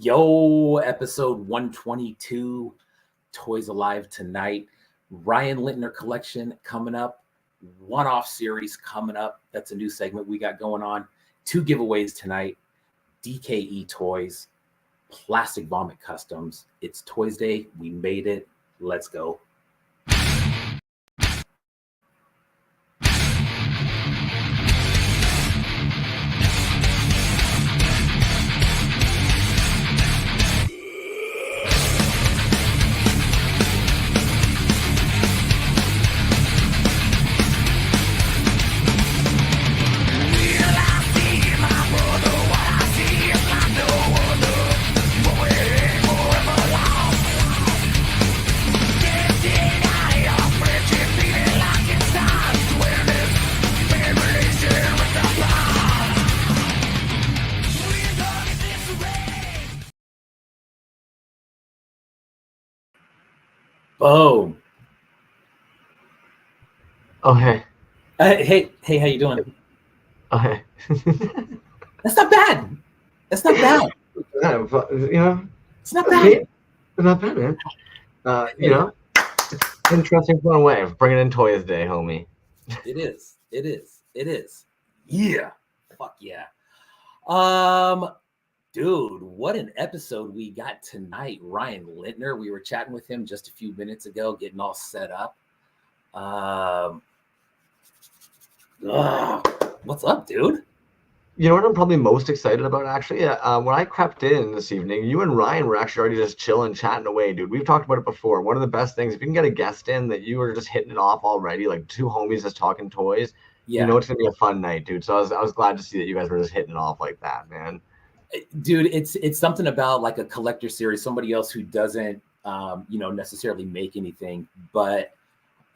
Yo, episode 122, Toys Alive tonight. Ryan Lintner collection coming up. One-off series coming up. That's a new segment we got going on. 2 giveaways tonight. DKE Toys, Plastic Vomit Customs. It's Toys Day. We made it. Let's go. Boom. Oh, hey. Hey, how you doing? Oh, hey. That's not bad. That's not bad. Yeah, but, It's not bad. It's not bad, man. It's an interesting fun way of bringing in Toys Day, homie. It is. Yeah. Fuck yeah. Dude, what an episode we got tonight. Ryan Lintner, we were chatting with him just a few minutes ago, getting all set up. What's up, dude? You know what I'm probably most excited about, actually? When I crept in this evening, you and Ryan were actually already just chilling, chatting away, dude. We've talked about it before. One of the best things, if you can get a guest in that you were just hitting it off already, like 2 homies just talking toys, You know it's going to be a fun night, dude. So I was glad to see that you guys were just hitting it off like that, man. Dude, it's something about like a collector series, somebody else who doesn't, necessarily make anything, but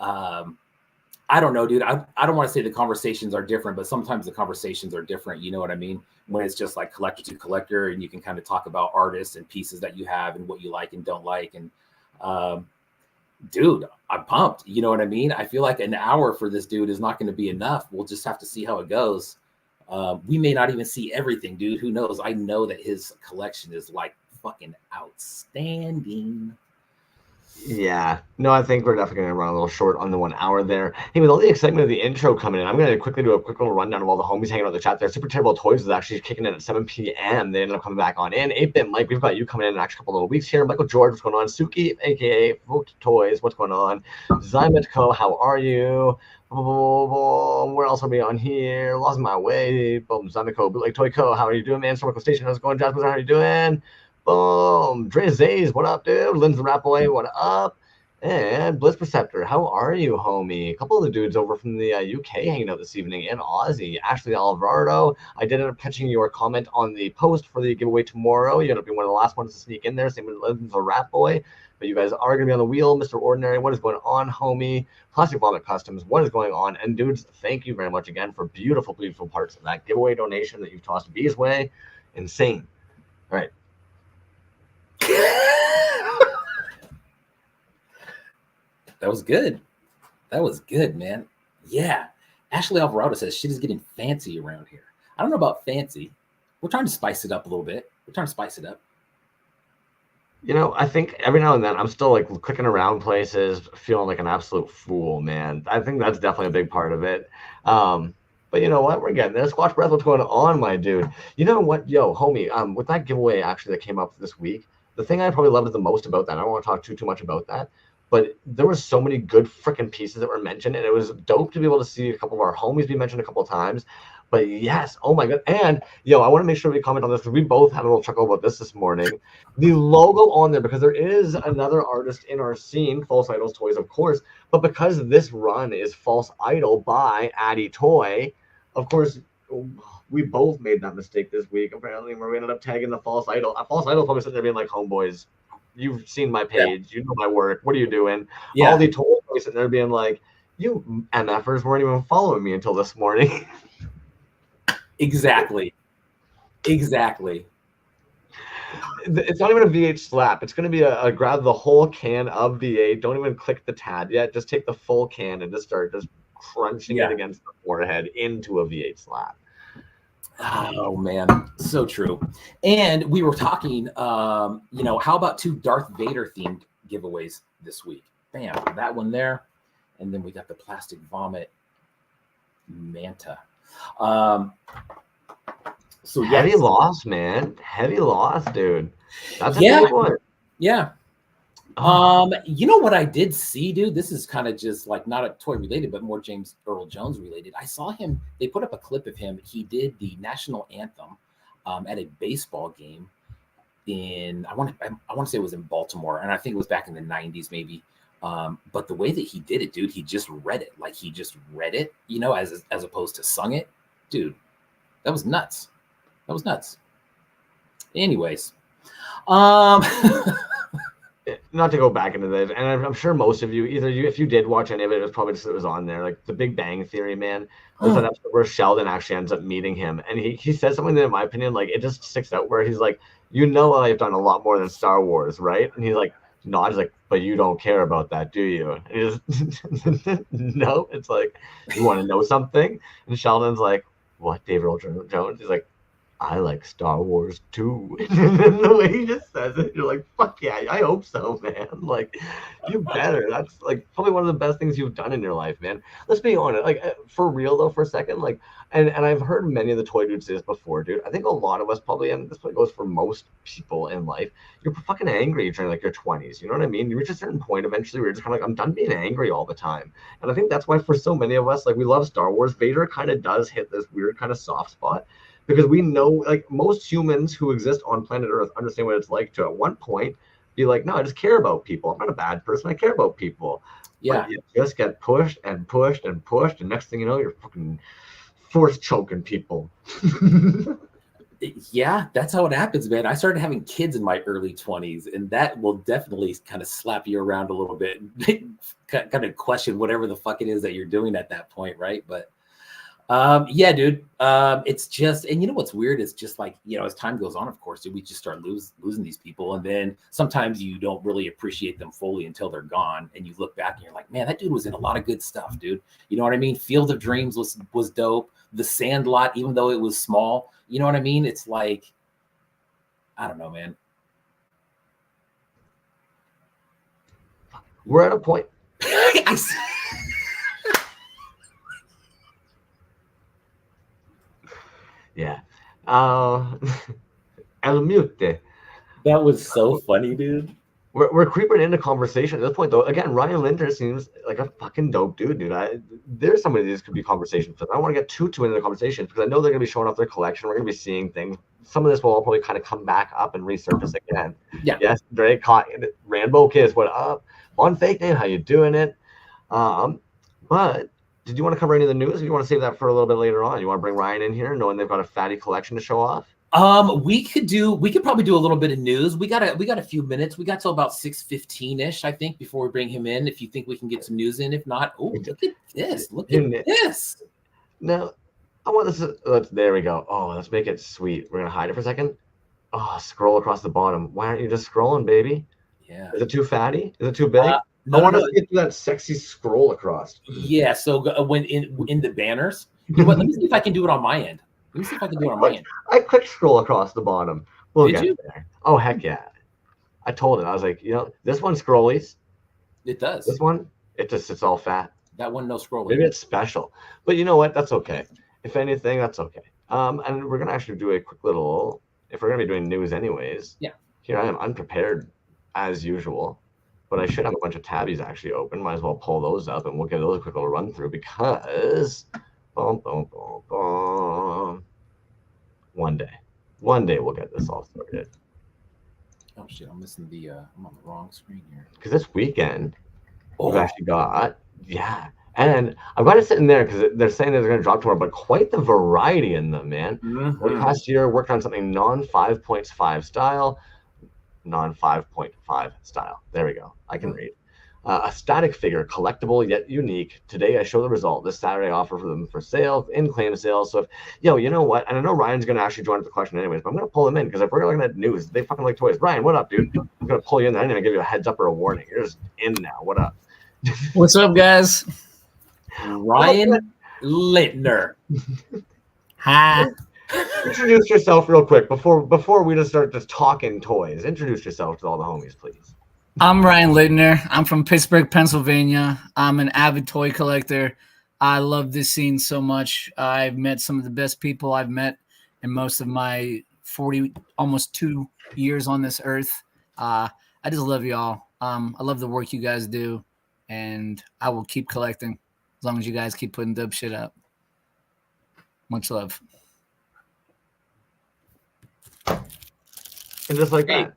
I don't know, dude. I don't want to say the conversations are different, but sometimes the conversations are different. You know what I mean? When it's just like collector to collector and you can kind of talk about artists and pieces that you have and what you like and don't like. And dude, I'm pumped. You know what I mean? I feel like an hour for this dude is not going to be enough. We'll just have to see how it goes. We may not even see everything, dude. Who knows? I know that his collection is like fucking outstanding. Yeah, no, I think we're definitely going to run a little short on the 1 hour there. Hey, with all the excitement of the intro coming in, I'm going to quickly do a quick little rundown of all the homies hanging out in the chat there. Super Terrible Toys is actually kicking in at 7 p.m. They ended up coming back on in. 8-Bit Mike, we've got you coming in the next couple little weeks here. Michael George, what's going on? Suki, a.k.a. Vote Toys, what's going on? Zymetco, how are you? Where else are we on here? Lost my way. Boom, Zymetco, Bootleg Toy Co. How are you doing, man? Circle Station, how's it going? Jasmine, how are you doing? Boom. Dre Zays, what up, dude? Lindsay Rapaway, what up? And Bliss Perceptor, how are you, homie? A couple of the dudes over from the UK hanging out this evening in Aussie. Ashley Alvarado, I did end up catching your comment on the post for the giveaway tomorrow. You ended up being one of the last ones to sneak in there. Same with Lindsay Rapaway. But you guys are going to be on the wheel. Mr. Ordinary, what is going on, homie? Plastic Vomit Customs, what is going on? And dudes, thank you very much again for beautiful, beautiful parts of that giveaway donation that you've tossed B's way. Insane. All right. That was good. That was good, man. Yeah. Ashley Alvarado says shit is getting fancy around here. I don't know about fancy. We're trying to spice it up a little bit. You know, I think every now and then I'm still like clicking around places, feeling like an absolute fool, man. I think that's definitely a big part of it. But you know what? We're getting there. Squash Breath, what's going on, my dude? You know what? Yo, homie, with that giveaway actually that came up this week, the thing I probably loved the most about that, I don't want to talk too much about that, but there were so many good freaking pieces that were mentioned, and it was dope to be able to see a couple of our homies be mentioned a couple of times. But yes, oh my god. And yo, I want to make sure we comment on this because we both had a little chuckle about this morning. The logo on there, because there is another artist in our scene, False Idols Toys, of course, but because this run is False Idol by Addy Toy, of course, we both made that mistake this week, apparently, where we ended up tagging the False Idol. False Idol probably sitting there being like, homeboys, you've seen my page, you know my work, what are you doing? All the toys sitting there being like, you MFers weren't even following me until this morning. Exactly. It's not even a V8 slap. It's going to be a grab the whole can of V8. Don't even click the tab yet. Just take the full can and just start just crunching it against the forehead into a V8 slap. Oh man, so true. And we were talking, how about 2 Darth Vader themed giveaways this week? Bam, that one there, and then we got the plastic vomit manta. So Heavy loss, man. Heavy loss, dude. That's a yeah, big one. Yeah. You know what I did see, dude? This is kind of just like not a toy related, but more James Earl Jones related. I saw him, they put up a clip of him. He did the national anthem at a baseball game in I want to say it was in Baltimore, and I think it was back in the 90s maybe. But the way that he did it, dude, he just read it. Like he just read it, as opposed to sung it. Dude, that was nuts. That was nuts. Anyways, not to go back into this, and I'm sure most of you, if you did watch any of it, it was probably just it was on there, like The Big Bang Theory, man. There's that episode where Sheldon actually ends up meeting him, and he says something that, in my opinion, like it just sticks out, where he's like, I've done a lot more than Star Wars, right? And he's like, nods, like, but you don't care about that, do you? And he just, no. It's like, you want to know something? And Sheldon's like, what, David Earl Jones? He's like, I like Star Wars too. And the way he just says it, you're like, fuck yeah, I hope so, man. Like, you better. That's like probably one of the best things you've done in your life, man. Let's be honest. Like, for real though, for a second, like, and I've heard many of the toy dudes say this before, dude. I think a lot of us probably, and this probably goes for most people in life, you're fucking angry during like your 20s. You know what I mean? You reach a certain point eventually where you're just kind of like, I'm done being angry all the time. And I think that's why for so many of us, like, we love Star Wars. Vader kind of does hit this weird kind of soft spot. Because we know, like, most humans who exist on planet Earth understand what it's like to, at one point, be like, no, I just care about people. I'm not a bad person. I care about people. Yeah. But you just get pushed and pushed and pushed. And next thing you know, you're fucking force choking people. Yeah, that's how it happens, man. I started having kids in my early 20s, and that will definitely kind of slap you around a little bit, kind of question whatever the fuck it is that you're doing at that point, right? But yeah, dude. It's just, and you know what's weird is just like, as time goes on, of course, dude, we just start losing these people. And then sometimes you don't really appreciate them fully until they're gone. And you look back and you're like, man, that dude was in a lot of good stuff, dude. You know what I mean? Field of Dreams was dope. The Sandlot, even though it was small, you know what I mean? It's like, I don't know, man. We're at a point. Yeah. El mute. That was so funny, dude. We're creeping into conversation at this point, though. Again, Ryan Lintner seems like a fucking dope dude. There's somebody these could be conversations with. I don't want to get too into the conversations because I know they're going to be showing off their collection. We're going to be seeing things. Some of this will all probably kind of come back up and resurface again. Yeah. Yes, Drake, Rambo Kiss, what up? On Fake Name, how you doing it? But did you want to cover any of the news? Or you want to save that for a little bit later on? You want to bring Ryan in here, knowing they've got a fatty collection to show off? We could probably do a little bit of news. We got a few minutes. We got till about 6:15-ish, I think, before we bring him in. If you think we can get some news in, if not, look at this. Look at this. Now, I want this. There we go. Oh, let's make it sweet. We're gonna hide it for a second. Oh, scroll across the bottom. Why aren't you just scrolling, baby? Yeah. Is it too fatty? Is it too big? No, I want to get to that sexy scroll across. Yeah. So when in the banners, you know what? Let me see if I can do it on my end. Let me see if I can do it on my end. I clicked scroll across the bottom. Did you? There. Oh, heck yeah. I told it. I was like, this one scrollies. It does. This one, it's all fat. That one, no scrolling. Maybe it's special. But you know what? That's okay. If anything, that's okay. And we're going to actually do a quick little, if we're going to be doing news anyways. Yeah. Here I am, unprepared as usual. But I should have a bunch of tabbies actually open. Might as well pull those up and we'll get those a quick little run through because... Boom, boom, boom, boom. One day we'll get this all sorted. Oh shit! I'm missing the. I'm on the wrong screen here. Because this weekend we've actually got and I've got it sitting there because they're saying that they're going to drop tomorrow, but quite the variety in them, man. Mm-hmm. Last year worked on something non-5.5 style, non-5.5 style. There we go. I can read. A static figure, collectible yet unique. Today I show the result. This Saturday I offer for them for sale, in claim sales. So if, you know what? And I know Ryan's going to actually join the collection anyways, but I'm going to pull him in because if we're looking at news, they fucking like toys. Ryan, what up, dude? I'm going to pull you in there. I didn't even give you a heads up or a warning. You're just in now. What up? What's up, guys? Ryan Lintner. Hi. Introduce yourself real quick before we just start just talking toys. Introduce yourself to all the homies, please. I'm Ryan Lintner. I'm from Pittsburgh, Pennsylvania. I'm an avid toy collector. I love this scene so much. I've met some of the best people I've met in most of my 40, almost 2 years on this earth. I just love y'all. I love the work you guys do, and I will keep collecting as long as you guys keep putting dope shit up. Much love. And just like that.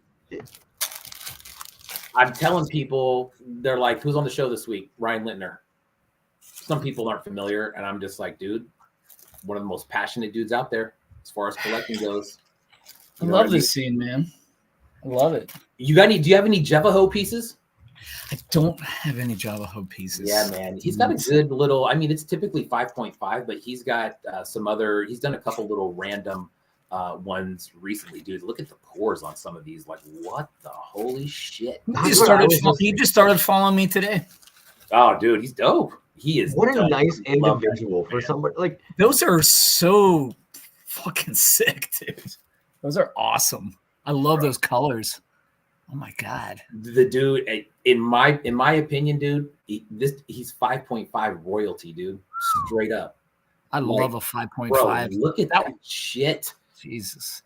I'm telling people, they're like, who's on the show this week? Ryan Lintner. Some people aren't familiar, and I'm just like, dude, one of the most passionate dudes out there as far as collecting goes. I love this scene, man. I love it. Do you have any Javaho pieces? I don't have any Javaho pieces. Yeah, man. He's got a good little, I mean, it's typically 5.5, but he's got he's done a couple little random ones recently, dude. Look at the pores on some of these. Like, what the holy shit? He just started following me today. Oh, dude, he's dope. He is. What a nice individual for somebody. Like, those are so fucking sick, dude. Those are awesome. I love those colors. Oh my god. The dude, in my opinion, dude, he's 5.5 royalty, dude. Straight up. I love a 5.5. Look at that shit. Jesus.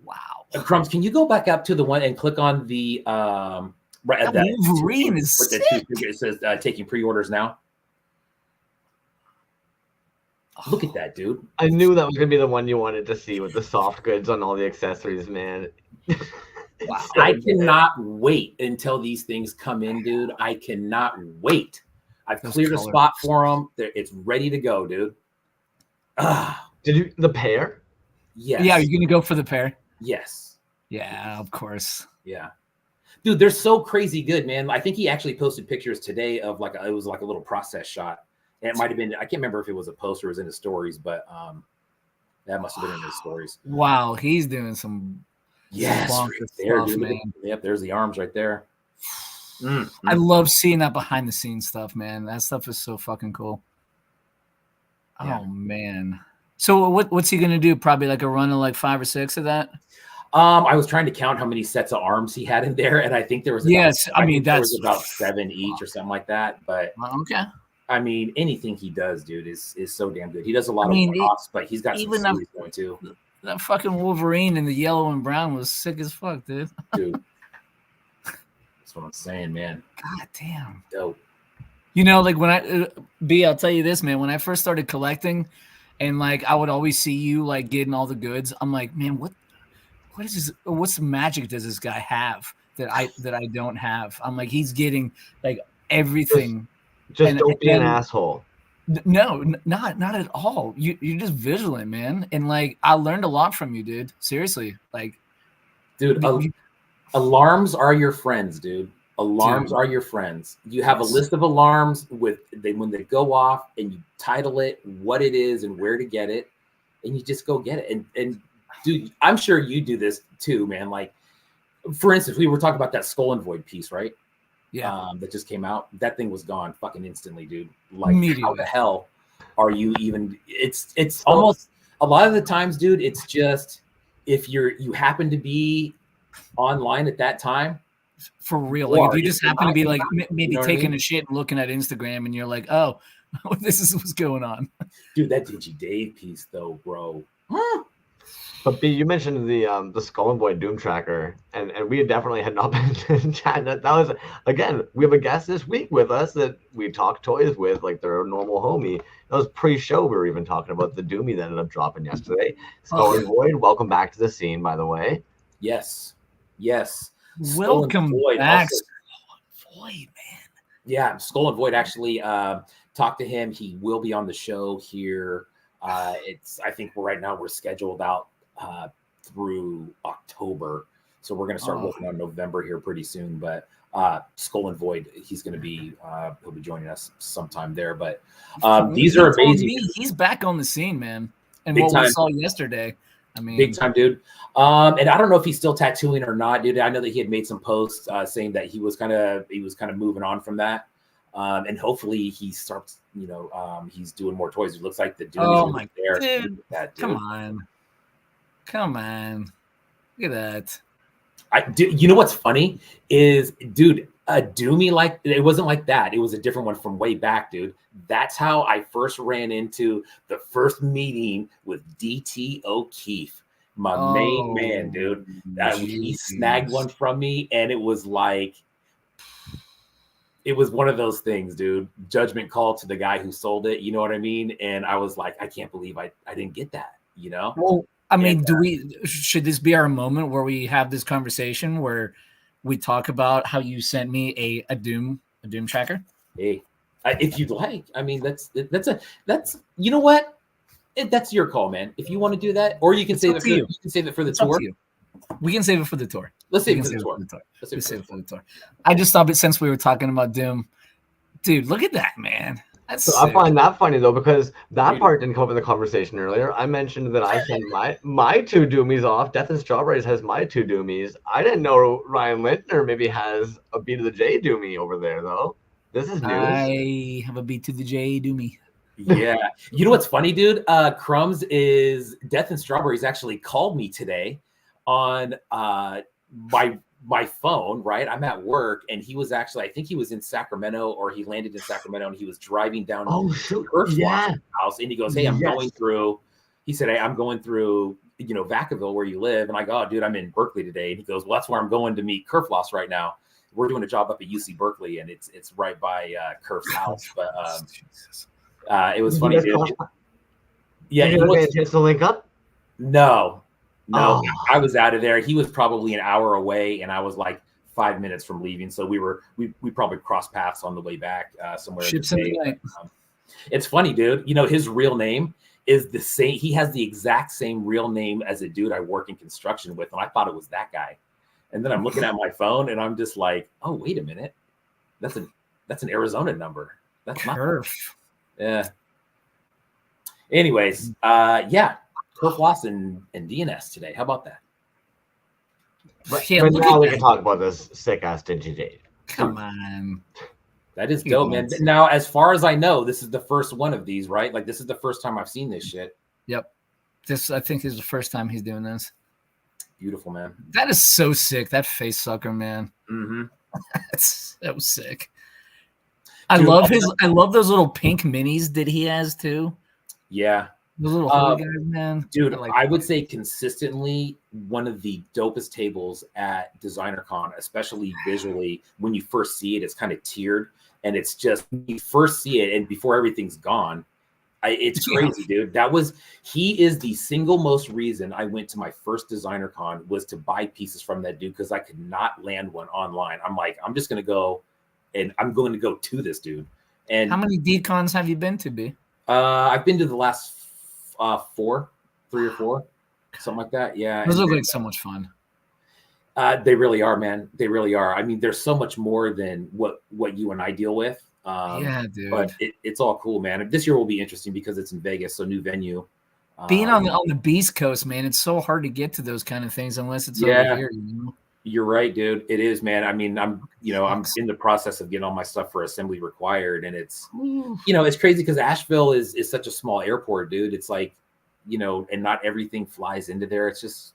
Wow. Crumbs, can you go back up to the one and click on the right at that Wolverine is sick. It says taking pre-orders now. Look at that, dude. I knew that was gonna be the one you wanted to see with the soft goods on all the accessories, man. Wow. I cannot wait until these things come in, dude. I cannot wait. I've cleared a spot for them. It's ready to go, dude. Did you the pair? Yes. Yeah, you're gonna go for the pair? Yes. Yeah, of course. Yeah. Dude, they're so crazy good, man. I think he actually posted pictures today of it was like a little process shot. And it might have been, I can't remember if it was a post or it was in his stories, but that must have been in his stories. Wow, he's doing some yes, right there, stuff, dude. man. Yep, there's the arms right there. I love seeing that behind the scenes stuff, man. That stuff is so fucking cool. Yeah. Oh man. So what's he gonna do? Probably like a run of like 5 or 6 of that? I was trying to count how many sets of arms he had in there, and I think there was about 7 each or something like that. But okay. I mean, anything he does, dude, is so damn good. He does a lot of one-offs, but he's got some series going too. That fucking Wolverine in the yellow and brown was sick as fuck, dude. Dude, that's what I'm saying, man. God damn. Dope. You know, like when I'll tell you this, man. When I first started collecting, and like I would always see you like getting all the goods. I'm like, man, what is this? What's magic does this guy have that I don't have? I'm like, he's getting like everything. Just don't be an asshole. No, not at all. You're just vigilant, man. And like I learned a lot from you, dude. Seriously, like, dude, alarms are your friends, dude. Alarms are your friends. You have a list of alarms when they go off, and you title it, what it is, and where to get it, and you just go get it. And dude, I'm sure you do this too, man. Like, for instance, we were talking about that Skull and Void piece, right? Yeah. That just came out. That thing was gone fucking instantly, dude. Like, how the hell are you even? It's almost a lot of the times, dude. It's just if you happen to be online at that time. For real, like if you just happen to be like maybe taking a shit and looking at Instagram, and you're like, oh, this is what's going on. Dude, that Digi Dave piece though, bro. But B, you mentioned the Skull and Void Doom Tracker, and we definitely had not been chatting. That was, again, we have a guest this week with us that we talk toys with, like they're a normal homie. That was pre-show. We were even talking about the Doomy that ended up dropping yesterday. Skull and Void, welcome back to the scene, by the way. Yes. Welcome back, Skull and Void, man. Yeah, Skull and Void actually talked to him. He will be on the show here. I think right now we're scheduled out through October, so we're going to start working on November here pretty soon. But Skull and Void, he's going to be he'll be joining us sometime there. But these are amazing. He's back on the scene, man, and big what time. We saw yesterday. I mean, big time, dude. And I don't know if he's still tattooing or not, dude. I know that he had made some posts saying that he was kind of moving on from that. And hopefully he starts, he's doing more toys. It looks like the dude is my there. Dude. That, dude. Come on. Come on. Look at that. You know what's funny is, dude, a Doomy like it wasn't like that. It was a different one from way back, dude. That's how I first ran into the first meeting with DT O'Keefe, my main man, dude. He snagged one from me, and it was like, it was one of those things, dude. Judgment call to the guy who sold it. You know what I mean? And I was like, I can't believe I didn't get that. You know? Well, I mean, should this be our moment where we have this conversation where we talk about how you sent me a Doom tracker? Hey, if you'd like. I mean, that's you know what? That's your call, man. If you want to do that, or you can save it for you can save it for the tour. We can save it for the tour. Let's save it for the tour. Let's save it for the tour. I just thought, since we were talking about Doom, dude, look at that, man. So I find that funny though, because that part didn't come up in the conversation earlier. I mentioned that I sent my 2 Doomies off. Death and Strawberries has my 2 Doomies. I didn't know Ryan Lintner maybe has a B to the J Doomie over there though. This is news. I have a B to the J Doomie. Yeah. You know what's funny, dude? Crumbs is Death and Strawberries actually called me today on my phone, right? I'm at work, and he was actually, I think he was in Sacramento, or he landed in Sacramento, and he was driving down to house, and he goes, hey, I'm going through, he said, hey, I'm going through, Vacaville where you live. And I go, oh, dude, I'm in Berkeley today. And he goes, well, that's where I'm going to meet Kerfloss right now. We're doing a job up at UC Berkeley, and it's right by Kerf's house. But it was funny, dude. Yeah. Did you get a chance to link up? No, I was out of there. He was probably an hour away, and I was like 5 minutes from leaving. So we probably crossed paths on the way back somewhere. It's funny, dude. His real name is the same. He has the exact same real name as a dude I work in construction with, and I thought it was that guy. And then I'm looking at my phone, and I'm just like, oh, wait a minute, that's an Arizona number. That's not Kerf. Yeah. Anyways, yeah. Kerfloss and DNS today. How about that? But now we can talk about this sick ass Dingy Jade. Come on. That is dope, man. Now, as far as I know, this is the first one of these, right? Like, this is the first time I've seen this shit. Yep. This, I think, is the first time he's doing this. Beautiful, man. That is so sick. That face sucker, man. Mm-hmm. That's so sick. I love those little pink minis that he has too. Yeah. The little guys, man. Dude, I would say consistently one of the dopest tables at DesignerCon, especially visually. When you first see it, it's kind of tiered, and it's just, you first see it, and before everything's gone, it's crazy, dude. He is the single most reason I went to my first DesignerCon was to buy pieces from that dude, because I could not land one online. I'm like, I'm just going to go, and I'm going to go to this dude. And how many DCons have you been to, B? I've been to the last 3 or 4, something like that. Yeah. Those look like so much fun. They really are, man. They really are. I mean, there's so much more than what you and I deal with. Yeah, dude. But it's all cool, man. This year will be interesting because it's in Vegas, so new venue. Being on the Beast Coast, man, it's so hard to get to those kind of things unless it's over here. You're right, dude. It is, man. I mean, I'm in the process of getting all my stuff for assembly required, and it's it's crazy because Asheville is such a small airport, dude. It's like, and not everything flies into there. It's just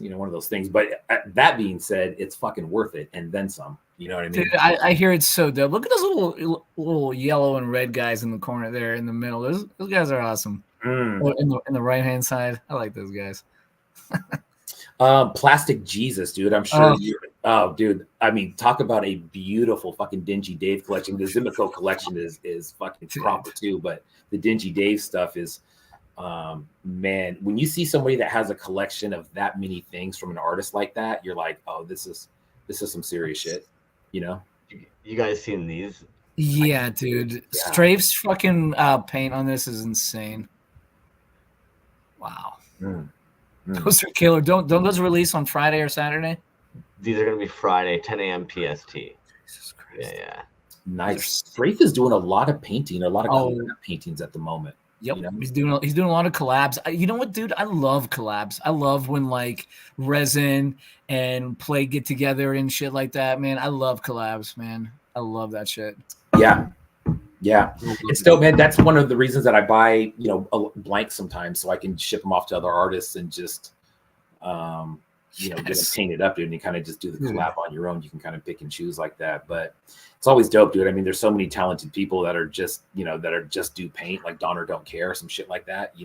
one of those things. But that being said, it's fucking worth it, and then some. You know what I mean? Dude, I hear it's so dope. Look at those little yellow and red guys in the corner there in the middle. Those guys are awesome. In the right hand side, I like those guys. Plastic Jesus, dude. I'm sure dude. I mean, talk about a beautiful fucking Dingy Dave collection. The Zimico collection is fucking proper too, but the Dingy Dave stuff is man, when you see somebody that has a collection of that many things from an artist like that, you're like, oh, this is some serious shit. You guys seen these? Yeah, dude. Yeah. Strafe's fucking paint on this is insane. Wow. Those are killer. Don't those release on Friday or Saturday? These are gonna be Friday, 10 a.m. PST. Jesus Christ. Yeah. Nice. Strafe is doing a lot of painting, a lot of paintings at the moment. Yep. He's doing a lot of collabs. You know what, dude? I love collabs. I love when like Resin and Play get together and shit like that, man. I love collabs, man. I love that shit. Yeah. Yeah, it's dope, man. That's one of the reasons that I buy, blanks sometimes, so I can ship them off to other artists and just, get them painted up, dude. And you kind of just do the collab on your own. You can kind of pick and choose like that, but it's always dope, dude. I mean, there's so many talented people that are just, do paint, like Dawn or Don't Care, some shit like that. I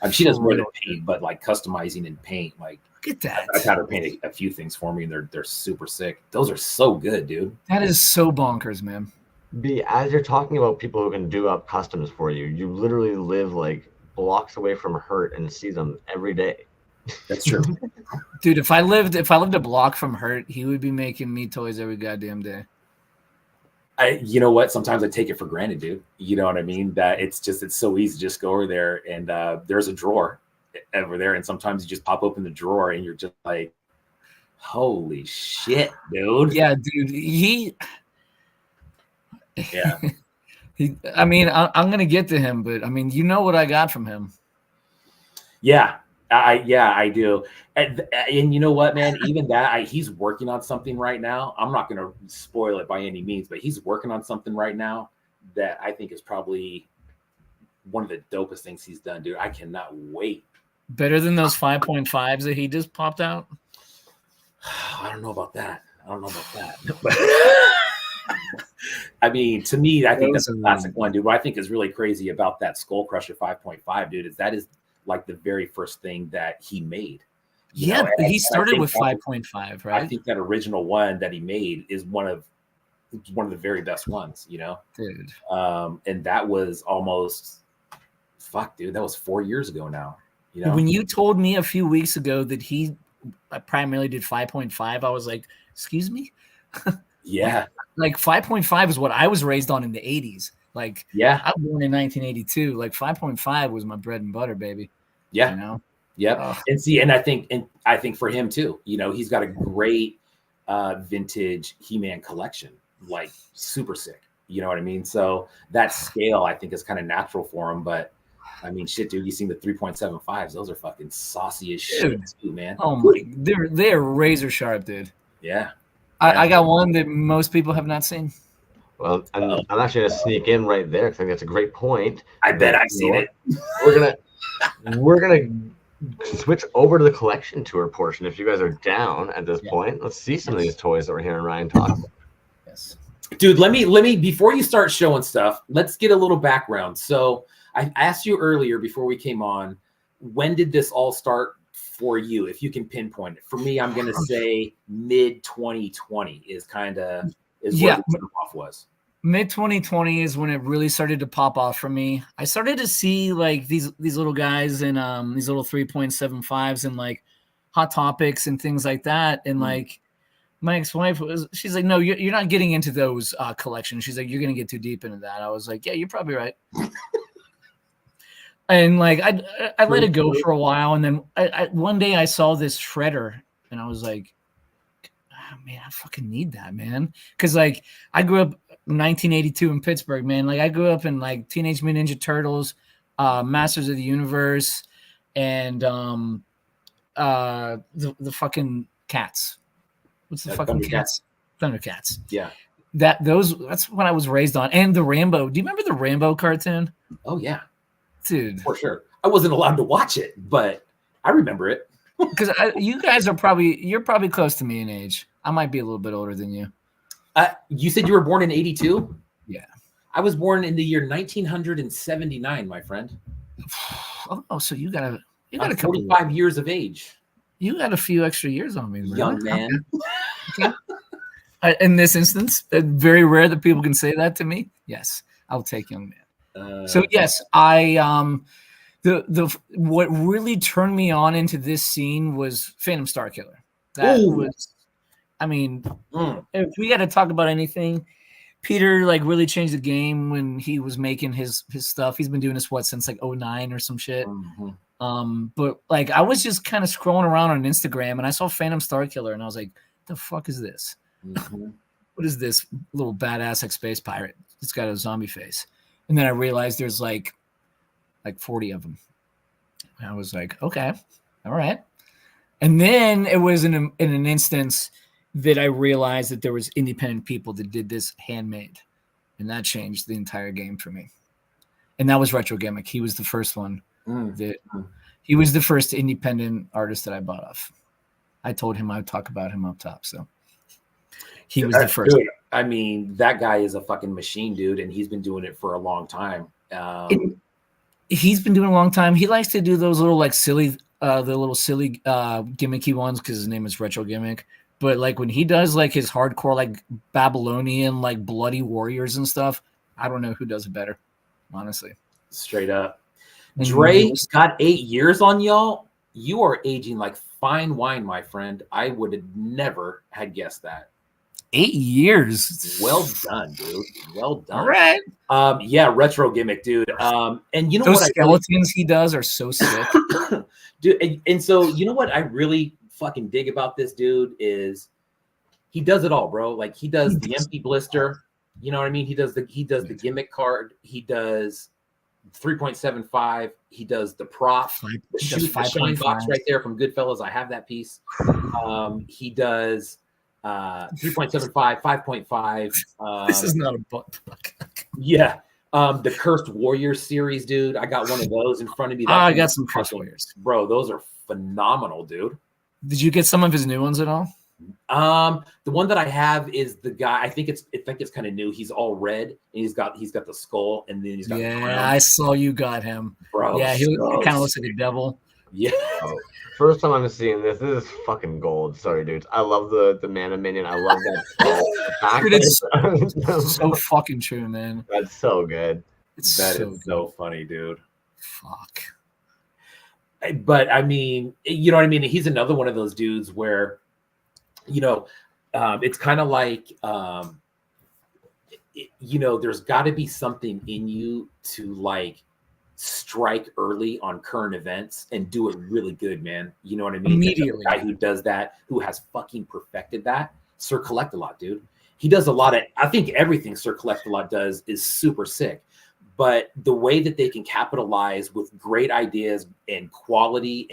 mean, she does more than paint, but like customizing and paint, like. Look at that. I've had her paint a few things for me, and they're super sick. Those are so good, dude. That is so bonkers, man. As you're talking about people who can do up customs for you, you literally live like blocks away from Hurt and see them every day. That's true. Dude, if I lived a block from Hurt, he would be making me toys every goddamn day. You know what? Sometimes I take it for granted, dude. You know what I mean? That it's so easy to just go over there and there's a drawer over there, and sometimes you just pop open the drawer and you're just like, holy shit, dude. Yeah, dude. Yeah. I mean, I'm gonna get to him, but I mean, you know what I got from him. Yeah, I do. And you know what, man? Even that, he's working on something right now. I'm not gonna spoil it by any means, but he's working on something right now that I think is probably one of the dopest things he's done, dude. I cannot wait. Better than those 5.5s that he just popped out? I don't know about that. But I mean, to me, I think that's a classic one, dude. What I think is really crazy about that Skull Crusher 5.5, dude, is that is like the very first thing that he made. He started with 5.5, right? I think that original one that he made is one of the very best ones, Dude. And that was almost, dude, that was 4 years ago now. When you told me a few weeks ago that he primarily did 5.5, I was like, excuse me? Yeah. Like 5.5 is what I was raised on in the 80s. Like, yeah, I was born in 1982. Like 5.5 was my bread and butter, baby. Yeah. Yep. And I think for him too, he's got a great vintage He-Man collection, like super sick. You know what I mean? So that scale I think is kind of natural for him, but I mean, shit, dude, you seen the 3.75s? Those are fucking saucy as shit, too, man. Oh my, they're razor sharp, dude. Yeah. I got one that most people have not seen. Well, I'm actually gonna sneak in right there. I think that's a great point. I bet I've seen it. We're gonna switch over to the collection tour portion if you guys are down at this point. Let's see some of these toys that we're hearing Ryan talk about. Yes. Dude, let me before you start showing stuff, let's get a little background. So I asked you earlier before we came on, when did this all start for you? If you can pinpoint it. For me, I'm gonna say mid 2020 is where the off was. Mid 2020 is when it really started to pop off for me. I started to see like these little guys in these little 3.75s and like Hot Topics and things like that. And like my ex-wife she's like, no, you're not getting into those collections. She's like, you're gonna get too deep into that. I was like, yeah, you're probably right. And like I let it go for a while, and then I one day I saw this shredder, and I was like, oh, man, I fucking need that, man. Because like I grew up 1982 in Pittsburgh, man. Like I grew up in like Teenage Mutant Ninja Turtles, Masters of the Universe, and the fucking cats. What's the fucking cats? Thundercats. Yeah. That's what I was raised on. And the Rambo. Do you remember the Rambo cartoon? Oh yeah. Dude. For sure. I wasn't allowed to watch it, but I remember it. Because you guys you're probably close to me in age. I might be a little bit older than you. You said you were born in 82? Yeah. I was born in the year 1979, my friend. Oh, so you got I'm 45 years of age. You got a few extra years on me, man. Young man. Okay. In this instance, very rare that people can say that to me. Yes, I'll take young man. So yes, I what really turned me on into this scene was Phantom Starkiller. That was, I mean, if we got to talk about anything, Peter like really changed the game when he was making his stuff. He's been doing this since like 2009 or some shit. Mm-hmm. But like I was just kind of scrolling around on Instagram and I saw Phantom Starkiller and I was like, the fuck is this? Mm-hmm. What is this little badass like space pirate? It's got a zombie face. And then I realized there's like 40 of them. And I was like, okay, all right. And then it was in an instance that I realized that there was independent people that did this handmade. and that changed the entire game for me. And that was Retro Gimmick. He was the first one. He was the first independent artist that I bought off. I told him I would talk about him up top. So he was the first. Dude, I mean, that guy is a fucking machine, dude, and he's been doing it for a long time. He's been doing it a long time. He likes to do those little like silly, gimmicky ones because his name is Retro Gimmick. But like when he does like his hardcore like Babylonian like bloody warriors and stuff, I don't know who does it better, honestly. Straight up. Dre got 8 years on y'all. You are aging like fine wine, my friend. I would have never had guessed that. 8 years. Well done, dude. Well done. All right. Yeah, Retro Gimmick, dude. And you know those what? Skeletons he does are so sick. Dude, and so you know what I really fucking dig about this dude is he does it all, bro. Like he does the empty blister. You know what I mean? He does the gimmick card. He does 3.75. He does the prop, the shine box right there from Goodfellas. I have that piece. He does 3.75, 5.5. This is not a book. Yeah. The Cursed Warriors series, dude. I got one of those in front of me. I got some Cursed Warriors. Bro, those are phenomenal, dude. Did you get some of his new ones at all? The one that I have is the guy. I think it's kind of new. He's all red and he's got the skull and then he's got I saw you got him, bro. Yeah, he kind of looks like a devil. Yeah. First time I'm seeing this. This is fucking gold. Sorry, dudes. I love the mana minion. I love that. Dude, it's so fucking true, man. That's so good. That is so funny, dude. Fuck. But I mean, you know what I mean? He's another one of those dudes where, you know, it's kind of like, you know, there's got to be something in you to like strike early on current events and do it really good, man. You know what I mean? Immediately. The guy who does that, who has fucking perfected that, Sir Collect-a-Lot, dude. He does a lot of, I think everything Sir Collect-a-Lot does is super sick. But the way that they can capitalize with great ideas and quality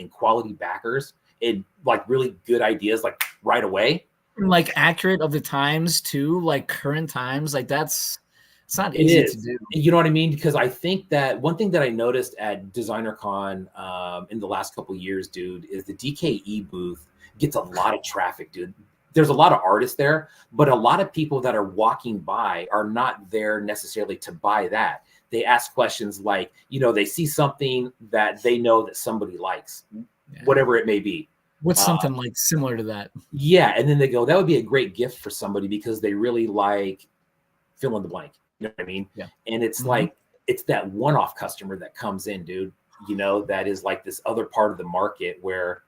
backers and like really good ideas, like right away. Like accurate of the times too, like current times, like it's not easy to do. You know what I mean? Because I think that one thing that I noticed at Designer Con in the last couple of years, dude, is the DKE booth gets a lot of traffic, dude. There's a lot of artists there, but a lot of people that are walking by are not there necessarily to buy that. They ask questions like, you know, they see something that they know that somebody likes, whatever it may be. What's something like similar to that? Yeah. And then they go, that would be a great gift for somebody because they really like fill in the blank. You know what I mean? Yeah. And it's like, it's that one-off customer that comes in, dude, you know, that is like this other part of the market where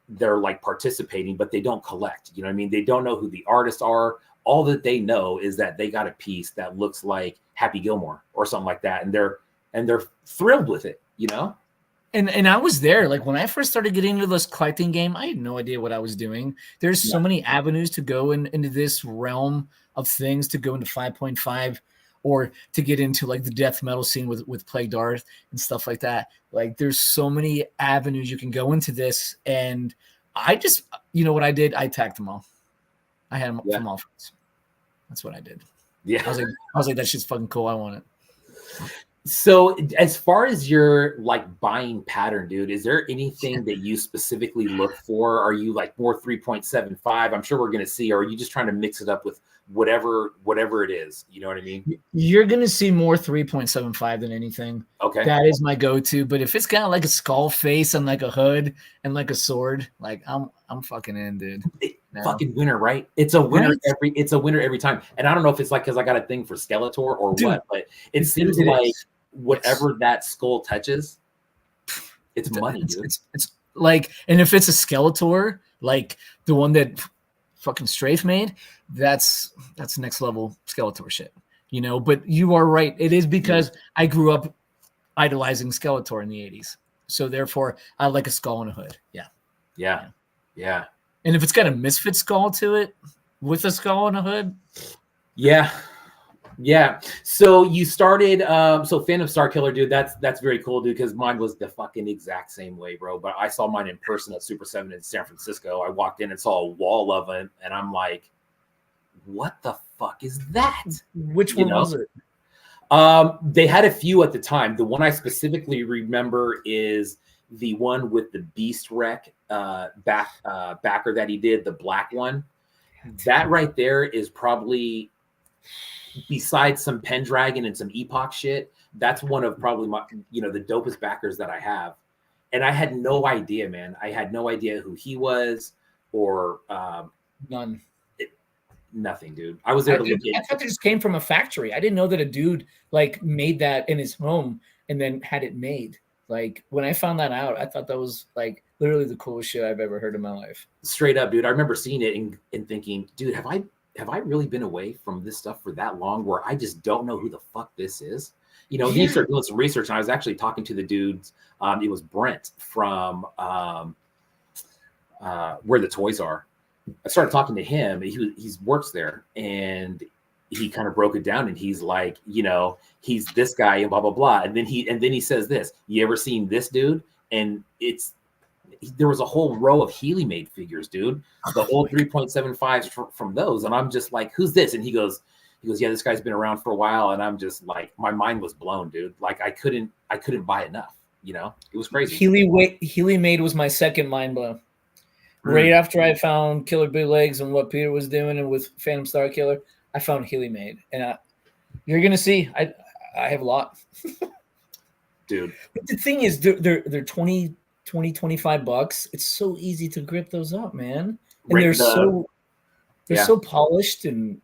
they're like participating, but they don't collect. You know what I mean? They don't know who the artists are. All that they know is that they got a piece that looks like Happy Gilmore or something like that. And they're thrilled with it, you know? And I was there. Like when I first started getting into this collecting game, I had no idea what I was doing. There's so many avenues to go into this realm of things, to go into 5.5 or to get into like the death metal scene with Plagued Earth and stuff like that. Like there's so many avenues you can go into this. And I just, you know what I did? I tagged them all. I had them from all friends. That's what I did. Yeah. I was like, that shit's fucking cool. I want it. So as far as your like buying pattern, dude, is there anything that you specifically look for? Are you like more 3.75? I'm sure we're going to see, or are you just trying to mix it up with whatever it is? You know what I mean? You're going to see more 3.75 than anything. Okay. That is my go-to. But if it's got like a skull face and like a hood and like a sword, like I'm fucking in, dude. Fucking winner, right? It's a winner every time. And I don't know if it's like because I got a thing for Skeletor or what, but it seems like whatever that skull touches, it's money, dude. It's like, and if it's a Skeletor, like the one that fucking Strafe made, that's next level Skeletor shit, you know. But you are right. It is because I grew up idolizing Skeletor in the 80s, so therefore I like a skull and a hood. Yeah. And if it's got a Misfit skull to it with a skull and a hood. Yeah. So you started, so Phantom Star Killer, dude, that's very cool, dude, because mine was the fucking exact same way, bro. But I saw mine in person at Super 7 in San Francisco. I walked in and saw a wall of them, and I'm like, what the fuck is that? Which one was it? They had a few at the time. The one I specifically remember is the one with the Beast Wreck backer that he did, the black one. That right there is probably, besides some Pendragon and some Epoch shit, that's one of probably my, the dopest backers that I have. And I had no idea, man. I had no idea who he was or None. Nothing, dude. I was there to look at. I thought it just came from a factory. I didn't know that a dude like made that in his home and then had it made. Like when I found that out, I thought that was like literally the coolest shit I've ever heard in my life. Straight up, dude. I remember seeing it and thinking, dude, have I really been away from this stuff for that long where I just don't know who the fuck this is? He started doing some research, and I was actually talking to the dudes. It was Brent from Where the Toys Are. I started talking to him. He works there, and he kind of broke it down. And he's like, he's this guy, and blah blah blah. And then he says this. You ever seen this dude? And there was a whole row of Healy made figures, dude. The old 3.75s from those. And I'm just like, who's this? And he goes, yeah, this guy's been around for a while. And I'm just like, my mind was blown, dude. Like I couldn't buy enough. It was crazy. Healy made was my second mind blow. Right after I found Killer Bootlegs and what Peter was doing, and with Phantom Star Killer, I found Healy made, and you're gonna see. I have a lot, dude. But the thing is, they're $20, $25. It's so easy to grip those up, man, and they're so polished and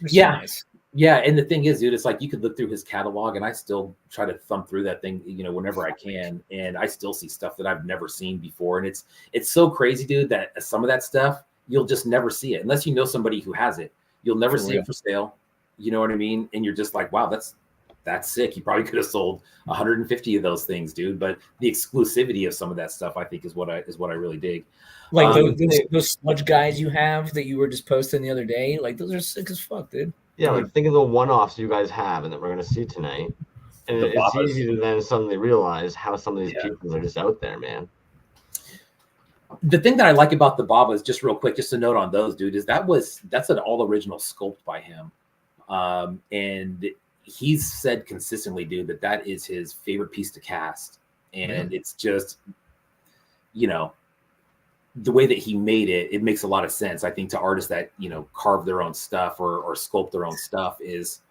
so nice. Yeah, and the thing is, dude, it's like you could look through his catalog, and I still try to thumb through that thing, whenever I can, and I still see stuff that I've never seen before, and it's so crazy, dude, that some of that stuff you'll just never see it unless you know somebody who has it. You'll never see it for sale. You know what I mean? And you're just like, wow, that's sick. You probably could have sold 150 of those things, dude. But the exclusivity of some of that stuff, I think, is what I really dig. Like those sludge guys you have that you were just posting the other day, like those are sick as fuck, dude. Yeah, like think of the one-offs you guys have and that we're going to see tonight. And it's easy to then suddenly realize how some of these pieces are just out there, man. The thing that I like about the Babas, just real quick, just a note on those, dude, is that's an all original sculpt by him. And he's said consistently, dude, that is his favorite piece to cast. And it's just, the way that he made it makes a lot of sense. I think to artists that, carve their own stuff or sculpt their own stuff is,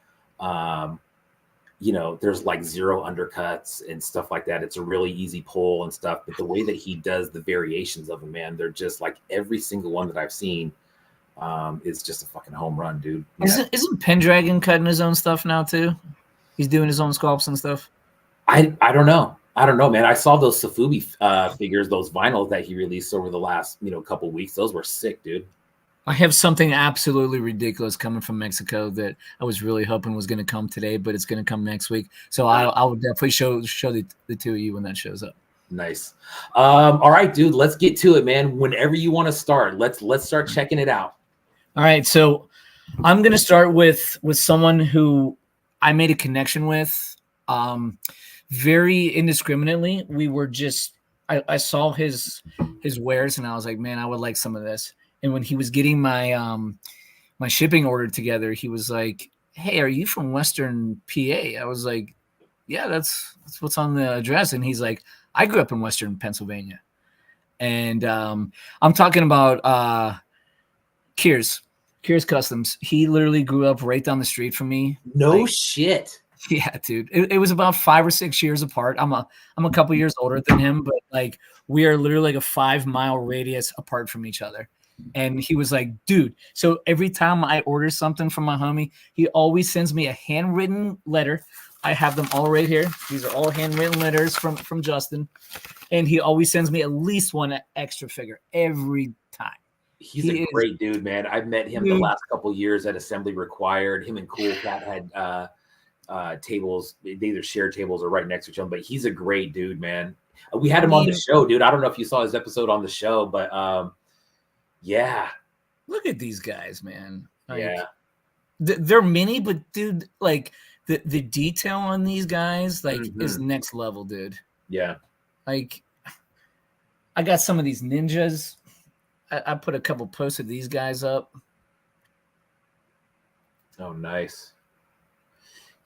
there's like zero undercuts and stuff like that. It's a really easy pull and stuff. But the way that he does the variations of them, man, they're just like every single one that I've seen is just a fucking home run, dude. Isn't Pendragon cutting his own stuff now too? He's doing his own sculpts and stuff. I don't know. I don't know, man. I saw those Safubi figures, those vinyls that he released over the last, couple weeks. Those were sick, dude. I have something absolutely ridiculous coming from Mexico that I was really hoping was going to come today, but it's going to come next week. So I will definitely show the two of you when that shows up. Nice. All right, dude. Let's get to it, man. Whenever you want to start, let's start checking it out. All right. So I'm going to start with someone who I made a connection with. Very indiscriminately. We were just, I saw his wares and I was like, man, I would like some of this. And when he was getting my my shipping order together, he was like, hey, are you from Western PA? I was like, yeah, that's what's on the address. And he's like, I grew up in Western Pennsylvania. And I'm talking about Kears Customs. He literally grew up right down the street from me. No shit. Yeah, dude. It was about 5 or 6 years apart. I'm a couple years older than him, but like we are literally like a 5-mile radius apart from each other. And he was like, dude, so every time I order something from my homie, he always sends me a handwritten letter. I have them all right here. These are all handwritten letters from Justin. And he always sends me at least one extra figure every time. He's a great dude, man. I've met him the last couple years at Assembly Required. Him and Cool Cat had tables. They either shared tables or right next to each other. But he's a great dude, man. We had him on the show, dude. I don't know if you saw his episode on the show, but yeah. Look at these guys, man. Like, yeah. They're mini, but dude, like the detail on these guys, like is next level, dude. Yeah. Like I got some of these ninjas. I put a couple posts of these guys up. Oh, nice.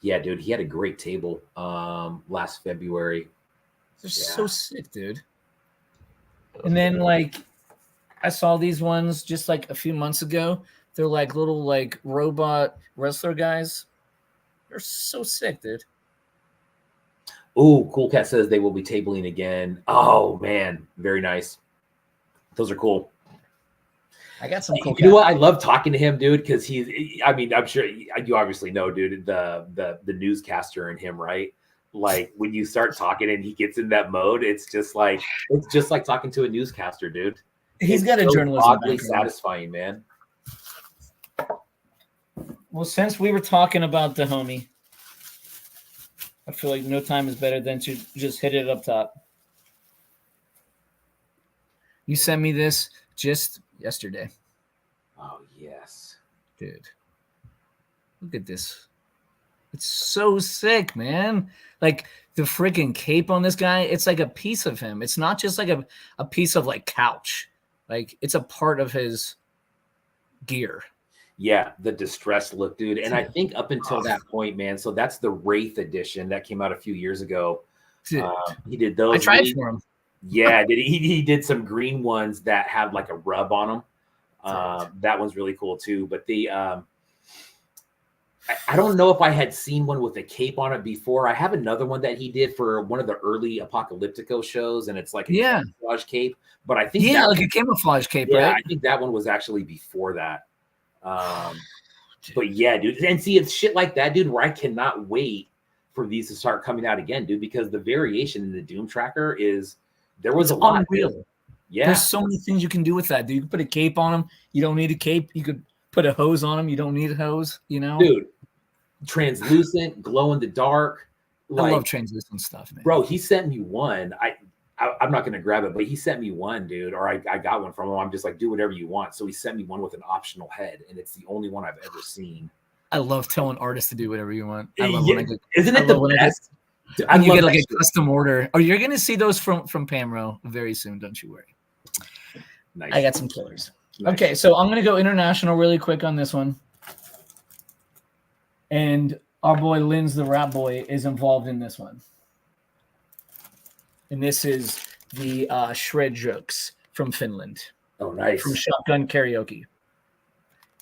Yeah, dude, he had a great table last February. They're so sick, dude. Those And are then good. like I saw these ones just like a few months ago. They're like little like robot wrestler guys. They're so sick, dude. Oh, Cool Cat says they will be tabling again. Oh man, very nice. Those are cool. I got some cool. You know what? I love talking to him, dude, because I mean, I'm sure you obviously know, dude, the newscaster in him, right? Like when you start talking and he gets in that mode, it's just like talking to a newscaster, dude. He's got a so journalism oddly background. satisfying, man. Well, since we were talking about the homie, I feel like no time is better than to just hit it up top. You sent me this just yesterday. Oh yes, dude. Look at this. It's so sick, man. Like the freaking cape on this guy, it's like a piece of him. It's not just like a piece of like couch. Like it's a part of his gear. yeah, the distressed look, dude. And I think up until that point, man. So that's the Wraith edition that came out a few years ago. Dude, he did those. I tried for him. Yeah, he did some green ones that have like a rub on them. That one's really cool too. But the I don't know if I had seen one with a cape on it before. I have another one that he did for one of the early Apocalyptico shows, and it's like a camouflage cape. But I think like a camouflage cape, right? I think that one was actually before that. But yeah, dude, and see, it's shit like that, dude, where I cannot wait for these to start coming out again, dude, because the variation in the Doom Tracker there was a lot. Unreal. Yeah, there's so many things you can do with that, dude. You can put a cape on him. You don't need a cape. You could put a hose on him. You don't need a hose. You know, dude. Translucent, glow in the dark. I love translucent stuff, man. Bro, he sent me one. I'm not gonna grab it, but he sent me one, dude. Or I got one from him. I'm just like, do whatever you want. So he sent me one with an optional head, and it's the only one I've ever seen. I love telling artists to do whatever you want. I love when I get, isn't it the best? And you get like a custom order. Oh, you're gonna see those from Pamro very soon. Don't you worry. Nice. I got some killers. Nice. Okay, so I'm gonna go international really quick on this one. And our boy Linz, the rap boy, is involved in this one. And this is the Shred Jokes from Finland. Oh, nice. From Shotgun Karaoke.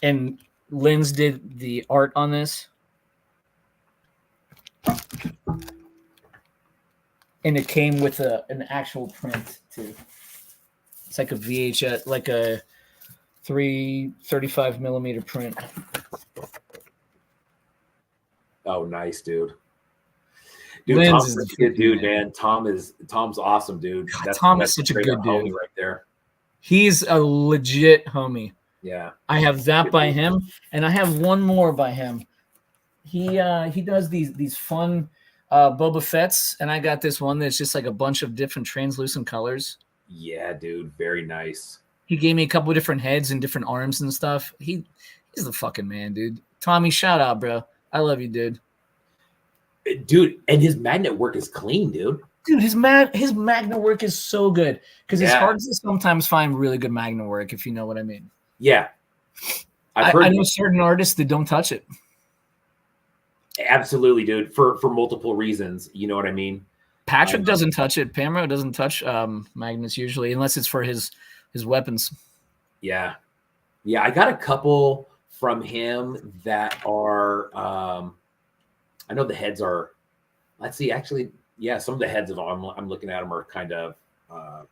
And Linz did the art on this. And it came with an actual print, too. It's like a VHS, like a 335 millimeter print. Oh, nice, dude. Tom's a good dude, man. Tom's awesome, dude. Tom is such a good dude right there. He's a legit homie. Yeah. I have that by him, and I have one more by him. He does these fun Boba Fett's, and I got this one that's just like a bunch of different translucent colors. Yeah, dude. Very nice. He gave me a couple of different heads and different arms and stuff. He's the fucking man, dude. Tommy, shout out, bro. I love you, dude. Dude, and his magnet work is clean, dude. Dude, his magnet work is so good because it's hard to sometimes find really good magnet work, if you know what I mean. Yeah. I know certain artists that don't touch it. Absolutely, dude. For multiple reasons. You know what I mean? Patrick doesn't touch it. Pamro doesn't touch magnets usually, unless it's for his weapons. Yeah. Yeah, I got a couple from him that are I know the heads are, let's see, actually, yeah, some of the heads I'm looking at them are kind of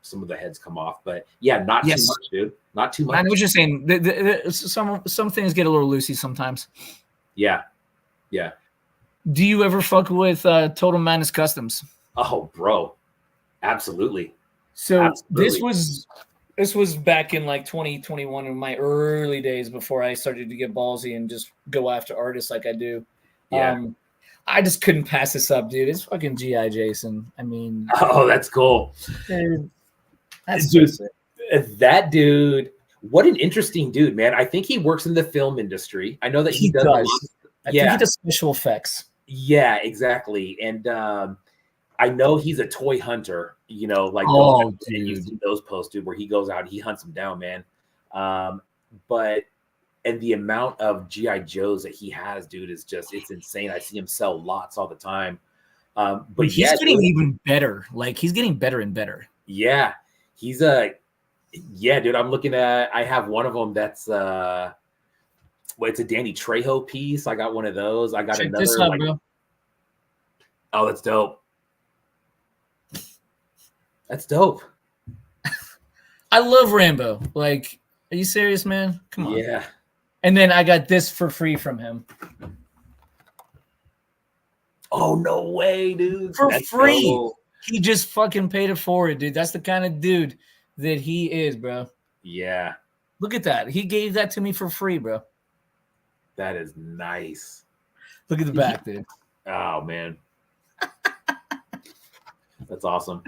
some of the heads come off, but yeah, not too much, dude. Not too much. I know what you're saying. Some things get a little loosey sometimes. Yeah. Do you ever fuck with Total Madness Customs? Oh, bro, absolutely. So this was back in like 2021 in my early days before I started to get ballsy and just go after artists like I do. Yeah. I just couldn't pass this up, dude. It's fucking G.I. Jason. I mean, oh, that's cool. Dude, that dude, what an interesting dude, man. I think he works in the film industry. I know that he does. I think he does special effects. Yeah, exactly. And I know he's a toy hunter, you know, like you see those posts, dude, where he goes out, he hunts them down, man. But And the amount of GI Joes that he has, dude, is just—it's insane. I see him sell lots all the time. But he's yeah, getting dude, even better. Like he's getting better and better. yeah, he's yeah, dude. I'm looking at. I have one of them that's well, it's a Danny Trejo piece. I got one of those. I got Check another. this out, bro. Oh, that's dope. That's dope. I love Rambo. Like, are you serious, man? Come on. Yeah. And then I got this for free from him. Oh, no way, dude. For That's free. dope. He just fucking paid it forward, dude. That's the kind of dude that he is, bro. Yeah, Look at that. He gave that to me for free, bro. that is nice. Look at the back, dude. Oh, man. That's awesome.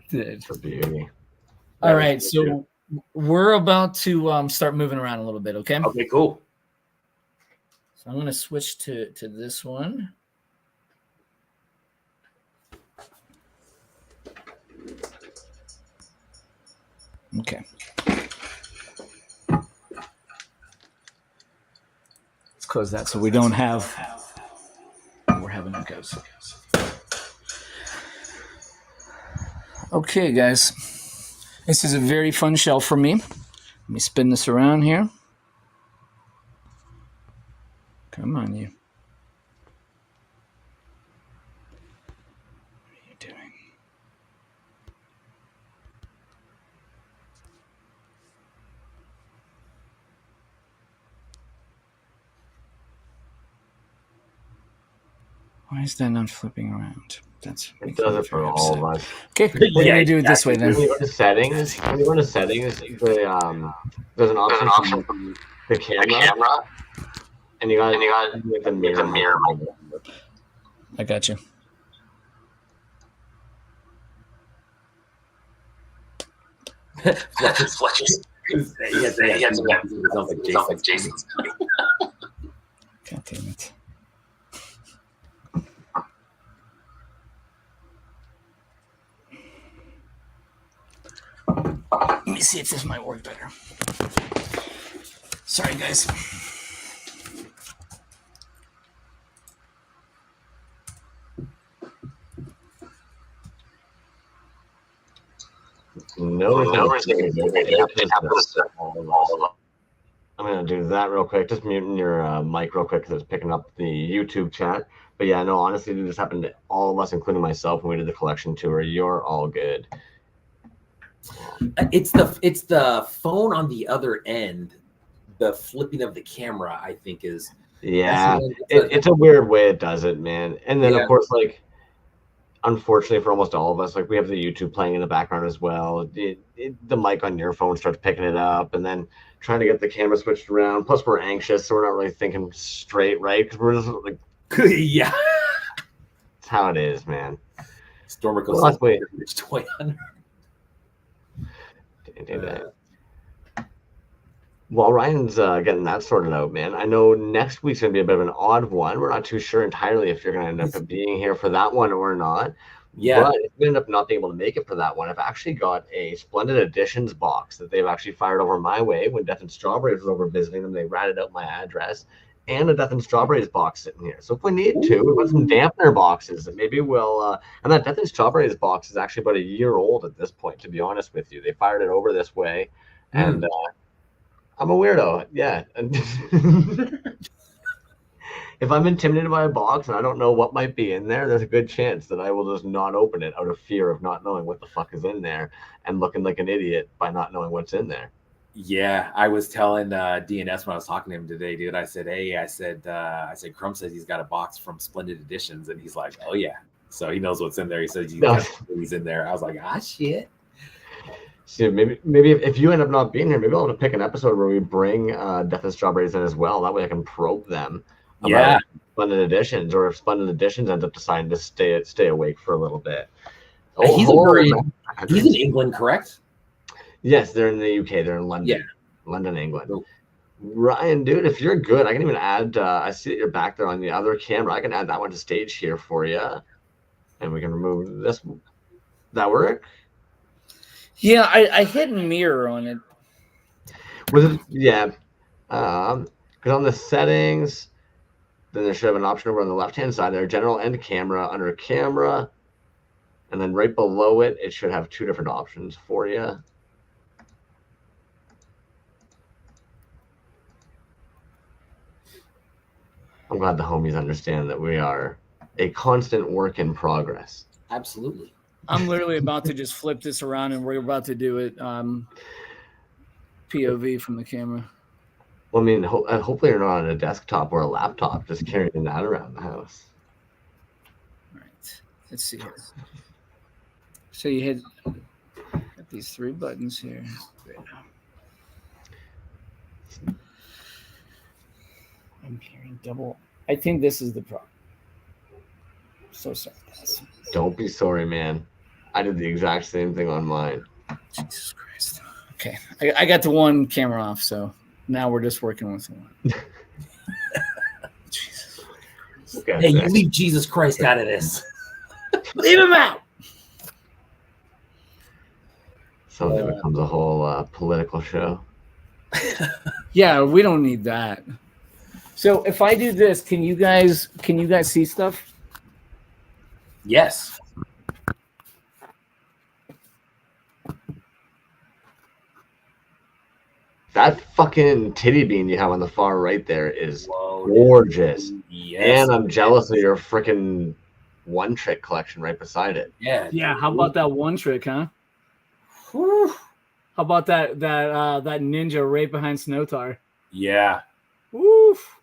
Dude. It's a beauty. All right, so we're about to start moving around a little bit, okay? Okay, cool. So I'm going to switch to this one. Okay. Let's close that so we don't have... We're having echoes. Okay, guys. This is a very fun shelf for me. Let me spin this around here. Come on, you. What are you doing? Why is that not flipping around? That's It does it for all of us. Okay, we're Yeah, gonna do it this way then. When you go to settings, there's an option for the camera, and you got the mirror. I got you. Fletcher's. He has like Jason's coming. God damn it. Let me see if this might work better. Sorry, guys. I'm gonna do that real quick. Just muting your mic real quick because it's picking up the YouTube chat. But yeah, no, honestly, this happened to all of us, including myself, when we did the collection tour. You're all good. It's the phone on the other end. The flipping of the camera, I think, is it's a weird way it does it, man. And then of course, like, unfortunately for almost all of us, like, we have the YouTube playing in the background as well. The mic on your phone starts picking it up, and then trying to get the camera switched around. Plus, we're anxious, so we're not really thinking straight, right? Because we're just like, yeah. That's how it is, man. Stormer goes, well, wait. Toy Hunter. While Ryan's getting that sorted out, man, I know next week's going to be a bit of an odd one. We're not too sure entirely if you're going to end up being here for that one or not. Yeah. But if you end up not being able to make it for that one, I've actually got a Splendid Editions box that they've actually fired over my way when Death and Strawberries was over visiting them. They ratted out my address, and a Death and Strawberries box sitting here. So if we need to, we've got some dampener boxes that maybe we'll and that Death and Strawberries box is actually about a year old at this point, to be honest with you. They fired it over this way, and I'm a weirdo. Yeah. If I'm intimidated by a box and I don't know what might be in there, there's a good chance that I will just not open it out of fear of not knowing what the fuck is in there and looking like an idiot by not knowing what's in there. Yeah, I was telling DNS when I was talking to him today, dude. I said, hey, I said, Crumb says he's got a box from Splendid Editions, and he's like, oh yeah. So he knows what's in there. He says he's in there. I was like, ah, shit. So maybe if you end up not being here, maybe I'll have to pick an episode where we bring Death and Strawberries in as well. That way I can probe them about Splendid Editions, or if Splendid Editions ends up deciding to stay awake for a little bit. He's in England, correct? Yes, they're in the UK. They're in London. Yeah. London, England. Cool. Ryan, dude, if you're good, I can even add, I see that you're back there on the other camera. I can add that one to stage here for you. And we can remove this. That work? Yeah, I hit mirror on it. Was it? Yeah. Because on the settings, then there should have an option over on the left-hand side there, general and camera, under camera. And then right below it, it should have two different options for you. I'm glad the homies understand that we are a constant work in progress. Absolutely. I'm literally about to just flip this around and we're about to do it POV from the camera. Well, I mean, hopefully you're not on a desktop or a laptop just carrying that around the house. All right. Let's see here. So you hit got these three buttons here. I'm hearing double. I think this is the problem. So sorry, guys. Don't be sorry, man. I did the exact same thing on mine. Jesus Christ. Okay. I got the one camera off, so now we're just working with one. Jesus Christ. Hey, you leave Jesus Christ out of this. Leave him out. Suddenly becomes a whole political show. Yeah, we don't need that. So if I do this, can you guys see stuff? Yes. That fucking titty bean you have on the far right there is Whoa, gorgeous. Yes. And I'm jealous of your freaking one trick collection right beside it. Yeah. Yeah. How about that one trick, huh? Whew. How about that ninja right behind Snowtar? Yeah. Woof.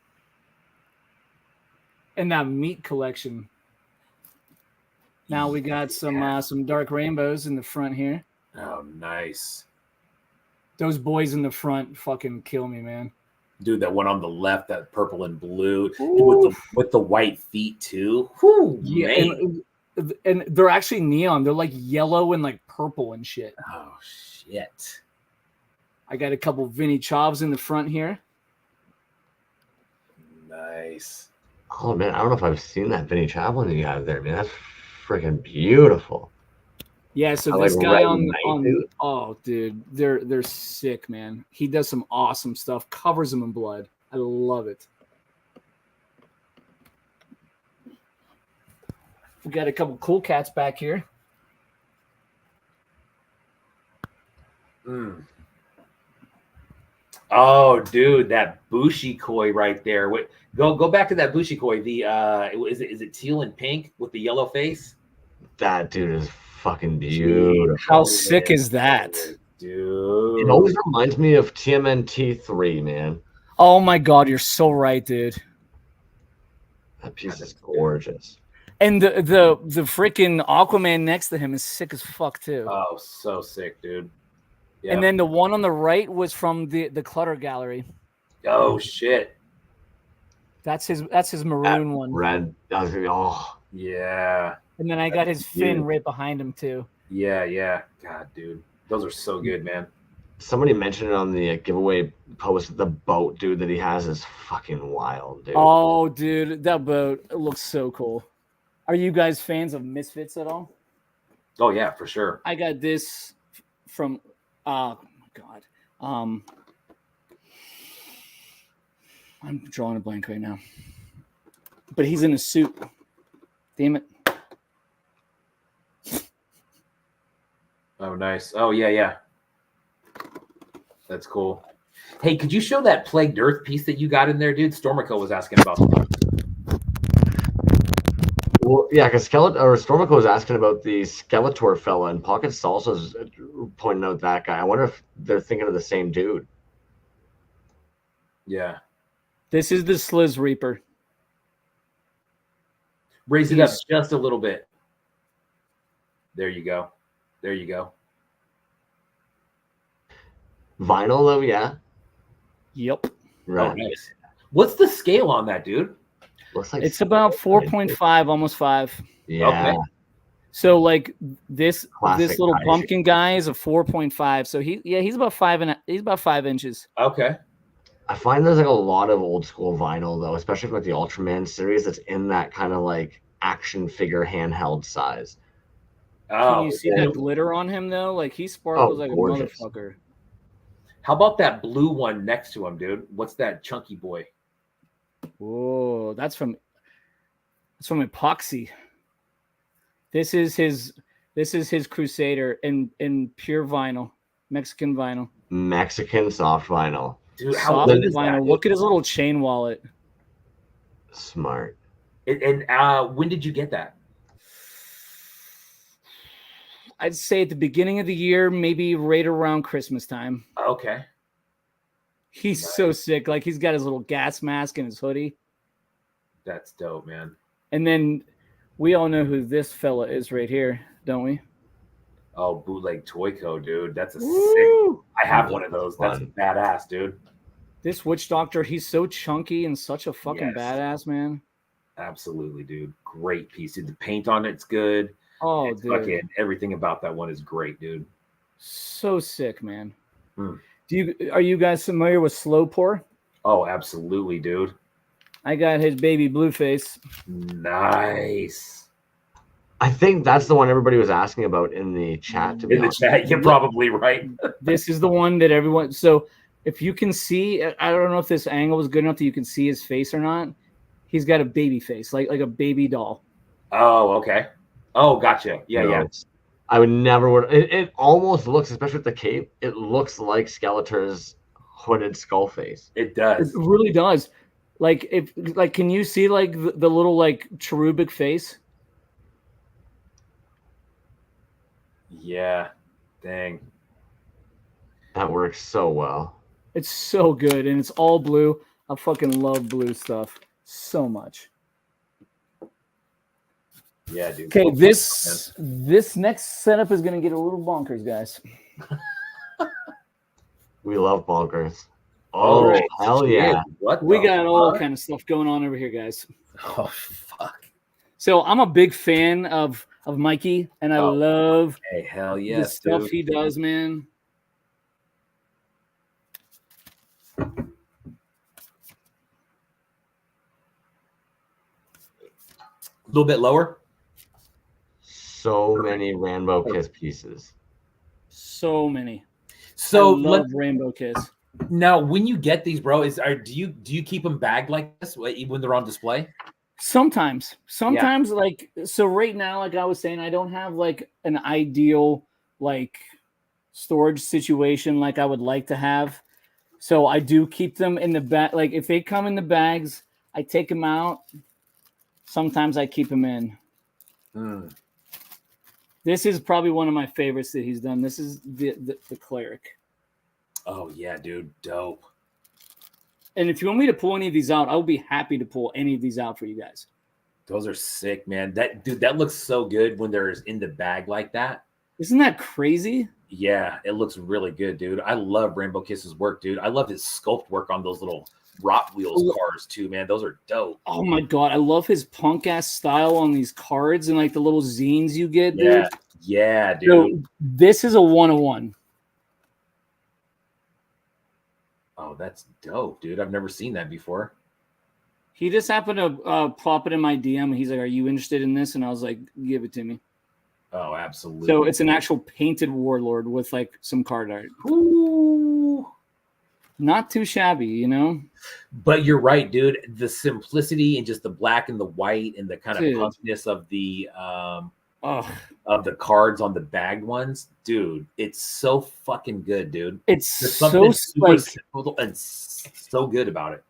And that meat collection. Now we got some dark rainbows in the front here. Oh, nice. Those boys in the front fucking kill me, man. Dude, that one on the left, that purple and blue, Ooh. with the white feet too. Whew, Yeah, and they're actually neon. They're like yellow and like purple and shit. Oh shit. I got a couple Vinny Chavs in the front here. Nice. Oh man, I don't know if I've seen that Vinny Chaplin you have there, man. That's freaking beautiful. Yeah, so I this like guy red on and white, dude. oh dude, they're sick, man. He does some awesome stuff, covers them in blood. I love it. We got a couple cool cats back here. Oh, dude, that Bushi koi right there. Wait, go back to that Bushi koi. The is it teal and pink with the yellow face? That dude is fucking beautiful. How sick is that? Dude. It always reminds me of TMNT3, man. Oh my god, you're so right, dude. That piece is gorgeous. And the freaking Aquaman next to him is sick as fuck too. Oh, so sick, dude. Yeah. And then the one on the right was from the Clutter Gallery. Oh shit. That's his maroon one. Red. Oh. Yeah. And then I got his fin right behind him too. Yeah. God, dude. Those are so good, man. Somebody mentioned it on the giveaway post. The boat, dude, that he has is fucking wild, dude. Oh, dude, that boat looks so cool. Are you guys fans of Misfits at all? Oh yeah, for sure. I got this from oh my god. I'm drawing a blank right now. But he's in a suit. Damn it. Oh, nice. Oh yeah. That's cool. Hey, could you show that Plagued Earth piece that you got in there, dude? Stormico was asking about that. Well, yeah, because Stormico was asking about the Skeletor fella, and Pocket Salsa's pointing out that guy. I wonder if they're thinking of the same dude. Yeah. This is the Sliz Reaper. Raise it up just a little bit. There you go. Vinyl, though, yeah. Yep. Right. Oh, nice. What's the scale on that, dude? Looks like It's about 4.5, almost 5. Yeah. Okay. So like this Classic little kaiju. pumpkin guy is a 4.5. So he's about 5 inches. Okay. I find there's like a lot of old school vinyl though, especially from like the Ultraman series that's in that kind of like action figure handheld size. Oh, Can you see yeah. that glitter on him though? Like he sparkles like gorgeous. a motherfucker. How about that blue one next to him, dude? What's that chunky boy? Whoa, that's from Epoxy. This is his Crusader in pure vinyl, Mexican vinyl. Mexican soft vinyl. Dude, how Soft old is vinyl. that? Look at his little chain wallet. Smart. And when did you get that? I'd say at the beginning of the year, maybe right around Christmas time. Okay. He's Nice. so sick. Like he's got his little gas mask and his hoodie. That's dope, man. And then we all know who this fella is right here, don't we? Oh, Bootleg Toyco, dude. That's a sick. Woo! I have one of those. That's Fun. badass, dude. This Witch Doctor, he's so chunky and such a fucking Yes. badass, man. Absolutely, dude. Great piece. Dude, the paint on it's good. Oh, It's dude. fucking everything about that one is great, dude. So sick, man. Hmm. Are you guys familiar with Slow Pour? Oh, absolutely, dude. I got his baby Blueface. Nice. I think that's the one everybody was asking about in the chat. To be In the honest. chat, you're probably right. This is the one that everyone. So if you can see, I don't know if this angle is good enough that you can see his face or not. He's got a baby face, like a baby doll. Oh, okay. Oh, gotcha. Yeah, No, yeah. I would never would. It almost looks, especially with the cape, it looks like Skeletor's hooded skull face. It It does. really does. Can you see like the little like cherubic face? Yeah. Dang. That works so well. It's so good, and it's all blue. I fucking love blue stuff so much. Yeah, dude. Okay, this next setup is gonna get a little bonkers, guys. We love bonkers. Oh, Oh, hell shit. yeah. What We the got all fuck? kind of stuff going on over here, guys. Oh, fuck. So I'm a big fan of Mikey, and I Oh, love Hey, hell the yes, stuff dude. he does, man. A little bit lower. So many Rainbow Kiss pieces. So many. So I love Rainbow Kiss. now, when you get these, bro, do you keep them bagged like this when they're on display? Sometimes like, so right now, like I was saying, I don't have like an ideal like storage situation like I would like to have. So I do keep them in the bag. Like if they come in the bags, I take them out. Sometimes I keep them in. Hmm. This is probably one of my favorites that he's done. This is the Cleric. Oh yeah, dude, dope. And if you want me to pull any of these out, I will be happy to pull any of these out for you guys. Those are sick, man. That looks so good when they're in the bag like that. Isn't that crazy? Yeah, it looks really good, dude. I love Rainbow Kiss's work, dude. I love his sculpt work on those little Rot Wheels cars too, man. Those are dope. Oh my god, I love his punk ass style on these cards and like the little zines you get, dude. Yeah, yeah, dude. So this is a 101. Oh, that's dope, dude. I've never seen that before. He just happened to pop it in my DM. He's like, "Are you interested in this?" And I was like, "Give it to me." Oh, absolutely. So it's an actual painted warlord with like some card art. Ooh. Not too shabby, you know. But you're right, dude. The simplicity and just the black and the white and the kind of Dude. punkness of the Oh, cards on the bagged ones, dude. It's so fucking good, dude. it's There's so something super like, simple and so good about it.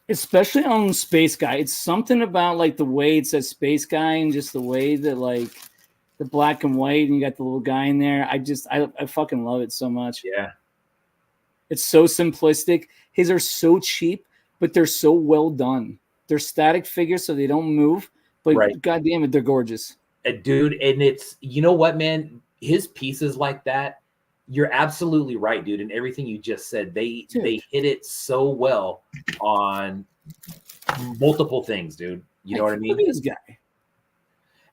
especially on Space Guy. It's something about like the way it says Space Guy and just the way that like the black and white and you got the little guy in there. I fucking love it so much. Yeah. It's so simplistic. His are so cheap, but they're so well done. They're static figures, so they don't move. But Right. God damn it, they're gorgeous. Dude, and it's, you know what, man? His pieces like that, you're absolutely right, dude. And everything you just said, they hit it so well on multiple things, dude. You know what I mean? Look at this guy.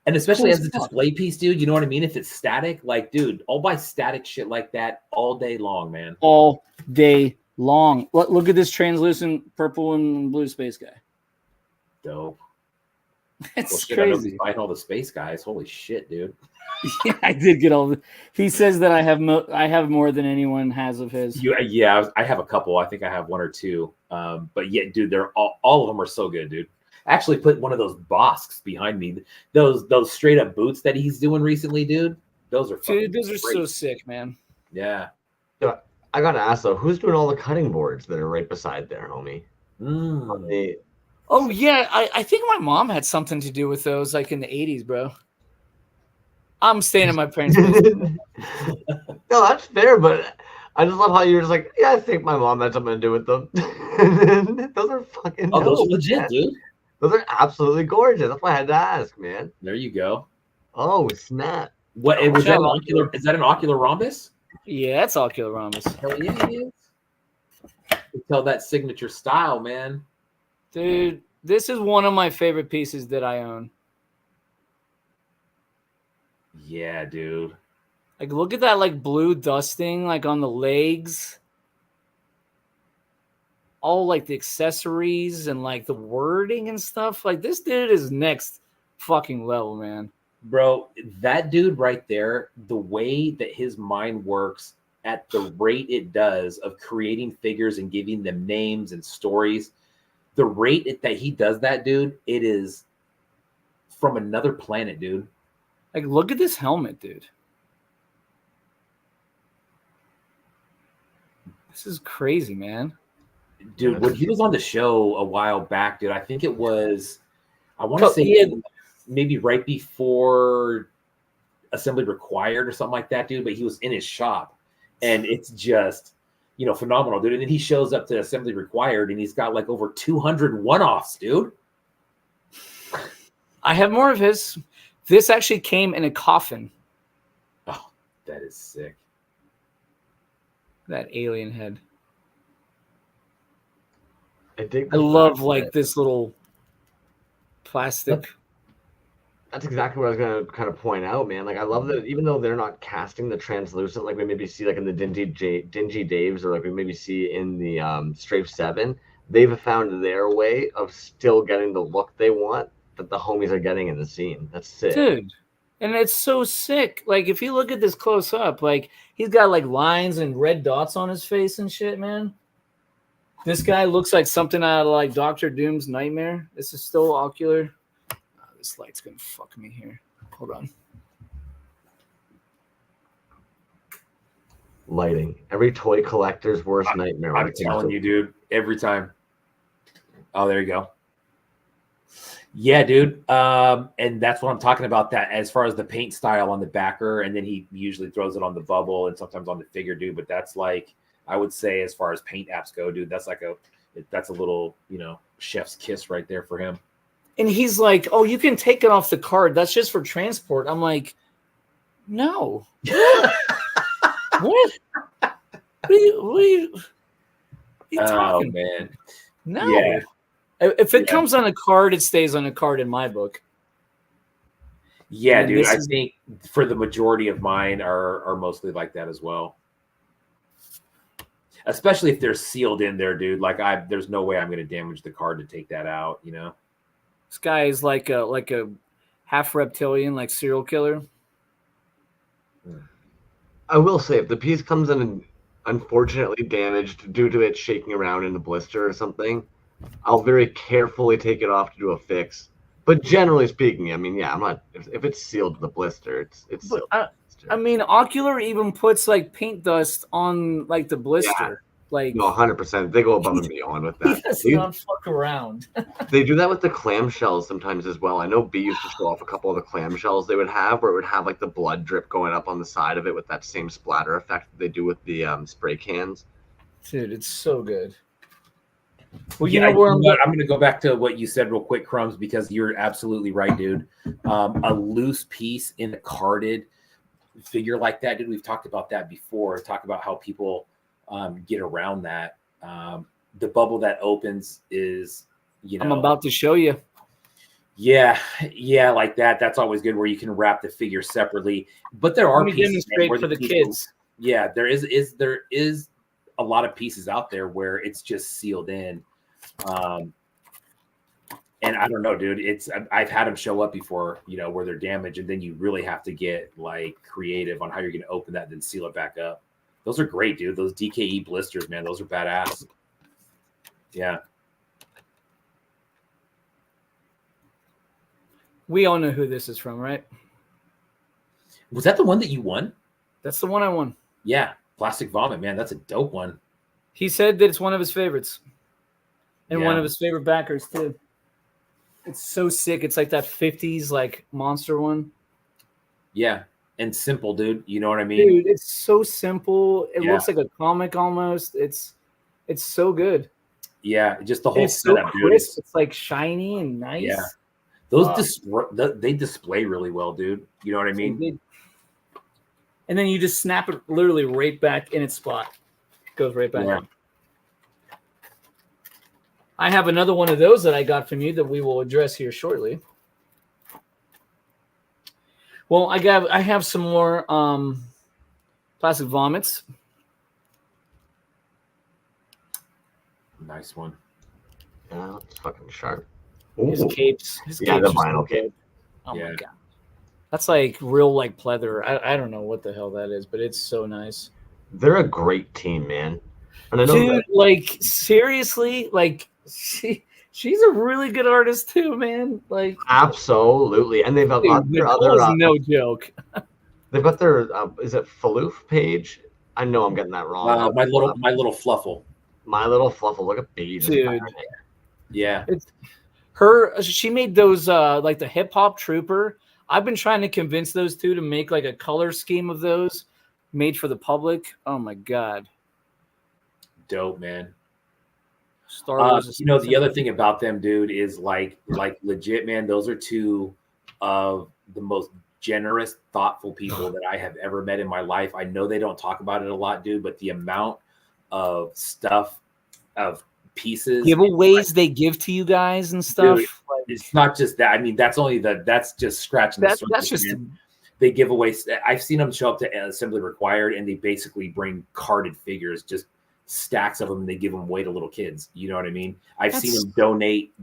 And especially Cool as as a fuck. display piece, dude, you know what I mean? If it's static, like, dude, I'll buy static shit like that all day long, man. All day long. Look at this translucent purple and blue Space Guy. Dope. It's Well, shit, I know crazy. he's buying all the space guys. Holy shit, dude. Yeah, I did get all. He says that I have more than anyone has of his. Yeah, I have a couple. I think I have one or two. But yeah, dude, they're all of them are so good, dude. I actually put one of those Bosks behind me. Those straight up boots that he's doing recently, dude. Those are Dude, those are great. so sick, man. Yeah. So, I gotta ask though, who's doing all the cutting boards that are right beside there, homie? Oh yeah, I think my mom had something to do with those, like in the 80s, bro. I'm staying in my parents' basement. No, that's fair, but I just love how you're just like, yeah, I think my mom had something to do with them. Those are fucking dope, those are legit, man. dude. Those are absolutely gorgeous. That's why I had to ask, man. There you go. Oh, snap. What was that? Is that an ocular rhombus? Yeah, that's ocular rhombus. Hell yeah, it is. You tell that signature style, man. Dude, this is one of my favorite pieces that I own. Yeah, dude. Like, look at that, like, blue dusting, like, on the legs. All, like, the accessories and, like, the wording and stuff. Like, this dude is next fucking level, man. Bro, that dude right there, the way that his mind works at the rate it does of creating figures and giving them names and stories, the rate that he does that, dude, it is from another planet, dude. Like, look at this helmet, dude. This is crazy, man. Dude, when he was on the show a while back, dude, I think it was, I want to say maybe right before Assembly Required or something like that, dude, but he was in his shop and it's just, phenomenal, dude. And then he shows up to Assembly Required and he's got like over 200 one-offs, dude. I have more of his. This actually came in a coffin. Oh, that is sick. That alien head. I love like this little plastic. That's exactly what I was gonna kind of point out, man. Like I love that even though they're not casting the translucent like we maybe see like in the Dingy Daves or like we maybe see in the Strafe 7, they've found their way of still getting the look they want that the homies are getting in the scene. That's sick. Dude. And it's so sick. Like if you look at this close up, like he's got like lines and red dots on his face and shit, man. This guy looks like something out of like Dr. Doom's Nightmare. This is still ocular. Oh, this light's gonna fuck me here. Hold on. Lighting. Every toy collector's worst nightmare. I'm telling you, dude. Every time. Oh, there you go. Yeah, dude. And that's what I'm talking about. That as far as the paint style on the backer, and then he usually throws it on the bubble and sometimes on the figure, dude. But that's like, I would say, as far as paint apps go, dude, that's like that's a little, chef's kiss right there for him. And he's like, "Oh, you can take it off the card. That's just for transport." I'm like, "No." What? What are you talking? Oh man. No. Yeah. If it comes on a card, it stays on a card in my book. Yeah, dude. I think for the majority of mine are mostly like that as well. Especially if they're sealed in there, dude. Like there's no way I'm going to damage the card to take that out, This guy is like a half reptilian, like serial killer. I will say, if the piece comes in and unfortunately damaged due to it shaking around in a blister or something, I'll very carefully take it off to do a fix. But generally speaking, I mean, yeah, I'm not. If it's sealed to the blister, it's sealed. I mean, Ocular even puts like paint dust on like the blister. Yeah. Like No, 100%. They go above and beyond with that. Let's not fuck around. They do that with the clamshells sometimes as well. I know B used to show off a couple of the clamshells they would have, where it would have like the blood drip going up on the side of it with that same splatter effect that they do with the spray cans. Dude, it's so good. Well, I'm going to go back to what you said real quick, Crumbs, because you're absolutely right, dude. A loose piece in a carded figure like that, dude. We've talked about that before. Talk about how people get around that. The bubble that opens is, I'm about to show you. Yeah, like that. That's always good where you can wrap the figure separately. But there are pieces for the kids. Yeah, there is a lot of pieces out there where it's just sealed in. And I don't know, dude. I've had them show up before, where they're damaged, and then you really have to get like creative on how you're going to open that and then seal it back up. Those are great, dude. Those DKE blisters, man, those are badass. Yeah. We all know who this is from, right? Was that the one that you won? That's the one I won. Yeah, Plastic Vomit, man. That's a dope one. He said that it's one of his favorites. And Yeah. one of his favorite backers, too. It's so sick. It's like that 50s like monster one. Yeah, and simple, dude. You know what I mean? Dude, it's so simple. It Yeah. looks like a comic almost. It's so good. Yeah, just the And whole it's so setup, dude. crisp. It's like shiny and nice. Yeah. Those they display really well, dude. You know what I mean? And then you just snap it literally right back in its spot. Goes right back Yeah. in. I have another one of those that I got from you that we will address here shortly. Well, I have some more Plastic Vomits. Nice one. Yeah, it's fucking sharp. His Ooh. capes. His Yeah, capes the are vinyl so cape. good. Oh Yeah. my god. That's like real like pleather. I don't know what the hell that is, but it's so nice. They're a great team, man. And I know Dude, that, like seriously, like she's a really good artist too, man. Like absolutely, and they've got dude, their Nicole other. is no joke. They've got their. Is it Faloof page? I know I'm getting that wrong. My little fluffle. My Little Fluffle. Look at Beige. Dude. Yeah. She made those like the hip hop trooper. I've been trying to convince those two to make like a color scheme of those made for the public. Oh my god. Dope, man. Star Wars is The other thing about them, dude, is like legit, man. Those are two of the most generous, thoughtful people that I have ever met in my life. I know they don't talk about it a lot, dude, but the amount of stuff, of pieces, giveaways they give to you guys and stuff. Dude, it's not just that. I mean, that's just scratching the surface. That's just man. They give away. I've seen them show up to Assembly Required, and they basically bring carded figures, just stacks of them, and they give them away to little kids. You know what I mean? I've seen them donate,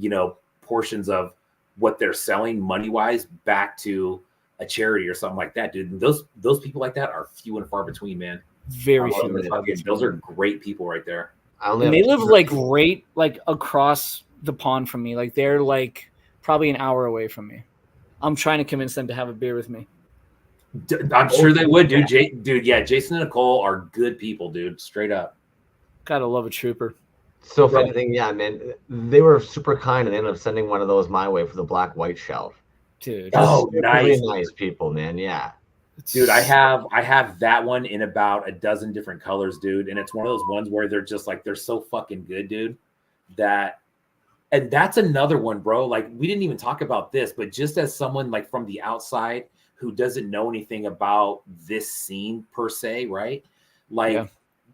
portions of what they're selling money wise back to a charity or something like that, dude. And those people like that are few and far between, man. Very few. Those are great people right there. And they live like right like across the pond from me. Like they're like probably an hour away from me. I'm trying to convince them to have a beer with me. I'm sure they would, dude. Jason and Nicole are good people, dude. Straight up. Gotta love a trooper. So funny thing, yeah, man. They were super kind, and they ended up sending one of those my way for the black-white shelf. Dude. Oh, nice. Really nice people, man. Yeah. Dude, I have that one in about a dozen different colors, dude. And it's one of those ones where they're just like, they're so fucking good, dude. And that's another one, bro. Like, we didn't even talk about this, but just as someone like from the outside who doesn't know anything about this scene per se, right? Like,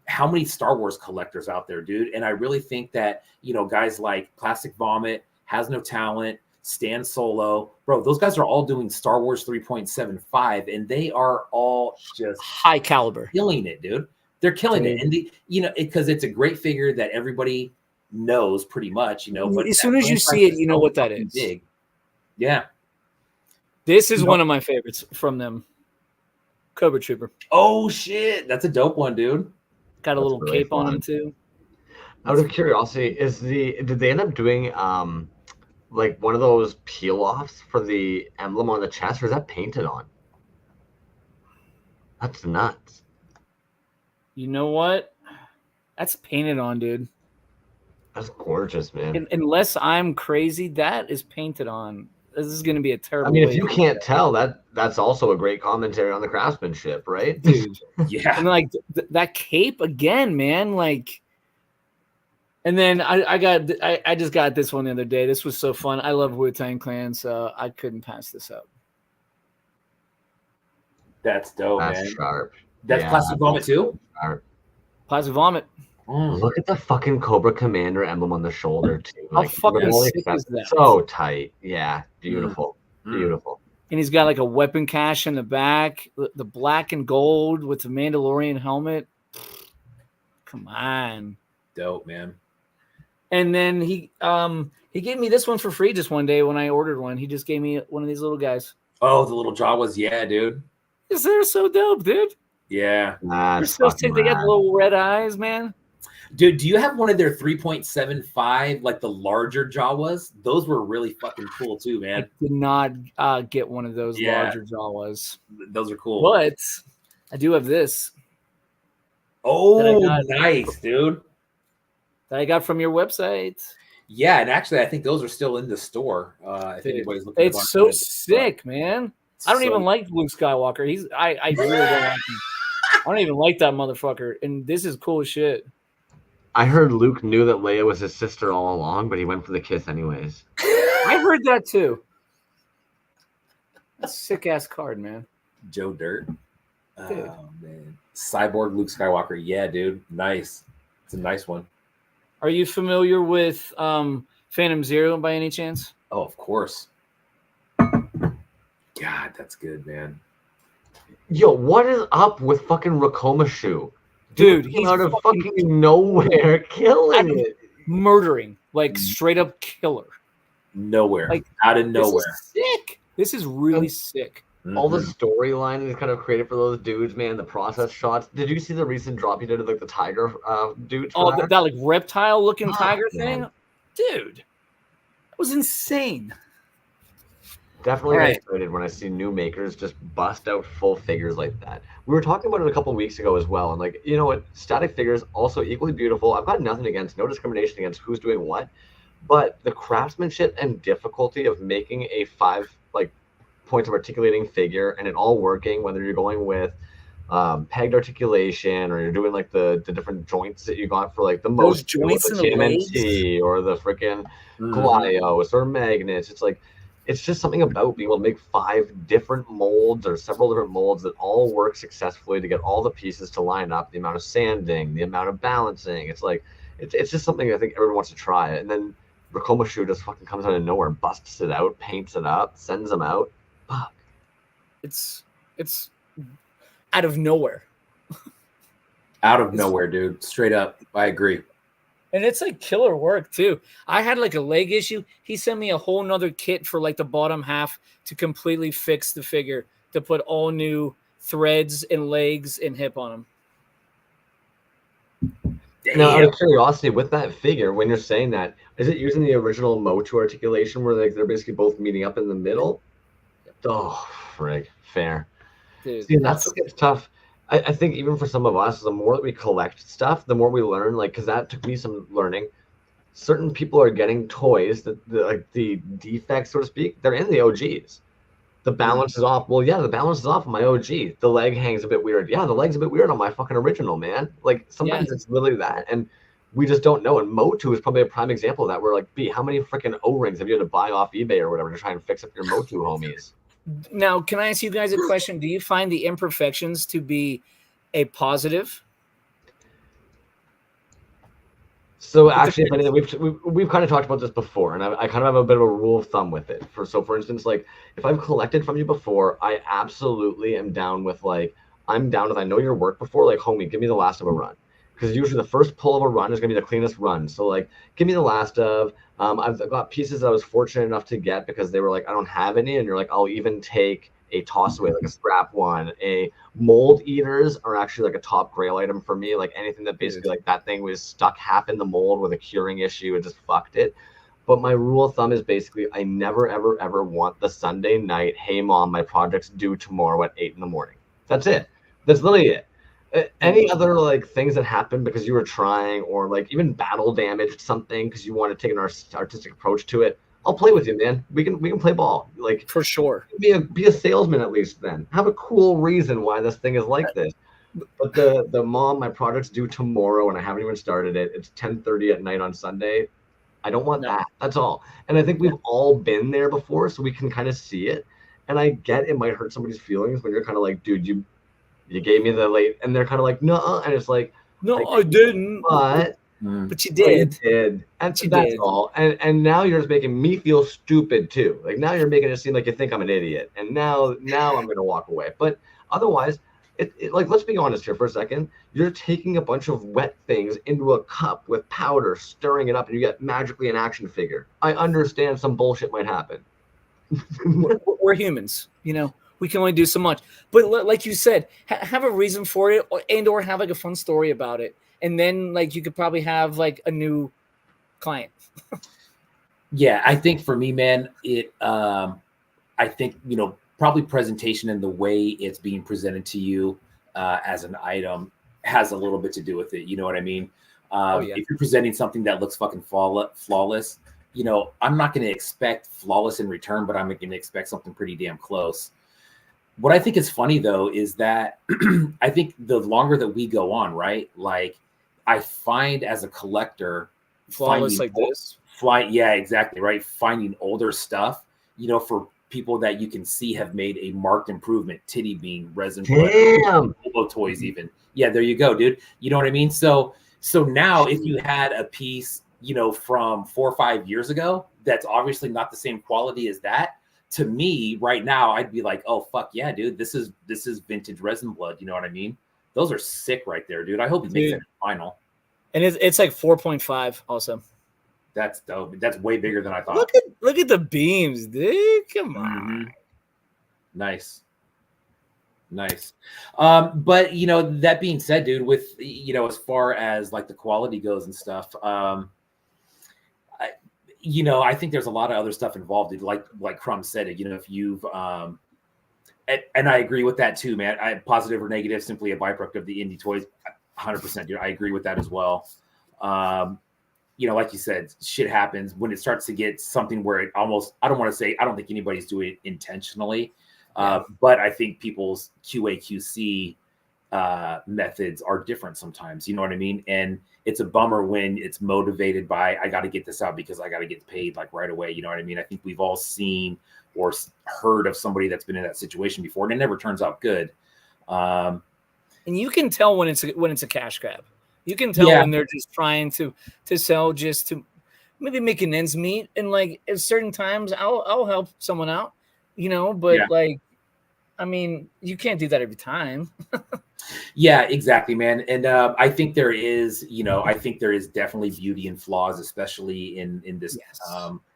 how many Star Wars collectors out there, dude? And I really think that, guys like Plastic Vomit, Has No Talent, Stan Solo, bro, those guys are all doing Star Wars 3.75, and they are all just high caliber, killing it, dude. They're killing it, and because it's a great figure that everybody knows pretty much, But as soon as you see it, you know what that is. Big. Yeah, this is one of my favorites from them. Cobra Trooper. Oh shit, that's a dope one, dude. Got a little really cape on him too. Out of curiosity, did they end up doing like one of those peel offs for the emblem on the chest, or is that painted on? That's nuts. You know what? That's painted on, dude. That's gorgeous, man. Unless I'm crazy, that is painted on. This is going to be a terrible. I mean, if you can't tell, that's also a great commentary on the craftsmanship, right? Dude. Yeah. And like that cape again, man. Like, and then I just got this one the other day. This was so fun. I love Wu-Tang Clan, so I couldn't pass this up. That's dope, That's man. sharp. That's Plastic Vomit too. Sharp. Plastic Vomit. Look at the fucking Cobra Commander emblem on the shoulder too. How fucking sick is that? So tight. Yeah, beautiful, beautiful. And he's got like a weapon cache in the back, the black and gold with the Mandalorian helmet. Come on, dope, man. And then he gave me this one for free just one day when I ordered one. He just gave me one of these little guys. Oh, the little Jawas, yeah, dude. They're so dope, dude. Yeah. They're so sick. They got little red eyes, man. Dude, do you have one of their 3.75, like the larger Jawas? Those were really fucking cool too, man. I did not get one of those larger Jawas. Those are cool. But I do have this. Oh, nice, dude. That I got from your website. Yeah, and actually, I think those are still in the store. If anybody's looking, it's so sick, man. I don't even like Luke Skywalker. I really don't like him. I don't even like that motherfucker. And this is cool as shit. I heard Luke knew that Leia was his sister all along, but he went for the kiss anyways. I heard that too. That's a sick ass card, man. Joe Dirt. Oh man, Cyborg Luke Skywalker. Yeah, dude, nice. It's a nice one. Are you familiar with Phantom Zero by any chance? Oh, of course. God, that's good, man. Yo, what is up with fucking Rakomashu? Dude, he's out of fucking nowhere, killing it, murdering, like straight up killer. Nowhere, like out of nowhere. This is sick. This is really sick. All the storyline is kind of created for those dudes, man. The process shots. Did you see the recent drop he did of like the tiger dude? Oh, that like reptile looking tiger thing, dude. That was insane. Definitely excited when I see new makers just bust out full figures like that. We were talking about it a couple of weeks ago as well, and like, you know what, static figures also equally beautiful. I've got nothing against, no discrimination against who's doing what, but the craftsmanship and difficulty of making a 5 like points of articulating figure and it all working, whether you're going with pegged articulation or you're doing like the different joints that you got for like the those joints in the TMNT or the freaking Gladios or magnets. It's like, it's just something about being able to make 5 different molds or several different molds that all work successfully to get all the pieces to line up, the amount of sanding, the amount of balancing. It's like, it's just something I think everyone wants to try. And then Rakomashu just fucking comes out of nowhere, busts it out, paints it up, sends them out. Fuck. It's out of nowhere. Out of nowhere, dude. Straight up. I agree. And it's like killer work too. I had like a leg issue. He sent me a whole nother kit for like the bottom half to completely fix the figure, to put all new threads and legs and hip on them. Now, out of curiosity, with that figure, when you're saying that, is it using the original Motu articulation where like they're basically both meeting up in the middle? Oh, frig. Fair. Dude, see, that's what gets tough. I think even for some of us, the more that we collect stuff, the more we learn. Like, because that took me some learning. Certain people are getting toys that like the defects, so to speak, they're in the OGs. The balance is off. Well, yeah, the balance is off on my OG. The leg hangs a bit weird. Yeah, the leg's a bit weird on my fucking original, man. Like sometimes it's literally that, and we just don't know. And Motu is probably a prime example of that. Where like, B, how many freaking O-rings have you had to buy off eBay or whatever to try and fix up your Motu homies? Now, can I ask you guys a question? Do you find the imperfections to be a positive? So actually, we've kind of talked about this before, and I kind of have a bit of a rule of thumb with it. For instance, like if I've collected from you before, I absolutely am down with like, I'm down with, I know your work before, like, homie, give me the last of a run. Because usually the first pull of a run is going to be the cleanest run. So like, give me the last of. I've got pieces that I was fortunate enough to get because they were like, I don't have any, and you're like, I'll even take a toss away, like a scrap one. A mold eaters are actually like a top grail item for me. Like anything that basically like that thing was stuck half in the mold with a curing issue and just fucked it. But my rule of thumb is basically I never ever ever want the Sunday night, hey mom, my project's due tomorrow at 8 a.m. That's it. That's literally it. Any other like things that happen because you were trying, or like even battle damaged something because you want to take an artistic approach to it, I'll play with you, man. We can play ball, like, for sure. Be a salesman at least. Then have a cool reason why this thing is like this. But the mom, my project's due tomorrow and I haven't even started it. It's 10:30 at night on Sunday. I don't want that. That's all. And I think we've all been there before, so we can kind of see it. And I get it might hurt somebody's feelings when you're kind of like, dude, you gave me the late, and they're kind of like, no, and it's like, no, I didn't. But you did. You did. And that's all. And now you're just making me feel stupid too. Like now you're making it seem like you think I'm an idiot. And now I'm gonna walk away. But otherwise, Like, let's be honest here for a second. You're taking a bunch of wet things into a cup with powder, stirring it up, and you get magically an action figure. I understand some bullshit might happen. We're humans, we can only do so much. But like you said, have a reason for it, or have like a fun story about it, and then like you could probably have like a new client. Yeah, I think for me, man, I think probably presentation and the way it's being presented to you as an item has a little bit to do with it. You know what I mean? If you're presenting something that looks fucking flawless, I'm not going to expect flawless in return, but I'm going to expect something pretty damn close. What I think is funny though is that I think the longer that we go on, right? Like I find as a collector, flawless like this. Yeah, exactly, right. Finding older stuff, for people that you can see have made a marked improvement. Titty bean, resin, toys, even. Yeah, there you go, dude. You know what I mean? So now if you had a piece, from 4 or 5 years ago, that's obviously not the same quality as that. To me, right now, I'd be like, oh fuck yeah, dude, this is vintage resin blood. You know what I mean? Those are sick right there, dude. I hope he makes it in the final. And it's like 4.5 also. That's dope. That's way bigger than I thought. Look at the beams, dude. Come on. Nice. But that being said, dude, with as far as like the quality goes and stuff, I think there's a lot of other stuff involved. Dude. Like Crumb said it, if you've and I agree with that too, man. Positive or negative, simply a byproduct of the indie toys. 100%, dude. I agree with that as well. Like you said, shit happens when it starts to get something where it almost, I don't think anybody's doing it intentionally. But I think people's QA, QC methods are different sometimes. You know what I mean? And it's a bummer when it's motivated by, I got to get this out because I got to get paid like right away. You know what I mean? I think we've all seen or heard of somebody that's been in that situation before, and it never turns out good. And you can tell when it's a cash grab. You can tell when they're just trying to sell just to maybe make an ends meet. And like at certain times, I'll help someone out, but like, I mean, you can't do that every time. Yeah, exactly, man. And I think there is, definitely beauty and flaws, especially in this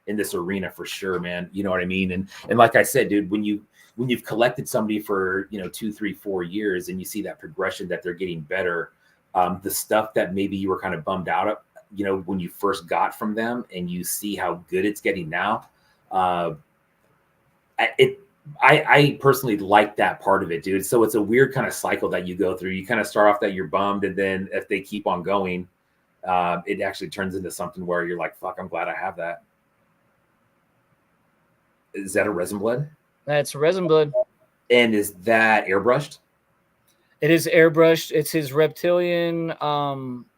in this arena for sure, man. You know what I mean? And like I said, dude, when you've collected somebody for 2, 3, 4 years and you see that progression that they're getting better, the stuff that maybe you were kind of bummed out of, when you first got from them, and you see how good it's getting now, I personally like that part of it, dude. So it's a weird kind of cycle that you go through. You kind of start off that you're bummed, and then if they keep on going, it actually turns into something where you're like, fuck, I'm glad I have that. Is that a resin blood? That's resin blood. And is that airbrushed? It is airbrushed. It's his reptilian,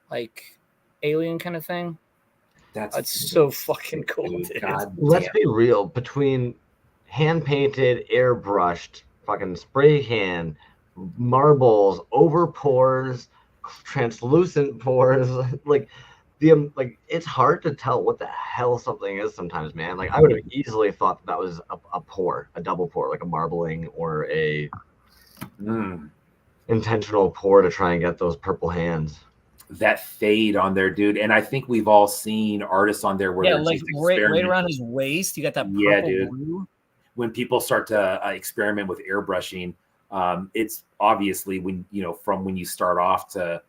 like alien kind of thing. That's so fucking cool, dude. Let's be real. Between hand painted, airbrushed, fucking spray can, marbles, over pores, translucent pores, like it's hard to tell what the hell something is sometimes, man. Like I would have easily thought that was a pour, a double pour, like a marbling or a intentional pour to try and get those purple hands. That fade on there, dude. And I think we've all seen artists on there where like right around his waist, you got that purple blue. When people start to experiment with airbrushing, it's obviously from when you start off to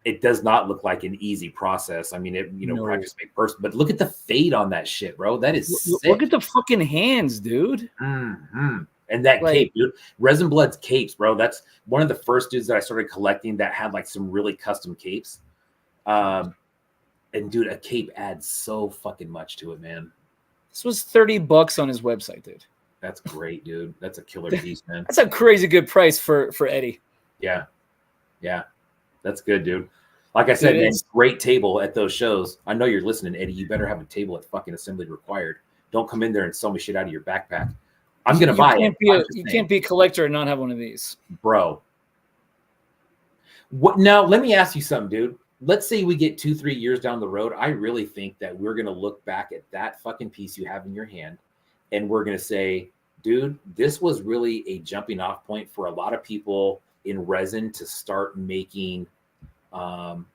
it does not look like an easy process. I mean, practice make person, but look at the fade on that shit, bro. That is sick. Look at the fucking hands, dude. Mm-hmm. And that cape, dude. Resin Blood's capes, bro. That's one of the first dudes that I started collecting that had like some really custom capes. And dude, a cape adds so fucking much to it, man. This was $30 on his website, dude. That's great, dude. That's a killer piece, man. That's a crazy good price for Eddie. Yeah. That's good, dude. Like I said, man, great table at those shows. I know you're listening, Eddie. You better have a table at fucking Assembly Required. Don't come in there and sell me shit out of your backpack. I'm going to buy it. You can't be a collector and not have one of these. Bro. Now, let me ask you something, dude. Let's say we get 2-3 years down the road. I really think that we're going to look back at that fucking piece you have in your hand, and we're going to say, dude, this was really a jumping off point for a lot of people in resin to start making or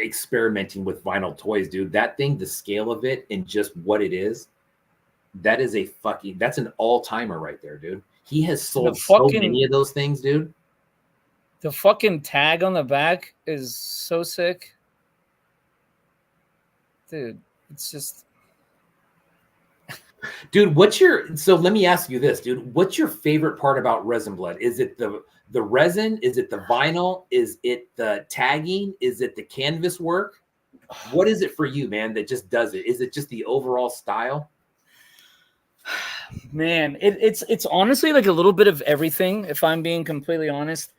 experimenting with vinyl toys, dude. That thing, the scale of it and just what it is, that's an all-timer right there, dude. He has sold so many of those things, dude. The fucking tag on the back is so sick. Dude, it's just... Dude, so let me ask you this, dude. What's your favorite part about Resin Blood? Is it the resin? Is it the vinyl? Is it the tagging? Is it the canvas work? What is it for you, man, that just does it? Is it just the overall style? Man, it's honestly like a little bit of everything, if I'm being completely honest.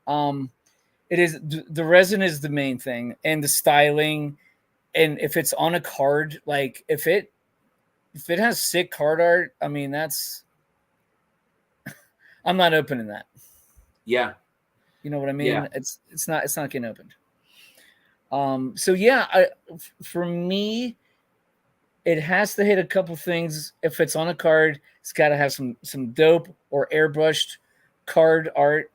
It is the resin is the main thing, and the styling, and if it's on a card, like if it has sick card art, I mean, that's I'm not opening that. Yeah. You know what I mean? Yeah. It's not getting opened. So yeah, for me, it has to hit a couple things. If it's on a card, it's got to have some dope or airbrushed card art,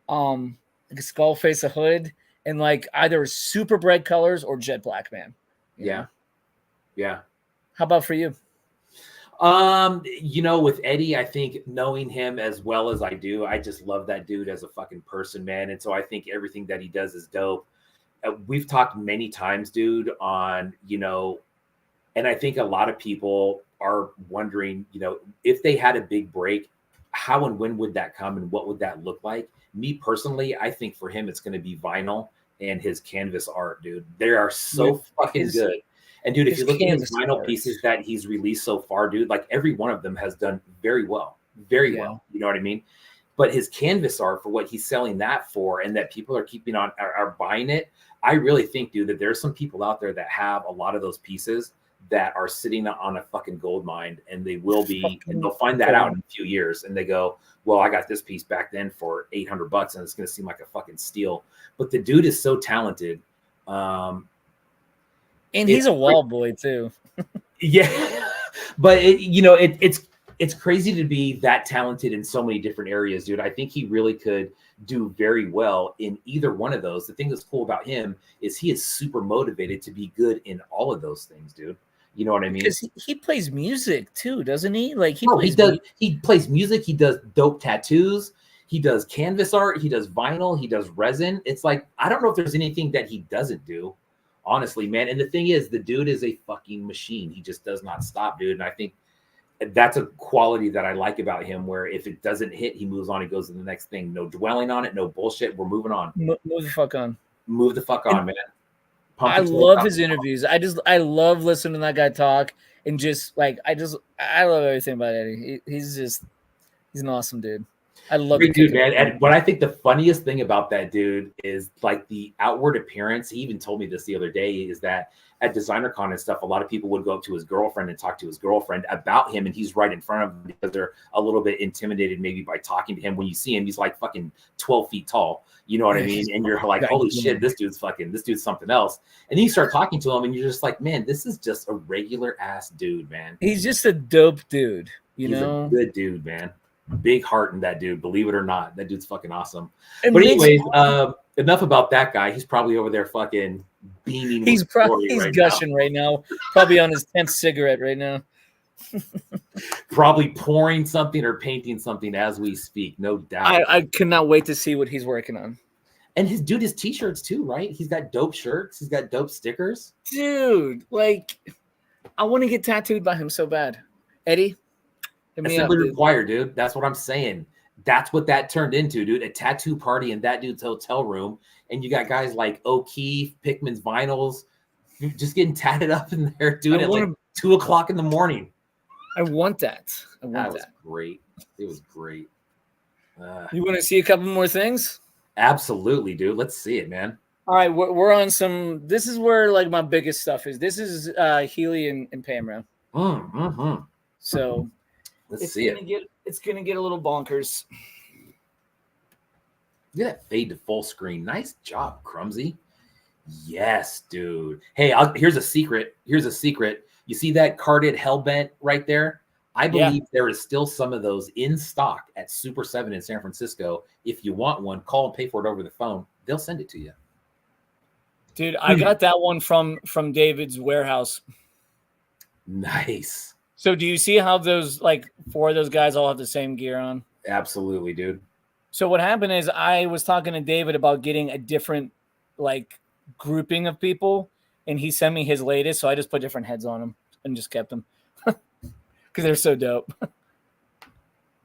like a skull face, a hood, and like either super bright colors or jet black, man. Yeah. Yeah. How about for you? With Eddie, I think knowing him as well as I do, I just love that dude as a fucking person, man. And so I think everything that he does is dope. We've talked many times, dude, on, and I think a lot of people are wondering, if they had a big break, how and when would that come and what would that look like? Me personally, I think for him, it's going to be vinyl and his canvas art, dude. They are so fucking good. And dude, if you look at his vinyl pieces that he's released so far, dude, like every one of them has done very well, well. You know what I mean? But his canvas art for what he's selling that for, and that people are keeping on, are buying it. I really think, dude, that there's some people out there that have a lot of those pieces that are sitting on a fucking gold mine, and they will be, and they'll find that out in a few years, and they go, well, I got this piece back then for $800, and it's going to seem like a fucking steal. But the dude is so talented. And he's a wall boy too. Yeah, but it's crazy to be that talented in so many different areas, dude. I think he really could do very well in either one of those. The thing that's cool about him is he is super motivated to be good in all of those things, dude. You know what I mean? Because he plays music too, doesn't he? Like he plays music. He does dope tattoos. He does canvas art. He does vinyl. He does resin. It's like, I don't know if there's anything that he doesn't do. Honestly, man. And the thing is, the dude is a fucking machine. He just does not stop, dude. And I think that's a quality that I like about him, where if it doesn't hit, he moves on and goes to the next thing. No dwelling on it. No bullshit. We're moving on. Move the fuck on. Move the fuck on, man. I love his interviews. I love listening to that guy talk, and just like, I love everything about Eddie. He's an awesome dude. I love great dude, man. And what I think the funniest thing about that dude is like the outward appearance. He even told me this the other day, is that at DesignerCon and stuff, a lot of people would go up to his girlfriend and talk to his girlfriend about him, and he's right in front of them because they're a little bit intimidated maybe by talking to him. When you see him, he's like fucking 12 feet tall. You know what I mean? And you're like, holy shit, this dude's something else. And then you start talking to him and you're just like, man, this is just a regular ass dude, man. He's just a dope dude. He's a good dude, man. Big heart in that dude, believe it or not. That dude's fucking awesome. But anyways, enough about that guy. He's probably over there fucking beaming. He's gushing right now. Probably on his 10th cigarette right now. Probably pouring something or painting something as we speak, no doubt. I cannot wait to see what he's working on. And his t-shirts too, right? He's got dope shirts. He's got dope stickers. Dude, like, I want to get tattooed by him so bad. Eddie, assembly required, dude. That's what I'm saying. That's what that turned into, dude. A tattoo party in that dude's hotel room. And you got guys like O'Keefe, Pickman's Vinyls, just getting tatted up in there, dude, at like 2 o'clock in the morning. I want that. That was great. It was great. You want to see a couple more things? Absolutely, dude. Let's see it, man. All right, we're on some. This is where like my biggest stuff is. This is Healy and Pamra. Mm-hmm. So let's see it. It's gonna get a little bonkers. Look at that fade to full screen. Nice job, Crumsy. Yes, dude. Hey, here's a secret. You see that carded Hellbent right there? I believe there is still some of those in stock at Super 7 in San Francisco. If you want one, call and pay for it over the phone. They'll send it to you. Dude, I got that one from David's warehouse. Nice. So do you see how those, like, 4 of those guys all have the same gear on? Absolutely, dude. So what happened is I was talking to David about getting a different, like, grouping of people, and he sent me his latest, so I just put different heads on them and just kept them because they're so dope.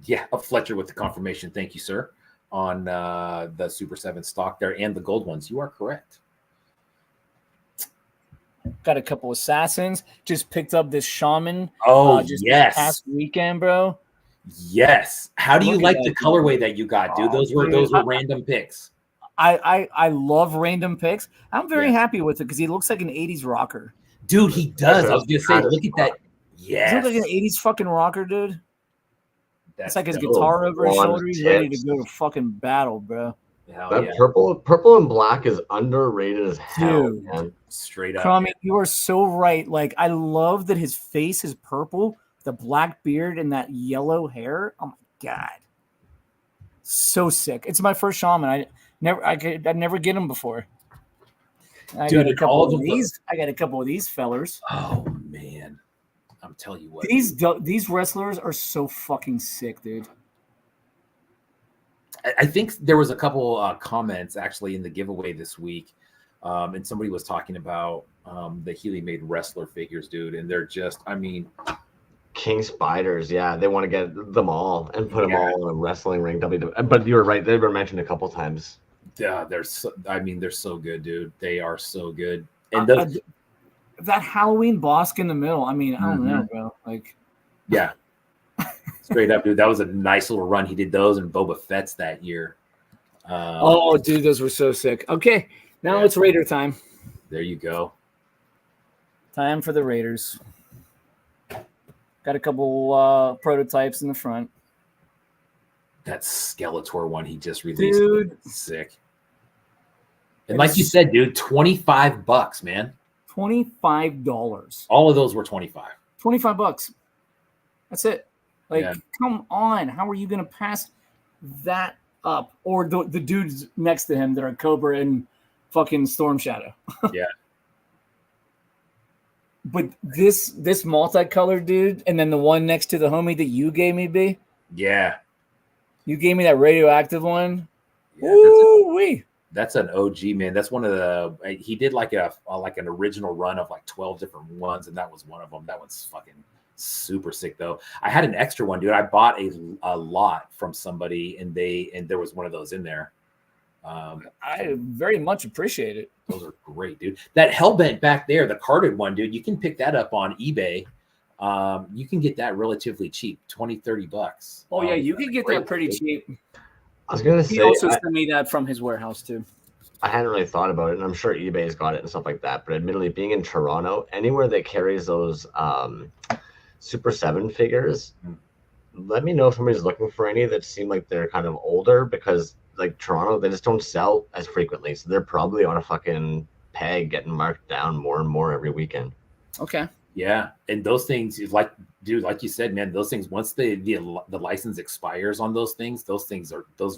Yeah, Fletcher with the confirmation. Thank you, sir, on the Super 7 stock there and the gold ones. You are correct. Got a couple assassins. Just picked up this shaman. Oh, just yes. this past weekend, bro. Yes. How do you Look at like that, the colorway that you got, dude? Those were random picks. I love random picks. I'm very Yeah. happy with it because he looks like an 80s rocker. Dude, he does. I was gonna say, look at that. Yes. He looks like an 80s fucking rocker, dude. That's It's like his dope. guitar over his Blonde shoulder. He's ready to tips. go to fucking battle, bro. Hell That yeah. purple and black is underrated as hell, Dude. man. Straight up. Cromie, you are so right. Like, I love that his face is purple, the black beard and that yellow hair. Oh my god, so sick! It's my first shaman. I never get him before. I Dude, got a and couple all of of these. I got a couple of these fellers. Oh man, I'm telling you what. These wrestlers are so fucking sick, dude. I think there was a couple comments actually in the giveaway this week, and somebody was talking about the Healy made wrestler figures, dude, and they're just, I mean, King Spiders, yeah, they want to get them all and put them all in a wrestling ring. But you were right; they were mentioned a couple times. yeah, they're so, I mean, they're so good, dude. They are so good. And those, that Halloween boss in the middle. I mean, I don't know, bro. Like, yeah, straight up, dude. That was a nice little run. He did those and Boba Fett's that year. oh, dude, those were so sick. Okay, now it's Raider time. There you go. Time for the Raiders. Got a couple prototypes in the front. That Skeletor one he just released, Dude. sick. And like you said, dude, $25, man. $25. All of those were 25. $25. That's it. Like, come on. How are you going to pass that up? Or the dudes next to him that are Cobra and fucking Storm Shadow. Yeah. But this multicolored dude, and then the one next to the homie that you gave me, B. Yeah. You gave me that radioactive one. Yeah, Ooh-wee. that's an OG, man. That's one of the, he did like an original run of like 12 different ones, and that was one of them. That one's fucking super sick though. I had an extra one, dude. I bought a lot from somebody, and there was one of those in there. I very much appreciate it. Those are great, dude. That Hellbent back there, the carded one, dude, you can pick that up on eBay. You can get that relatively cheap, $20-$30. Oh yeah, you can get that pretty cheap. I was gonna say, He also sent me that from his warehouse too. I hadn't really thought about it, and I'm sure eBay's got it and stuff like that. But admittedly, being in Toronto, anywhere that carries those Super 7 figures, let me know if somebody's looking for any that seem like they're kind of older, because like Toronto, they just don't sell as frequently. So they're probably on a fucking peg getting marked down more and more every weekend. Okay. Yeah. And those things, like, dude, like you said, man, those things, once the license expires on those things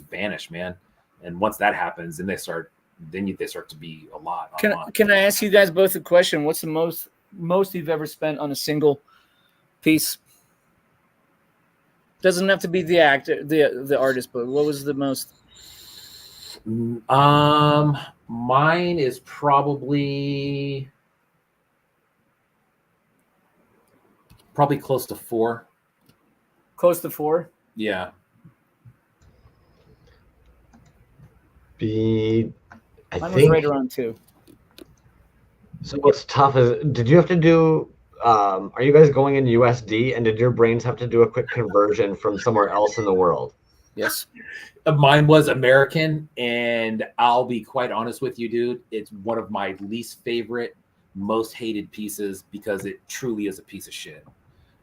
vanish, man. And once that happens, then they start to be a lot. Can I ask you guys both a question? What's the most you've ever spent on a single piece? Doesn't have to be the actor, the artist, but what was the most? Mine is probably close to 4. Close to 4? Yeah. Mine was right around 2. So what's tough is, did you have to do, are you guys going in USD, and did your brains have to do a quick conversion from somewhere else in the world? Yes. Mine was American, and I'll be quite honest with you, dude. It's one of my least favorite, most hated pieces because it truly is a piece of shit.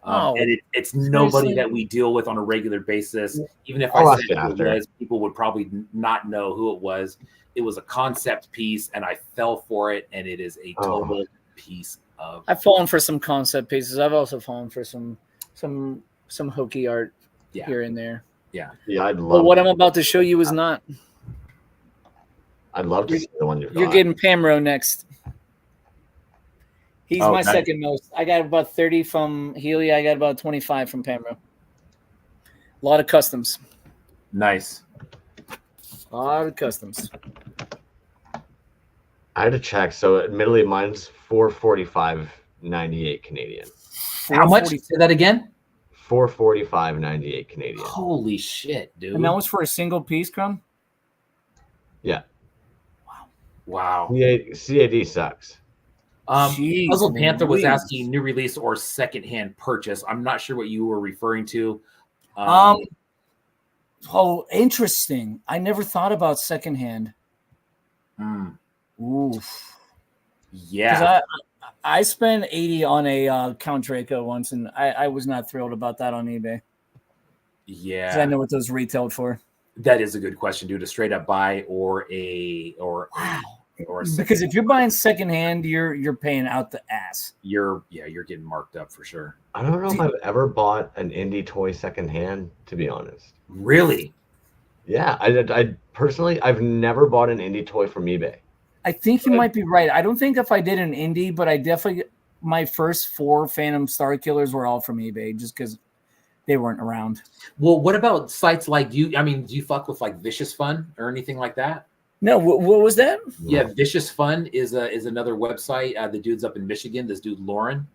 And it's nobody that we deal with on a regular basis. Even if I said who it was, people would probably not know who it was. It was a concept piece, and I fell for it, and it is a total piece of. I've fallen for some concept pieces. I've also fallen for some some hokey art Yeah. here and there. Yeah. Yeah, I'd But love. what I'm about to show you is not. I'd love to see the one you've You're got. getting Pamro next. He's Oh, my nice. second most. I got about 30 from Healy. I got about 25 from Pamro. A lot of customs. Nice. A lot of customs. I had to check. So admittedly, mine's $445.98 Canadian. How much? 440. Say that again. $445.98 Canadian. Holy shit, dude. And that was for a single piece, Crumb? Yeah. Wow. CAD sucks. Jeez, Puzzle Panther was Louise. asking new release or secondhand purchase. I'm not sure what you were referring to. Oh, interesting. I never thought about secondhand. Oof. Yeah. I spent 80 on a Count Draco once, and I was not thrilled about that on eBay. Yeah. 'Cause I know what those retailed for. That is a good question, dude. A straight up buy or a Because if you're buying secondhand, you're paying out the ass. you're getting marked up for sure. I don't know if I've ever bought an indie toy secondhand, to be honest. Really? Yeah, I personally, I've never bought an indie toy from eBay. I think you might be right. I don't think if I did an indie, but I definitely my first 4 Phantom Star Killers were all from eBay just because they weren't around. Well, what about sites like do you fuck with like Vicious Fun or anything like that? No, what was that? Yeah, Vicious Fun is another website. The dude's up in Michigan. This dude Lauren,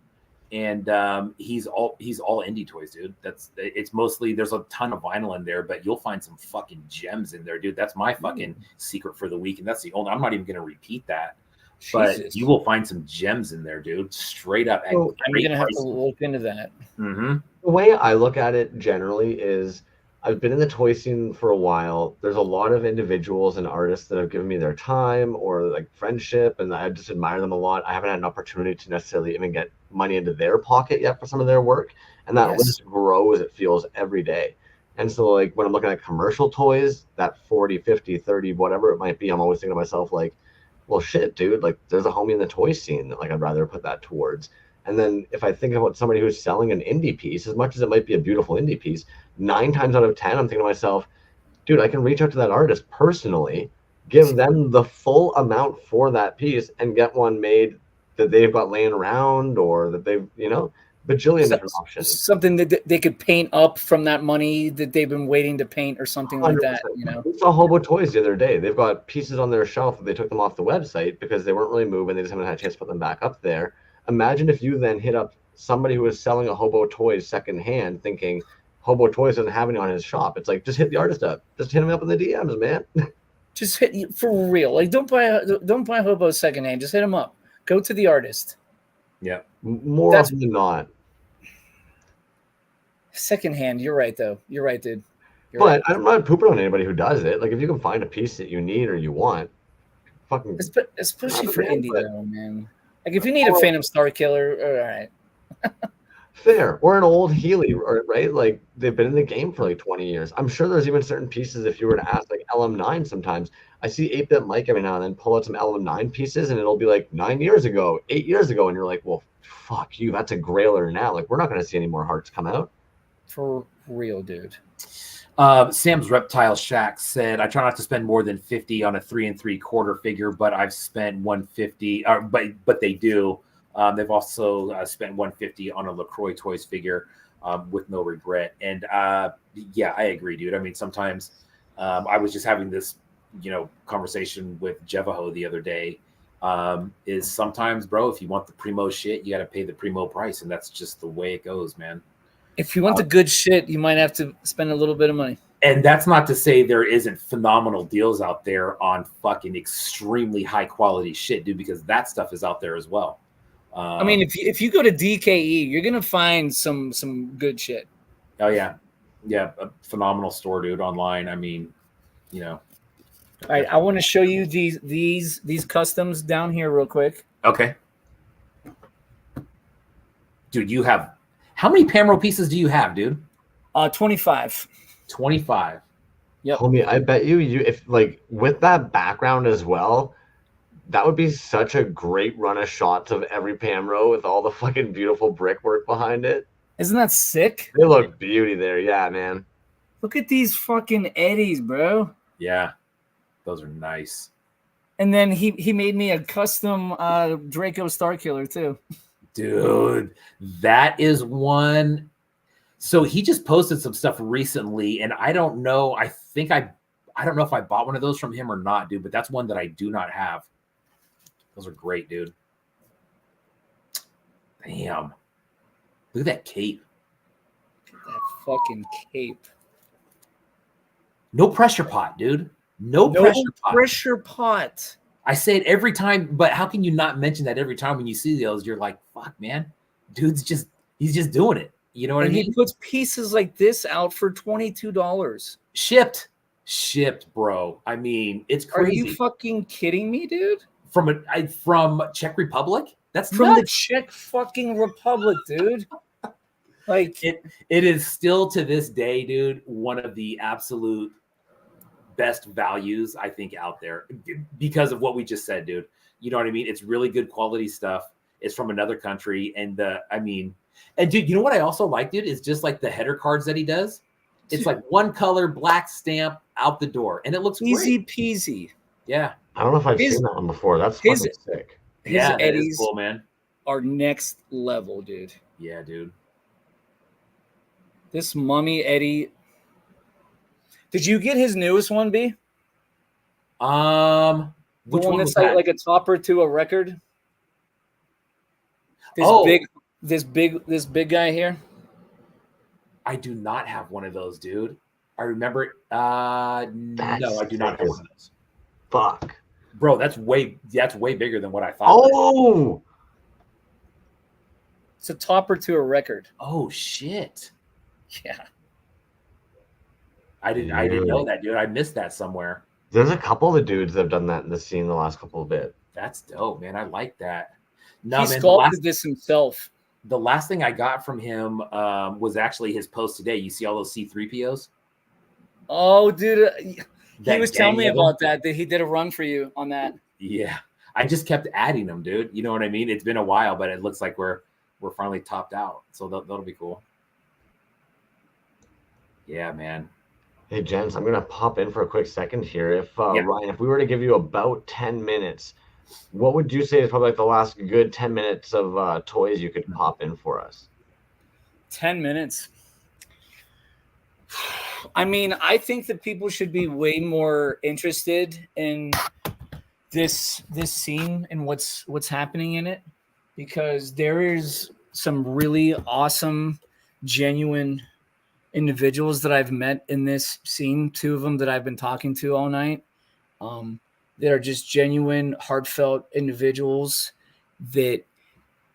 and he's all indie toys, dude. It's mostly there's a ton of vinyl in there, but you'll find some fucking gems in there, dude. That's my fucking secret for the week, and that's the only. I'm not even gonna repeat that, but Jesus. you will find some gems in there, dude. Straight up. I'm gonna have to look into that. Mm-hmm. The way I look at it generally is I've been in the toy scene for a while. There's a lot of individuals and artists that have given me their time or like friendship, and I just admire them a lot. I haven't had an opportunity to necessarily even get money into their pocket yet for some of their work, and that list grows, it feels, every day. And so like when I'm looking at commercial toys, that 40, 50, 30, whatever it might be, I'm always thinking to myself like, well, shit, dude, like there's a homie in the toy scene that like I'd rather put that towards. And then if I think about somebody who's selling an indie piece, as much as it might be a beautiful indie piece, 9 times out of 10, I'm thinking to myself, dude, I can reach out to that artist personally, give them the full amount for that piece, and get one made that they've got laying around or that they've, bajillion different options. Something that they could paint up from that money that they've been waiting to paint or something like 100%. that, We saw Hobo Toys the other day. They've got pieces on their shelf that they took them off the website because they weren't really moving. They just haven't had a chance to put them back up there. Imagine if you then hit up somebody who was selling a Hobo Toys secondhand thinking Hobo Toys doesn't have any on his shop. It's like, just hit the artist up. Just hit him up in the DMs, man. Just hit you for real. Like don't buy Hobo secondhand. Just hit him up. Go to the artist. Yeah. More often than not. Secondhand. You're right, though. You're right, dude. But I'm not pooping on anybody who does it. Like if you can find a piece that you need or you want, fucking. Especially for indie, though, man. Like if you need a Phantom Star Killer, all right. Fair. Or an old Healy, right? Like they've been in the game for like 20 years. I'm sure there's even certain pieces, if you were to ask, like LM9 sometimes. I see 8-Bit Mike every now and then pull out some LM9 pieces and it'll be like 9 years ago, 8 years ago. And you're like, well, fuck you. That's a grailer now. Like we're not going to see any more hearts come out. For real, dude. Sam's Reptile Shack said, I try not to spend more than 50 on a 3 3/4 figure, but I've spent 150, but they do. They've also spent 150 on a LaCroix Toys figure with no regret. And yeah, I agree, dude. I mean, sometimes I was just having this, conversation with Jevaho the other day. Is sometimes, bro, if you want the primo shit, you got to pay the primo price. And that's just the way it goes, man. If you want the good shit, you might have to spend a little bit of money. And that's not to say there isn't phenomenal deals out there on fucking extremely high quality shit, dude, because that stuff is out there as well. I mean, if you go to DKE, you're gonna find some good shit. Oh yeah, a phenomenal store, dude. Online, I mean, All right, I want to show you these customs down here real quick. Okay, dude, you have how many Pamro pieces do you have, dude? 25. 25. Yep. Homie, I bet you if like with that background as well, that would be such a great run of shots of every Pamro with all the fucking beautiful brickwork behind it. Isn't that sick? They look beauty there. Yeah, man. Look at these fucking Eddies, bro. Yeah, those are nice. And then he made me a custom Draco Starkiller too. Dude, that is one. So he just posted some stuff recently, and I don't know. I don't know if I bought one of those from him or not, dude, but that's one that I do not have. Those are great, dude. Damn. Look at that cape. Look at that fucking cape. No pressure pot, dude. No pressure pot. I say it every time, but how can you not mention that every time when you see those? You're like, fuck, man. He's just doing it. You know what I mean? He puts pieces like this out for $22. Shipped, bro. I mean, it's crazy. Are you fucking kidding me, dude? From Czech Republic? That's from nuts. the Czech fucking Republic, dude. Like it is still to this day, dude, one of the absolute best values I think out there because of what we just said, dude. You know what I mean? It's really good quality stuff. It's from another country, and dude, you know what I also like, dude, is just like the header cards that he does. It's like one color, black stamp, out the door, and it looks easy great. peasy. Yeah, I don't know if I've seen that one before. That's fucking sick. His yeah, Eddies cool, man. Are next level, dude. Yeah, dude. This Mummy Eddie. Did you get his newest one, B? Which one that's was that? like a topper to a record. This big guy here. I do not have one of those, dude. I remember. No, I do not have one of those. Fuck, bro, that's way bigger than what I thought. Oh, it's a topper to a record. Oh shit! Yeah, I didn't know that, dude. I missed that somewhere. There's a couple of the dudes that have done that in the scene the last couple of bit. That's dope, man. I like that. No, he man, sculpted this himself. The last thing I got from him was actually his post today. You see all those C-3POs? Oh, dude. He was telling me about that he did a run for you on that. Yeah. I just kept adding them, dude. You know what I mean? It's been a while, but it looks like we're finally topped out. So that'll be cool. Yeah, man. Hey, gents, I'm going to pop in for a quick second here. If Ryan, if we were to give you about 10 minutes, what would you say is probably like the last good 10 minutes of toys you could pop in for us? 10 minutes. I mean, I think that people should be way more interested in this scene and what's happening in it, because there is some really awesome, genuine individuals that I've met in this scene. 2 of them that I've been talking to all night. That are just genuine, heartfelt individuals that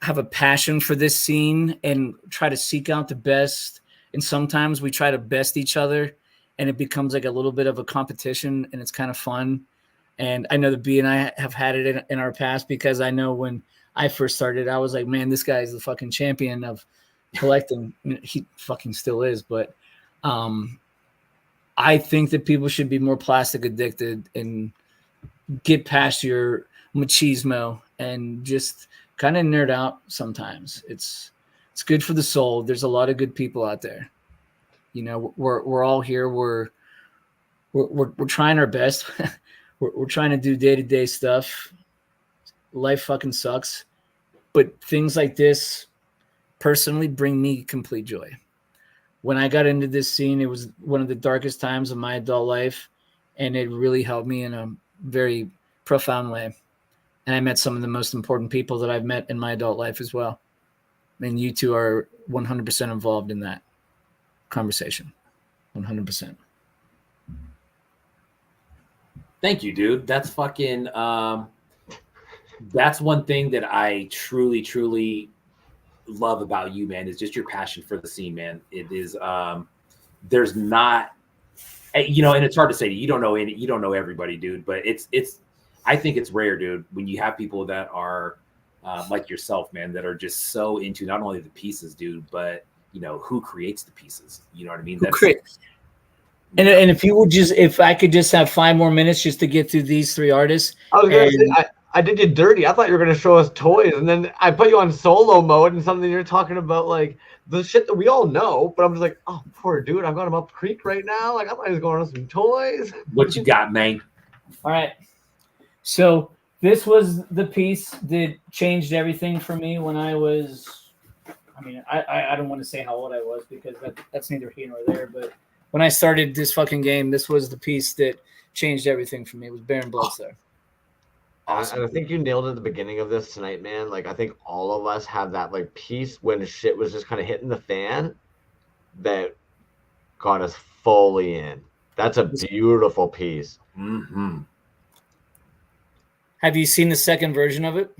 have a passion for this scene and try to seek out the best. And sometimes we try to best each other, and it becomes like a little bit of a competition, and it's kind of fun. And I know that B and I have had it in our past, because I know when I first started, I was like, man, this guy is the fucking champion of collecting. He fucking still is. But I think that people should be more plastic addicted and get past your machismo and just kind of nerd out sometimes. It's good for the soul. There's a lot of good people out there. You know, we're all here. We're trying our best. we're trying to do day-to-day stuff. Life fucking sucks. But things like this personally bring me complete joy. When I got into this scene, it was one of the darkest times of my adult life, and it really helped me in a very profound way. And I met some of the most important people that I've met in my adult life as well. And you two are 100% involved in that conversation. 100%. Thank you, dude. That's fucking that's one thing that I truly, truly love about you, man, is just your passion for the scene, man. It is there's not, you know, and it's hard to say, you don't know everybody, dude, but I think it's rare, dude, when you have people that are like yourself, man, that are just so into not only the pieces, dude, but you know, who creates the pieces. You know what I mean? And if I could just have 5 more minutes just to get through these 3 artists. I was gonna say, I did you dirty. I thought you were gonna show us toys, and then I put you on solo mode and something you're talking about like the shit that we all know. But I'm just like, oh, poor dude. I've got him up creek right now. Like I thought he was going on some toys. What you got, man? All right. So this was the piece that changed everything for me when I was. I mean, I don't want to say how old I was because that's neither here nor there. But when I started this fucking game, this was the piece that changed everything for me. It was Baron Bloodstar. Awesome. And I think you nailed it at the beginning of this tonight, man. Like I think all of us have that like piece when shit was just kind of hitting the fan that got us fully in. That's a beautiful piece. Mm-hmm. Have you seen the second version of it?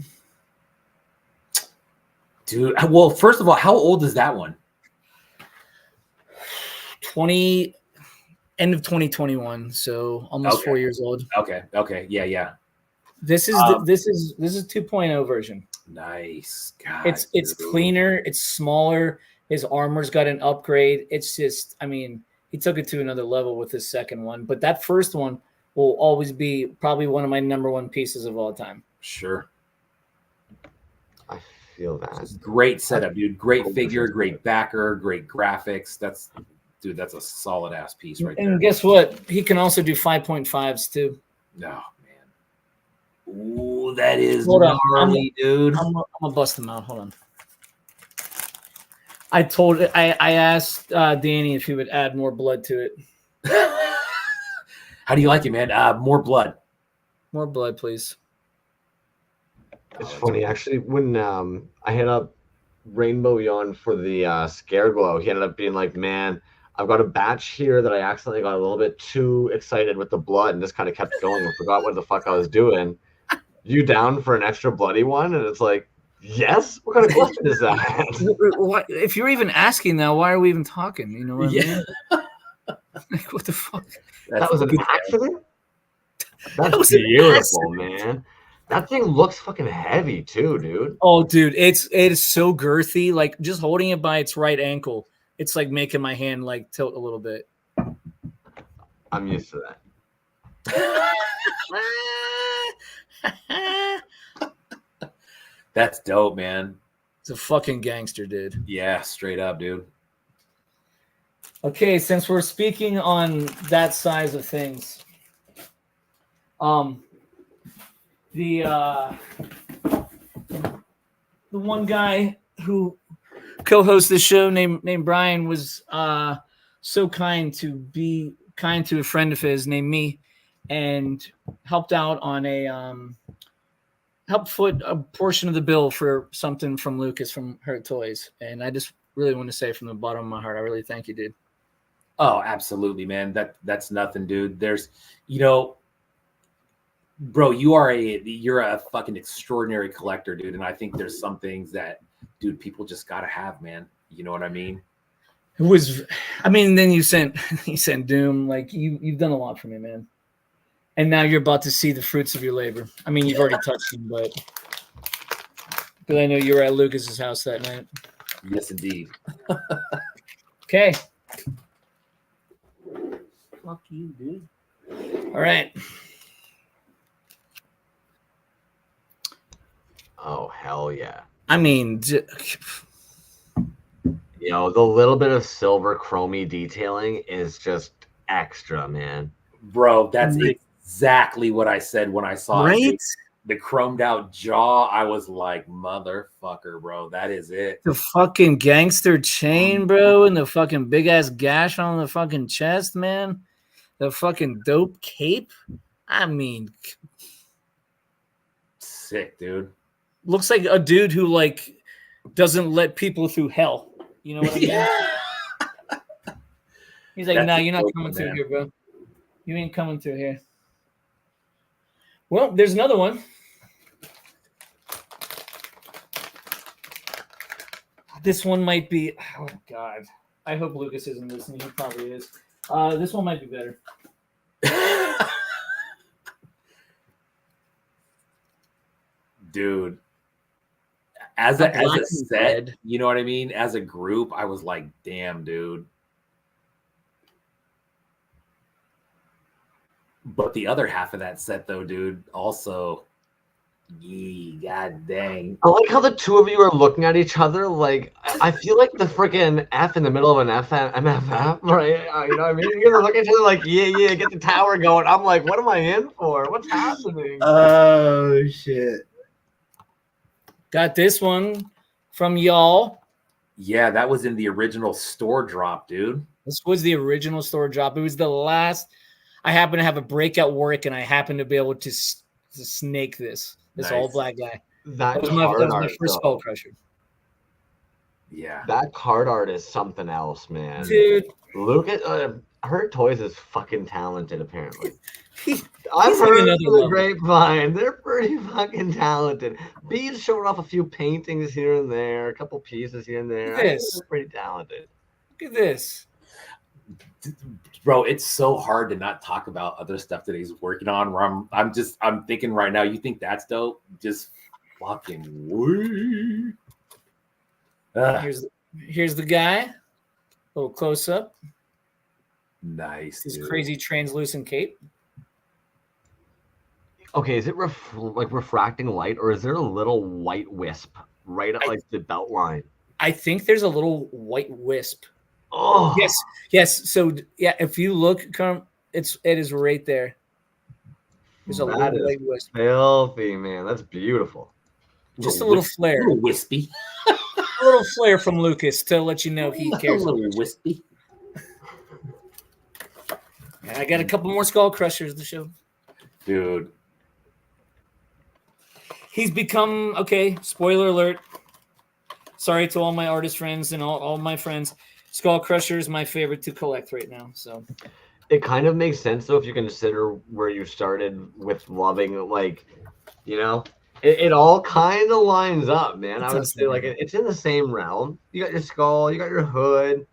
Dude, well, first of all, how old is that one? End of 2021, so almost 4 years old. Okay, yeah. This is this is 2.0 version. Nice. God, it's dude. cleaner, it's smaller. His armor's got an upgrade. It's just, I mean, he took it to another level with his second one. But that first one will always be probably one of my number one pieces of all time. Sure. I feel that. Great setup, dude. Great figure, great backer, great graphics. That's a solid ass piece right there. And guess what? He can also do 5.5s too. No, man. Ooh, that is Hold on. gnarly, dude. I'm gonna bust them out. Hold on. I asked Danny if he would add more blood to it. How do you like it, man? More blood. More blood, please. It's funny, actually, when I hit up Rainbow Yawn for the Scare Glow, he ended up being like, man, I've got a batch here that I accidentally got a little bit too excited with the blood and just kind of kept going and forgot what the fuck I was doing. You down for an extra bloody one? And it's like, yes? What kind of question is that? If you're even asking now, why are we even talking? You know what I mean? Like, what the fuck? That was an accident? That's beautiful, man. That thing looks fucking heavy too, dude. Oh, dude, it is so girthy. Like just holding it by its right ankle, it's like making my hand like tilt a little bit. I'm used to that. That's dope, man. It's a fucking gangster, dude. Yeah, straight up, dude. Okay, since we're speaking on that size of things, the one guy who co-hosts this show named Brian was so kind to be kind to a friend of his named me and helped out on helped foot a portion of the bill for something from Lucas from Hurt Toys. And I just really want to say from the bottom of my heart, I really thank you, dude. Oh, absolutely, man. That's nothing, dude. There's, bro, you're a fucking extraordinary collector, dude. And I think there's some things that, dude, people just gotta have, man. You know what I mean? It was, I mean, then you sent Doom. Like you've done a lot for me, man. And now you're about to see the fruits of your labor. I mean, you've already touched them, but because I know you were at Lucas's house that night. Yes, indeed. Okay. Fuck you, dude. All right. Oh, hell yeah. I mean, the little bit of silver chromey detailing is just extra, man. Bro, that's exactly what I said when I saw it. The chromed out jaw. I was like, motherfucker, bro. That is it. The fucking gangster chain, bro, and the fucking big ass gash on the fucking chest, man. The fucking dope cape. I mean, sick, dude. Looks like a dude who like doesn't let people through hell. You know what I mean? Yeah. He's like, nah, you're not coming through here, bro. You ain't coming through here. Well, there's another one. This one might be. Oh God! I hope Lucas isn't listening. He probably is. This one might be better. Dude, as a set, you know what I mean? As a group, I was like, damn, dude. But the other half of that set, though, dude, also Yee, god dang. I like how the two of you are looking at each other. Like, I feel like the freaking F in the middle of an MFF, right? You know what I mean? You're gonna look at each other like, yeah, get the tower going. I'm like, what am I in for? What's happening? Oh shit. Got this one from y'all. Yeah, that was in the original store drop, dude. This was the original store drop. It was the last. I happened to have a break at work, and I happened to be able to snake this Nice. all black guy. That was card my art, first though. Skull Crusher. Yeah. That card art is something else, man. Dude, Lucas, Hurt Toys is fucking talented, apparently. he's I've on heard another from the level. grapevine. They're pretty fucking talented. B's showing off a few paintings here and there, a couple pieces here and there. Look I at think this. they're pretty talented. Look at this. Bro, it's so hard to not talk about other stuff that he's working on. Where I'm thinking right now, you think that's dope? Just fucking woo. Here's the guy. A little close up. Nice. His dude. crazy translucent cape. Okay, is it like refracting light, or is there a little white wisp right at like the belt line? I think there's a little white wisp. Oh, Yes. So yeah, if you look, it is right there. There's a that little is white wisp. filthy, man. That's beautiful. Just a little flare. A little wispy. A little flare from Lucas to let you know he cares. A little wispy. And I got a couple more Skull Crushers to show. Dude. He's become, okay, spoiler alert. Sorry to all my artist friends and all my friends. Skull Crusher is my favorite to collect right now. So It kind of makes sense, though, if you consider where you started with loving, like, you know, it all kind of lines up, man. I would say, like, it's in the same realm. You got your skull, you got your hood.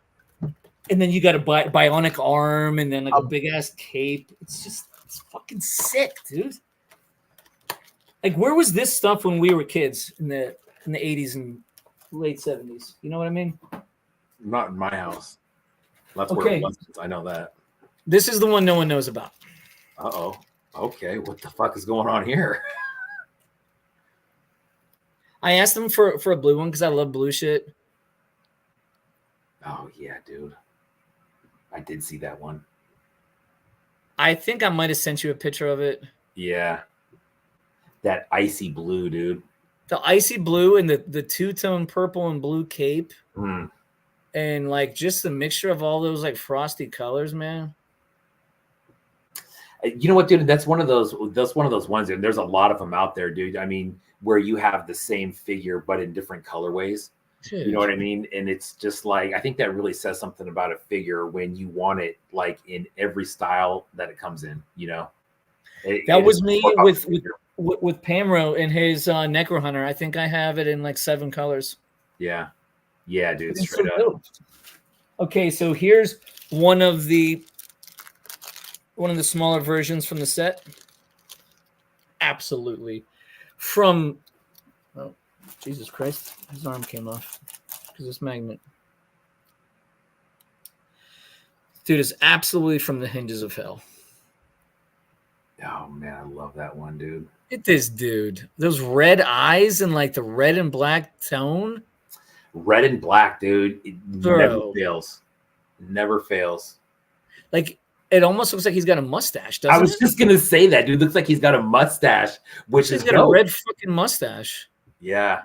And then you got a bionic arm and then like a big-ass cape. It's fucking sick, dude. Like, where was this stuff when we were kids in the 80s and late 70s? You know what I mean? Not in my house. That's where it was. I know that. This is the one no one knows about. Uh-oh. Okay, what the fuck is going on here? I asked him for a blue one because I love blue shit. Oh, yeah, dude. I did see that one. I think I might have sent you a picture of it. Yeah. That icy blue, dude. The icy blue and the two-tone purple and blue cape. Mm. And, like, just the mixture of all those, like, frosty colors, man. You know what, dude? That's one of those ones, and there's a lot of them out there, dude. I mean, where you have the same figure but in different colorways. Dude. You know what I mean? And it's just like, I think that really says something about a figure when you want it like in every style that it comes in, you know? That was me with Pamro and his Necro Hunter. I think I have it in like 7 colors. Yeah. Yeah, dude. Straight up. Okay, so here's one of the smaller versions from the set. Absolutely. From, oh, Jesus Christ, his arm came off because this magnet. Dude, is absolutely from the hinges of hell. Oh, man, I love that one, dude. Look at this dude. Those red eyes and like the red and black tone. Red and black, dude. It never fails. Never fails. Like, it almost looks like he's got a mustache, doesn't it? I was just going to say that, dude. Looks like he's got a mustache, which is got a red fucking mustache. Yeah.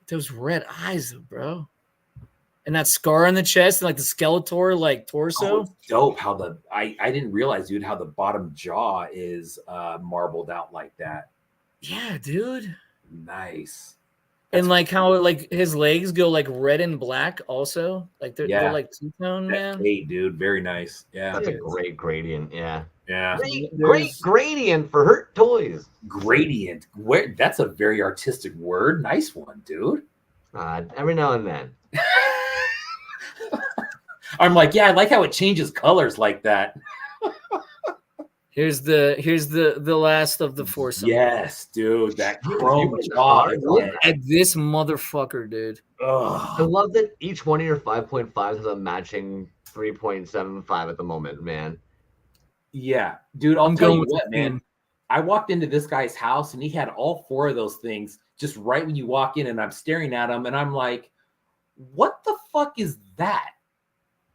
Those red eyes, though, bro. And that scar on the chest and like the Skeletor, like torso. Oh, it's dope how I didn't realize, dude, how the bottom jaw is marbled out like that. Yeah, dude. Nice. And like how like his legs go like red and black also. Like they're like two-tone, man. Hey, dude, very nice. Yeah. That's a great gradient, yeah. Yeah. Great gradient for Hurt Toys. Gradient. That's a very artistic word. Nice one, dude. Every now and then. I'm like, yeah, I like how it changes colors like that. Here's the last of the foursome. Yes, dude. That chrome jaw. Look at this motherfucker, dude. Ugh. I love that each one of your 5.5s has a matching 3.75 at the moment, man. Yeah, dude. I'm going with what, man. I walked into this guy's house and he had all 4 of those things just right when you walk in, and I'm staring at him and I'm like, what the fuck is that?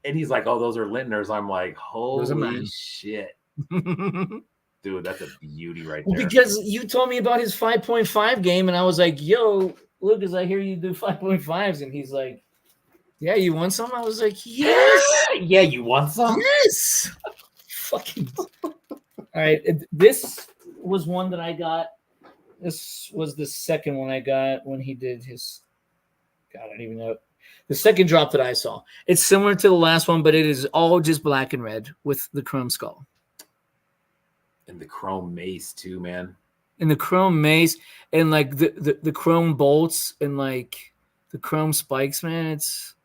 And he's like, oh, those are Lintners. I'm like, holy shit. Dude, that's a beauty right there. Because you told me about his 5.5 game, and I was like, yo, Lucas, I hear you do 5.5s. And he's like, yeah, you want some? I was like, yes. Yeah, you want some? Yes. Fucking. All right. This was one that I got. This was the second one I got when he did his. God, I don't even know. The second drop that I saw. It's similar to the last one, but it is all just black and red with the chrome skull. And the chrome mace too, man. And the chrome mace and like the chrome bolts and like the chrome spikes, man. It's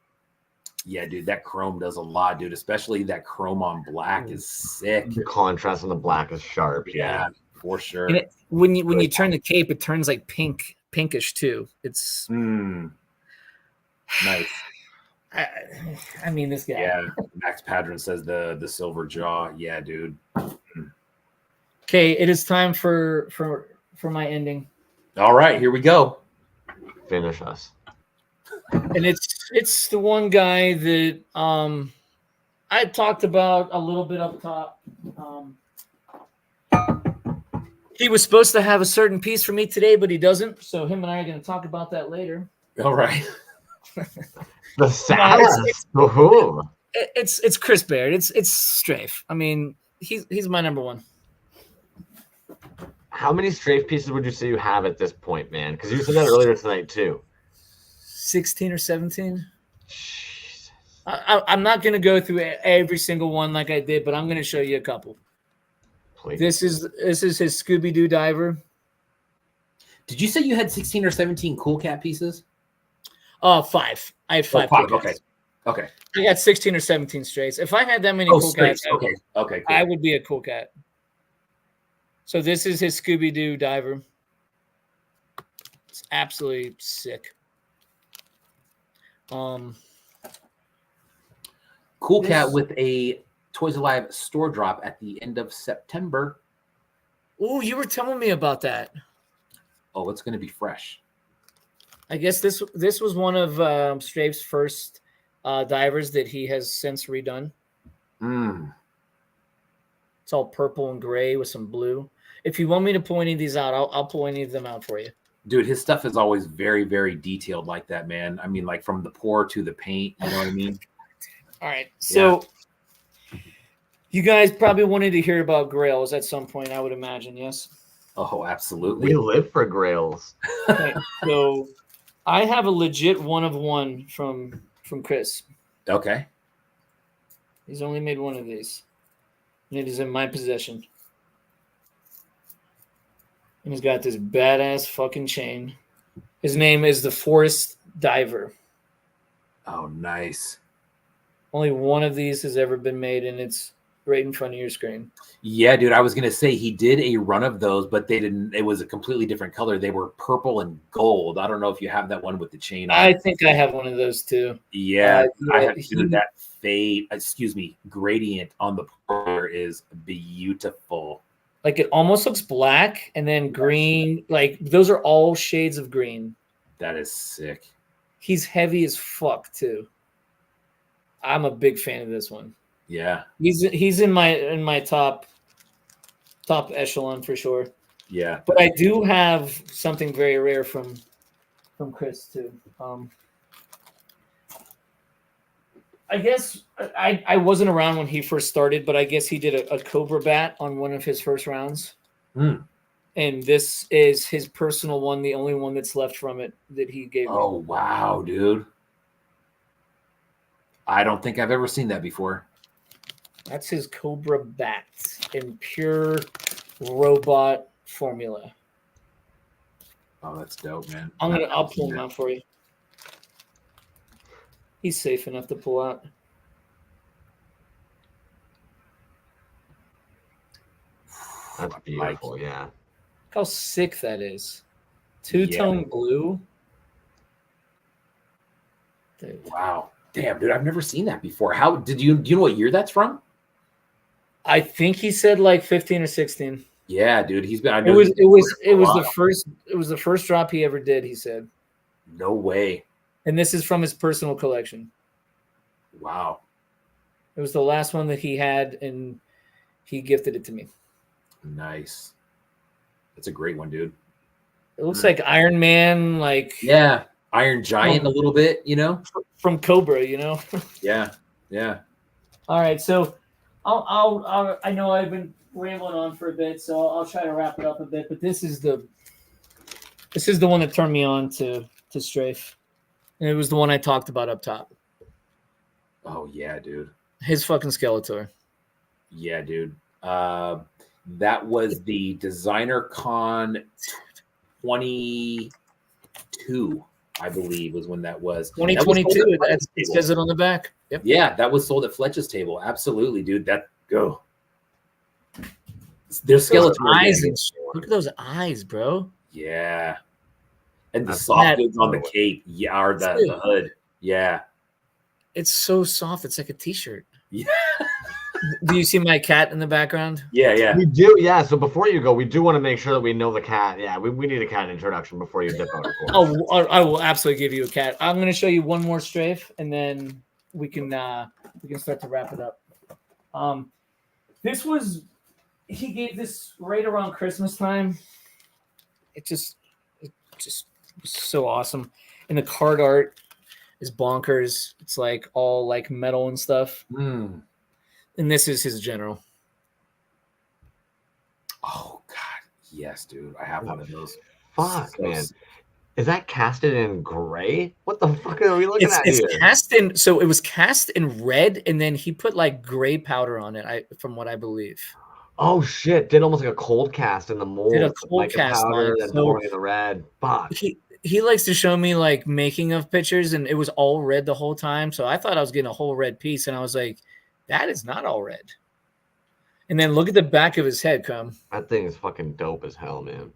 yeah, dude. That chrome does a lot, dude. Especially that chrome on black is sick. The contrast on the black is sharp. Yeah, for sure. And when you turn the cape, it turns like pinkish too. It's nice. I mean, this guy. Yeah, Max Padron says the silver jaw. Yeah, dude. Okay, it is time for my ending. All right, here we go. Finish us. And it's the one guy that I talked about a little bit up top. He was supposed to have a certain piece for me today, but he doesn't. So him and I are going to talk about that later. All right. The saddest. It's Chris Baird. It's Strafe. I mean, he's my number one. How many Strafe pieces would you say you have at this point, man? Because you said that earlier tonight too. 16 or 17. Jesus. I'm not going to go through every single one like I did, but I'm going to show you a couple. Please. This is his Scooby-Doo diver. Did you say you had 16 or 17 Cool Cat pieces? 5. I had 5. Oh, 5. Okay. I got 16 or 17 straights. If I had that many Cool Cats, okay, cool. I would be a Cool Cat. So this is his Scooby-Doo diver. It's absolutely sick. Cool Cat with a Toys Alive store drop at the end of September. Oh, you were telling me about that. Oh, it's going to be fresh. I guess this was one of Strafe's first divers that he has since redone. It's all purple and gray with some blue. If you want me to pull any of these out, I'll pull any of them out for you. Dude, his stuff is always very, very detailed like that, man. I mean, like from the pour to the paint, you know what I mean? All right. So you guys probably wanted to hear about grails at some point, I would imagine, yes? Oh, absolutely. We live for grails. Okay, so I have a legit one of one from Chris. Okay. He's only made one of these. And it is in my possession. And he's got this badass fucking chain. His name is the Forest Diver. Oh, nice. Only one of these has ever been made, and it's right in front of your screen. Yeah, dude. I was gonna say he did a run of those, but they didn't. It was a completely different color. They were purple and gold. I don't know if you have that one with the chain on. I think I have one of those too. Yeah, I have that gradient on the pour is beautiful. Like it almost looks black and then green. Like those are all shades of green. That is sick. He's heavy as fuck too. I'm a big fan of this one. Yeah. He's in my top echelon for sure. Yeah. But I do have something very rare from Chris too. I guess I wasn't around when he first started, but I guess he did a Cobra bat on one of his first rounds. And this is his personal one, the only one that's left from it that he gave me. Oh, wow, dude. I don't think I've ever seen that before. That's his Cobra bat in pure robot formula. Oh, that's dope, man. I'll pull him out for you. He's safe enough to pull out. That's beautiful, yeah. Look how sick that is. Two-tone blue. Dude. Wow. Damn, dude, I've never seen that before. How do you know what year that's from? I think he said like 15 or 16. Yeah, dude. He's been. I It know was he's it was it a was lot. the first drop he ever did. He said, No way. and this is from his personal collection. Wow. It was the last one that he had, and he gifted it to me. Nice. That's a great one, dude. It looks like Iron Man, like Yeah. Iron Giant a little bit, you know? from Cobra, you know. Yeah. Yeah. All right, so I know I've been rambling on for a bit, so I'll try to wrap it up a bit. But this is the one that turned me on to Strafe, and it was the one I talked about up top. Oh yeah, dude. His fucking Skeletor. Yeah, dude. That was the Designer Con 22, I believe, was when that was. 2022. It says it on the back. Yep. Yeah, that was sold at Fletch's table. Absolutely, dude. That go. There's skeleton eyes. Look at those eyes, bro. Yeah. And the That's soft goods on the cape. Yeah, or the hood. Yeah. It's so soft. It's like a t-shirt. Yeah. Do you see my cat in the background? Yeah, yeah. We do, yeah. So before you go, we do want to make sure that we know the cat. Yeah, we need a cat introduction before you dip out. Oh, I will absolutely give you a cat. I'm going to show you one more Strafe, and then we can start to wrap it up. He gave this right around Christmas time. It just was so awesome, and the card art is bonkers. It's like all like metal and stuff. Mm. And this is his general. Oh God, yes, dude. I have one of those. Fuck, So man. Is that casted in gray? What the fuck are we looking at It's here? cast in, so it was cast in red, and then he put like gray powder on it. From what I believe. Oh shit! Did almost like a cold cast in the mold. Did a cold like cast a powder, on it. then So pouring in the red. Fuck. He likes to show me like making of pictures, and it was all red the whole time. So I thought I was getting a whole red piece, and I was like, that is not all red. And then look at the back of his head, come. That thing is fucking dope as hell, man.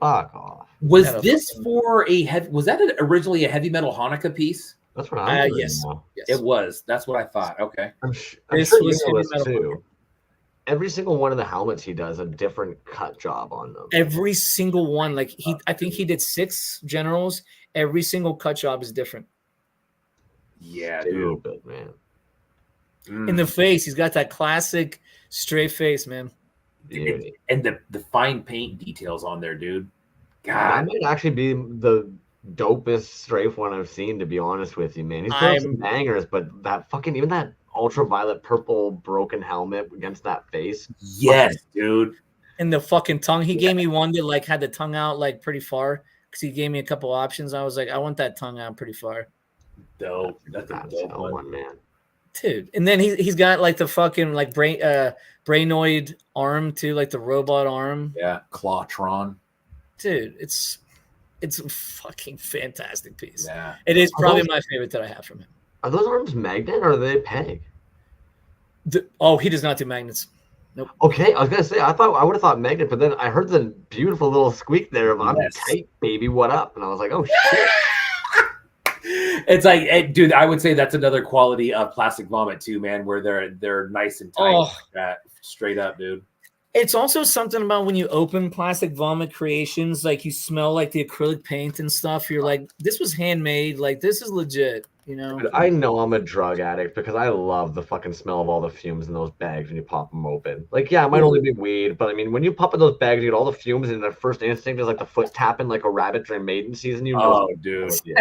Fuck off. Was this for was that originally a heavy metal Hanukkah piece? That's what I'm doing yes. now. Yes. It was. That's what I thought. Okay. I'm This sure was you know heavy this metal too. Every single one of the helmets he does a different cut job on them. Every single one, like I think he did 6 generals. Every single cut job is different. Yeah, dude. Stupid, man. In the face, he's got that classic straight face, man. Beauty. And the fine paint details on there, dude. That God. might actually be the dopest Strafe one I've seen, to be honest with you, man. He's got some bangers, but that fucking even that ultraviolet purple broken helmet against that face. Yes, dude. And the fucking tongue. He gave me one that like had the tongue out like pretty far because he gave me a couple options. I was like, I want that tongue out pretty far. Dope. That's a dope one, man. Dude. And then he's got like the fucking like brainoid arm too, like the robot arm. Yeah, Clawtron. Dude, it's a fucking fantastic piece. Yeah. It is probably my favorite that I have from him. Are those arms magnet or are they peg? He does not do magnets. Nope. Okay, I was gonna say I would have thought magnet, but then I heard the beautiful little squeak there of "I'm tight, baby, what up?" And I was like, "Oh shit!" It's like, dude, I would say that's another quality of Plastic Vomit too, man, where they're nice and tight, like that, straight up, dude. It's also something about when you open Plastic Vomit Creations, like you smell like the acrylic paint and stuff. You're like, this was handmade. Like this is legit, you know. Dude, I know I'm a drug addict because I love the fucking smell of all the fumes in those bags when you pop them open. Like, yeah, it might only be weed, but I mean, when you pop in those bags, you get all the fumes, and the first instinct is like the foot tapping like a rabbit during maiden season. You know, dude, you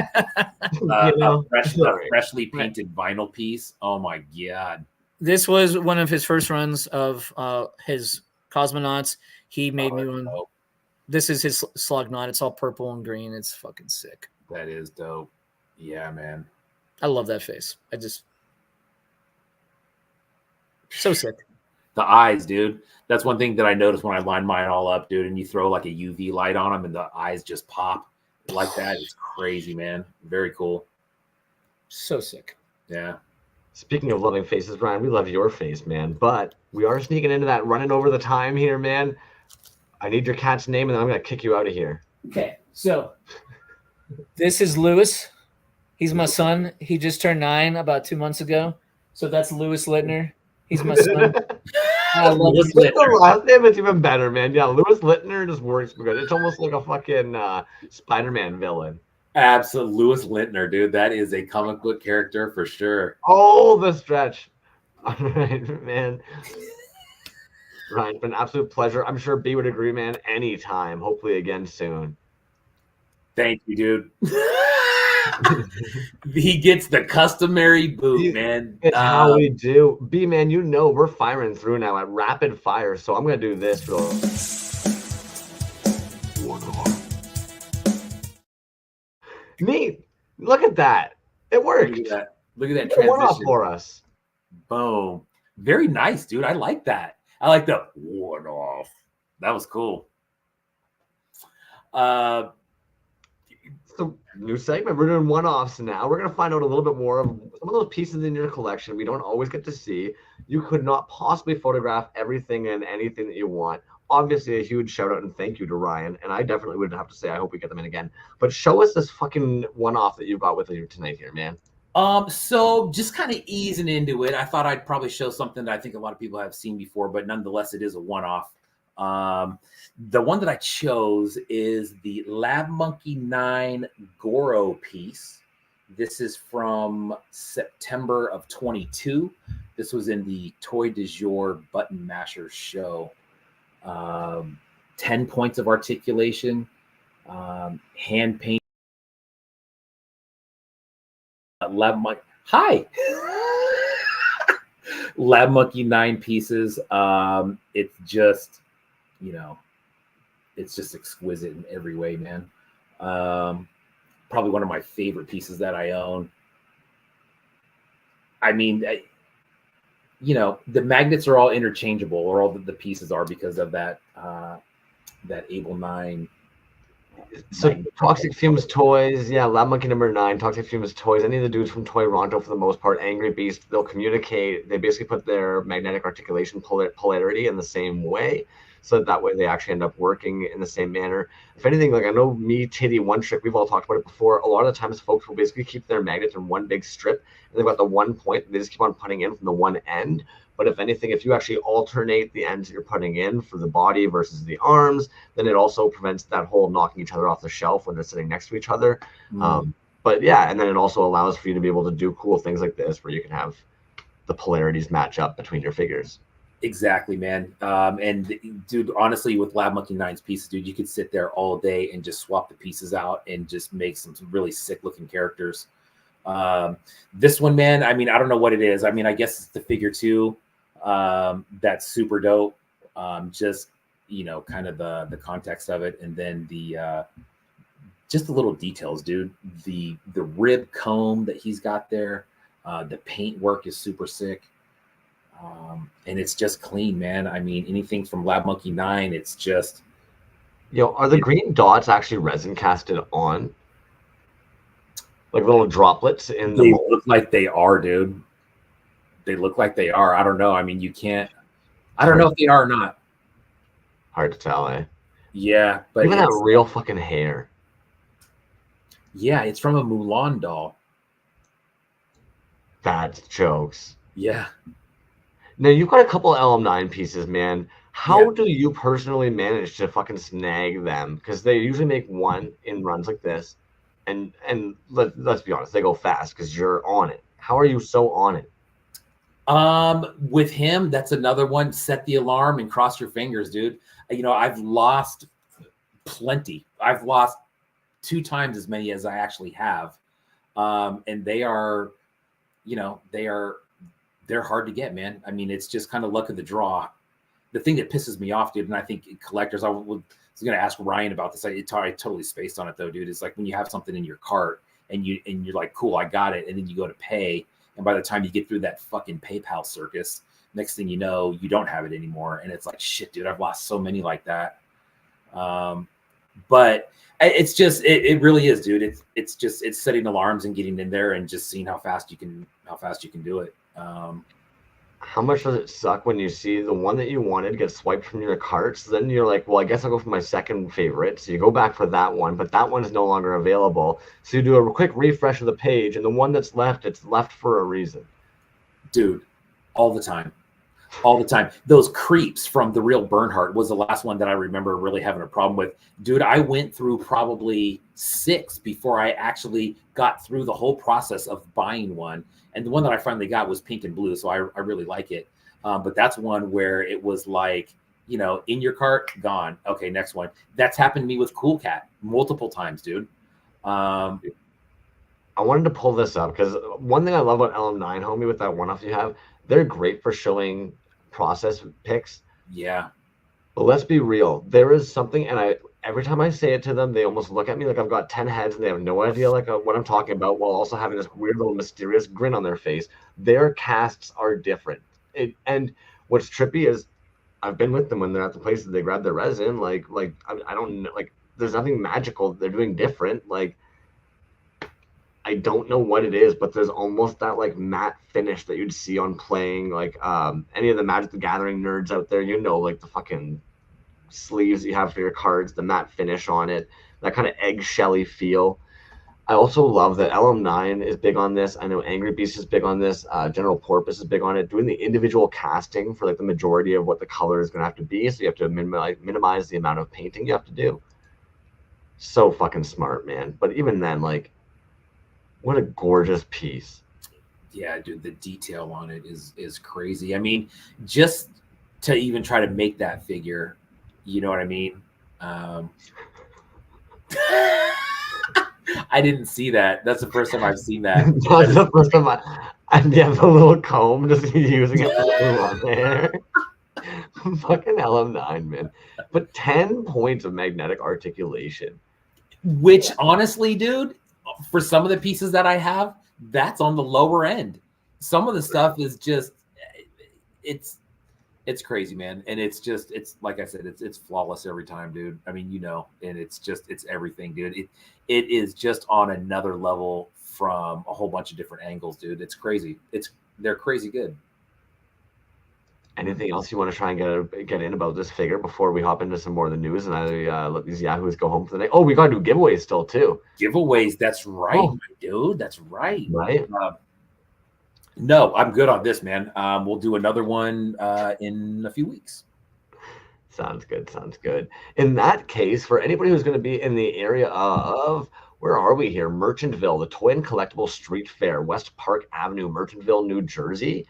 know? freshly painted vinyl piece. Oh my god, this was one of his first runs of his Cosmonauts. He made me one. Dope. This is his slug knot. It's all purple and green. It's fucking sick. That is dope. Yeah, man. I love that face. So sick. The eyes, dude. That's one thing that I noticed when I line mine all up, dude. And you throw like a UV light on them, and the eyes just pop like that. It's crazy, man. Very cool. So sick. Yeah. Speaking of loving faces, Ryan, we love your face, man. But we are sneaking into that running over the time here, man. I need your cat's name, and then I'm gonna kick you out of here. Okay, so this is Lewis. He's my son. He just turned 9 about 2 months ago. So that's Lewis Lintner. He's my son. I love Louis The Lintner. last name is even better, man. Yeah, Louis Lintner just works good. It's almost like a fucking Spider-Man villain. Absolute Louis Lintner, dude. That is a comic book character for sure. Oh, the stretch. All right, man. Ryan, it's been an absolute pleasure. I'm sure B would agree, man. Anytime. Hopefully again soon. Thank you, dude. He gets the customary boot, man. It's how we do. B, man, you know we're firing through now at rapid fire, so I'm going to do this real. Neat. Look at that. It worked. Look at that. Look at that One off transition. for us. Boom. Very nice, dude. I like that. I like the one off. That was cool. So new segment. We're doing one-offs now. We're going to find out a little bit more of some of those pieces in your collection we don't always get to see. You could not possibly photograph everything and anything that you want. Obviously, a huge shout out and thank you to Ryan. And I definitely would have to say I hope we get them in again. But show us this fucking one-off that you've got with you tonight here, man. So just kind of easing into it, I thought I'd probably show something that I think a lot of people have seen before, but nonetheless, it is a one-off. The one that I chose is the Lab Monkey 9 Goro piece. This is from September of 22. This was in the Toy du Jour Button Masher show. 10 points of articulation, hand paint. Lab Monkey. Hi. Lab Monkey 9 pieces. It's just, it's just exquisite in every way, man. Probably one of my favorite pieces that I own. I mean, the magnets are all interchangeable, or all the pieces are, because of that Able 9. So Toxic Fumes Toys, yeah, Lab Monkey number 9, Toxic Fumes Toys, any of the dudes from Toy Ronto for the most part, Angry Beast, they'll communicate. They basically put their magnetic articulation polarity in the same way, so that way they actually end up working in the same manner. If anything, like I know me, Titty, One Trick, we've all talked about it before. A lot of the times folks will basically keep their magnets in one big strip, and they've got the one point, they just keep on putting in from the one end. But if anything, if you actually alternate the ends that you're putting in for the body versus the arms, then it also prevents that whole knocking each other off the shelf when they're sitting next to each other. But yeah, and then it also allows for you to be able to do cool things like this, where you can have the polarities match up between your figures. Exactly, man. And dude, honestly, with Lab Monkey 9's pieces, dude, you could sit there all day and just swap the pieces out and just make some really sick looking characters. This one, man, I mean, I don't know what it is. I mean, I guess it's the figure 2. That's super dope. Just, kind of the context of it. And then just the little details, dude. The rib comb that he's got there, the paint work is super sick. And it's just clean, man. I mean, anything from Lab Monkey 9, it's just. Are the green dots actually resin casted on? Like little droplets in the mold? They look like they are, dude. They look like they are. I don't know. I mean, you can't. I don't know if they are or not. Hard to tell, eh? Yeah, but even that real fucking hair. Yeah, it's from a Mulan doll. That's jokes. Yeah. Now you've got a couple LM9 pieces, man. How do you personally manage to fucking snag them? Because they usually make one in runs like this, and let's be honest, they go fast because you're on it. How are you so on it? With him, that's another one. Set the alarm and cross your fingers, dude. I've lost plenty. I've lost 2 times as many as I actually have. And they are, they're hard to get, man. I mean, it's just kind of luck of the draw. The thing that pisses me off, dude, and I think collectors, I was going to ask Ryan about this. I totally spaced on it though, dude. It's like when you have something in your cart and you're like, cool, I got it. And then you go to pay. And by the time you get through that fucking PayPal circus, next thing you know, you don't have it anymore. And it's like, shit, dude, I've lost so many like that. But it's just, it really is, dude. It's setting alarms and getting in there and just seeing how fast you can do it. How much does it suck when you see the one that you wanted get swiped from your carts? Then you're like, well, I guess I'll go for my second favorite. So you go back for that one, but that one is no longer available. So you do a quick refresh of the page, and the one that's left, it's left for a reason. Dude, all the time. all the time. Those creeps from the real Bernhardt was the last one that I remember really having a problem with. Dude, I went through probably 6 before I actually got through the whole process of buying one. And the one that I finally got was pink and blue, so I really like it. But that's one where it was like, you know, in your cart, gone. Okay, next one. That's happened to me with Cool Cat multiple times, dude. I wanted to pull this up because one thing I love about LM9, homie, with that one-off you have, they're great for showing process picks. Yeah. But let's be real. There is something, and every time I say it to them, they almost look at me like I've got 10 heads and they have no idea like what I'm talking about, while also having this weird little mysterious grin on their face. Their casts are different. And what's trippy is I've been with them when they're at the places they grab their resin. Like I don't know, like there's nothing magical they're doing different. Like I don't know what it is, but there's almost that like matte finish that you'd see on playing like any of the Magic the Gathering nerds out there, you know, like the fucking sleeves you have for your cards, the matte finish on it, that kind of eggshelly feel. I also love that LM9 is big on this. I know Angry Beast is big on this. General Porpoise is big on it. Doing the individual casting for like the majority of what the color is going to have to be, so you have to minimize the amount of painting you have to do. So fucking smart, man. But even then, like, what a gorgeous piece. Yeah, dude, the detail on it is crazy. I mean, just to even try to make that figure, you know what I mean? I didn't see that. That's the first time I've seen that. That's the first time and you have the little comb just using it on there. Fucking LM9, man. But 10 points of magnetic articulation. Which honestly, dude, for some of the pieces that I have, that's on the lower end. Some of the stuff is just it's crazy, man. And it's like I said, it's flawless every time, dude. I mean, you know, and it's everything, dude. It is just on another level from a whole bunch of different angles, dude. It's crazy. They're crazy good. Anything else you want to try and get in about this figure before we hop into some more of the news and I let these yahoos go home for the night? Oh, we got to do giveaways still too. Giveaways, that's right, my dude. That's right. Right. No, I'm good on this, man. We'll do another one in a few weeks. Sounds good. Sounds good. In that case, for anybody who's going to be in the area of, where are we here? Merchantville, the Toy and Collectible Street Fair, West Park Avenue, Merchantville, New Jersey.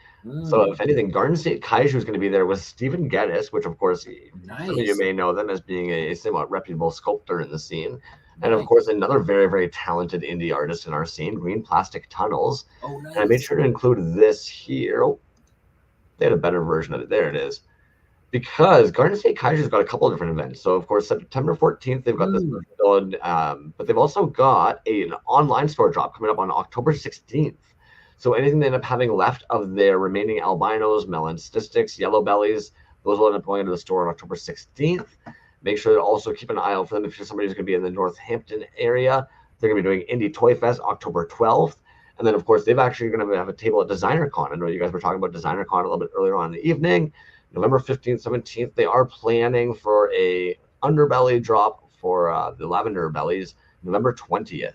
So if anything, Garden State Kaiju is going to be there with Stephen Geddes, which of course, some of you may know them as being a somewhat reputable sculptor in the scene. And of course, another very, very talented indie artist in our scene, Green Plastic Tunnels. Oh, nice. And I made sure to include this here. Oh, they had a better version of it. There it is. Because Garden State Kaiju's got a couple of different events. So, of course, September 14th, they've got this build, but they've also got an online store drop coming up on October 16th. So anything they end up having left of their remaining albinos, melancistics, yellow bellies, those will end up going into the store on October 16th. Make sure to also keep an eye out for them if you're somebody who's going to be in the Northampton area. They're going to be doing Indie Toy Fest October 12th. And then, of course, they've actually going to have a table at Designer Con. I know you guys were talking about Designer Con a little bit earlier on in the evening. November 15th, 17th, they are planning for a underbelly drop for the Lavender Bellies, November 20th.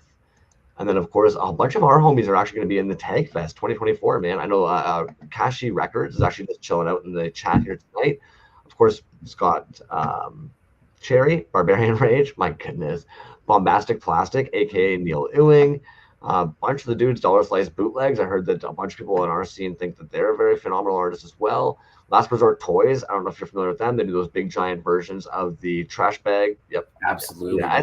And then, of course, a bunch of our homies are actually going to be in the Tag Fest 2024, man. I know Kashi Records is actually just chilling out in the chat here tonight. Of course, Scott Cherry, Barbarian Rage, my goodness. Bombastic Plastic, a.k.a. Neil Ewing. A bunch of the dudes, Dollar Slice Bootlegs. I heard that a bunch of people in our scene think that they're a very phenomenal artist as well. Last Resort Toys. I don't know if you're familiar with them. They do those big giant versions of the trash bag. Yep. Absolutely. Yeah.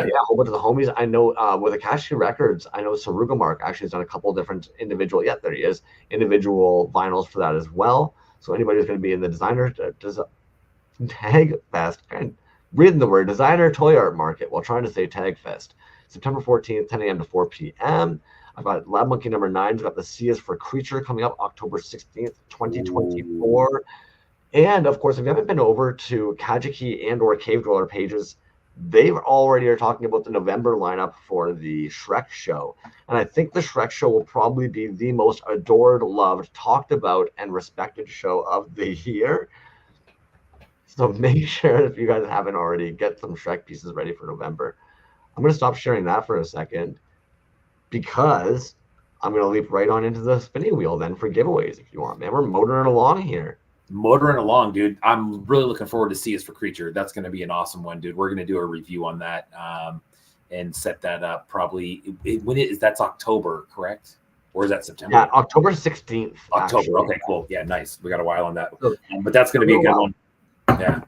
A whole bunch of the homies. I know with Akashi Records, I know Saruga Mark actually has done a couple different individual, there he is, individual vinyls for that as well. So anybody who's going to be in the designer Tag Fest, and reading the word designer toy art market while trying to say Tag Fest, September 14th, 10 a.m. to 4 p.m. I've got Lab Monkey number 9. I've got the C is for Creature coming up October 16th, 2024. Ooh. And of course, if you haven't been over to Kajiki and or Cave Dweller pages, they already are talking about the November lineup for the Shrek show. And I think the Shrek show will probably be the most adored, loved, talked about, and respected show of the year. So make sure, if you guys haven't already, get some Shrek pieces ready for November. I'm going to stop sharing that for a second because I'm gonna leap right on into the spinning wheel then for giveaways if you want, man. We're motoring along here. Motoring along, dude. I'm really looking forward to See Us for Creature. That's going to be an awesome one, dude. We're going to do a review on that and set that up probably. That's October, correct? Or is that September? Yeah, October 16th. October. Actually. Okay, cool. Yeah, nice. We got a while on that. But that's going to be a good one. Yeah.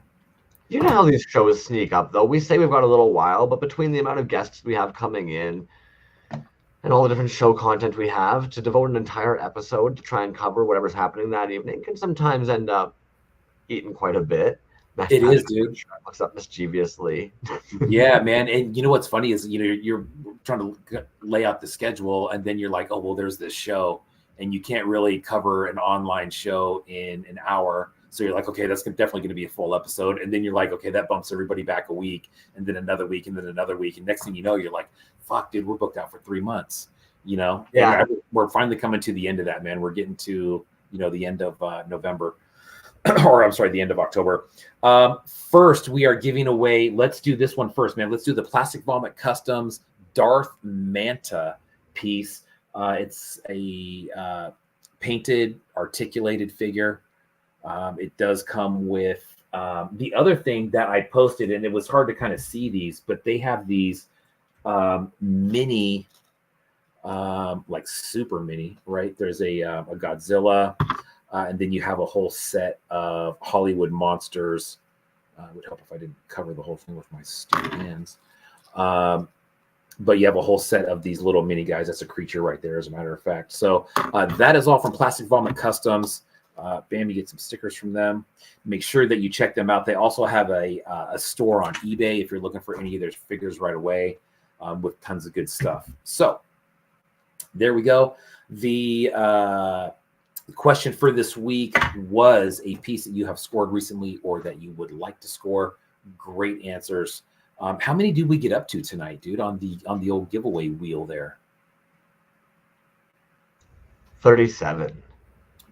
You know how these shows sneak up, though. We say we've got a little while, but between the amount of guests we have coming in and all the different show content we have, to devote an entire episode to try and cover whatever's happening that evening can sometimes end up eating quite a bit. It is, dude. Looks up mischievously. Yeah, man. And you know what's funny is, you're trying to lay out the schedule, and then you're like, oh, well, there's this show, and you can't really cover an online show in an hour. So you're like, okay, that's definitely going to be a full episode. And then you're like, okay, that bumps everybody back a week, and then another week, and then another week. And next thing you know, you're like, fuck, dude, we're booked out for 3 months, Yeah. And we're finally coming to the end of that, man. We're getting to, the end of November. Or I'm sorry, the end of October. First, we are giving away, let's do this one first, man. Let's do the Plastic Vomit Customs Darth Manta piece. It's a painted, articulated figure. It does come with the other thing that I posted, and it was hard to kind of see these, but they have these mini, like super mini, right? There's a Godzilla. And then you have a whole set of Hollywood monsters. It would help if I didn't cover the whole thing with my stupid hands. But you have a whole set of these little mini guys. That's a creature right there, as a matter of fact. So that is all from Plastic Vomit Customs. Bam, you get some stickers from them. Make sure that you check them out. They also have a store on eBay if you're looking for any of their figures right away, with tons of good stuff. So there we go. The question for this week was a piece that you have scored recently or that you would like to score. Great answers. How many did we get up to tonight, dude, on the old giveaway wheel there? 37.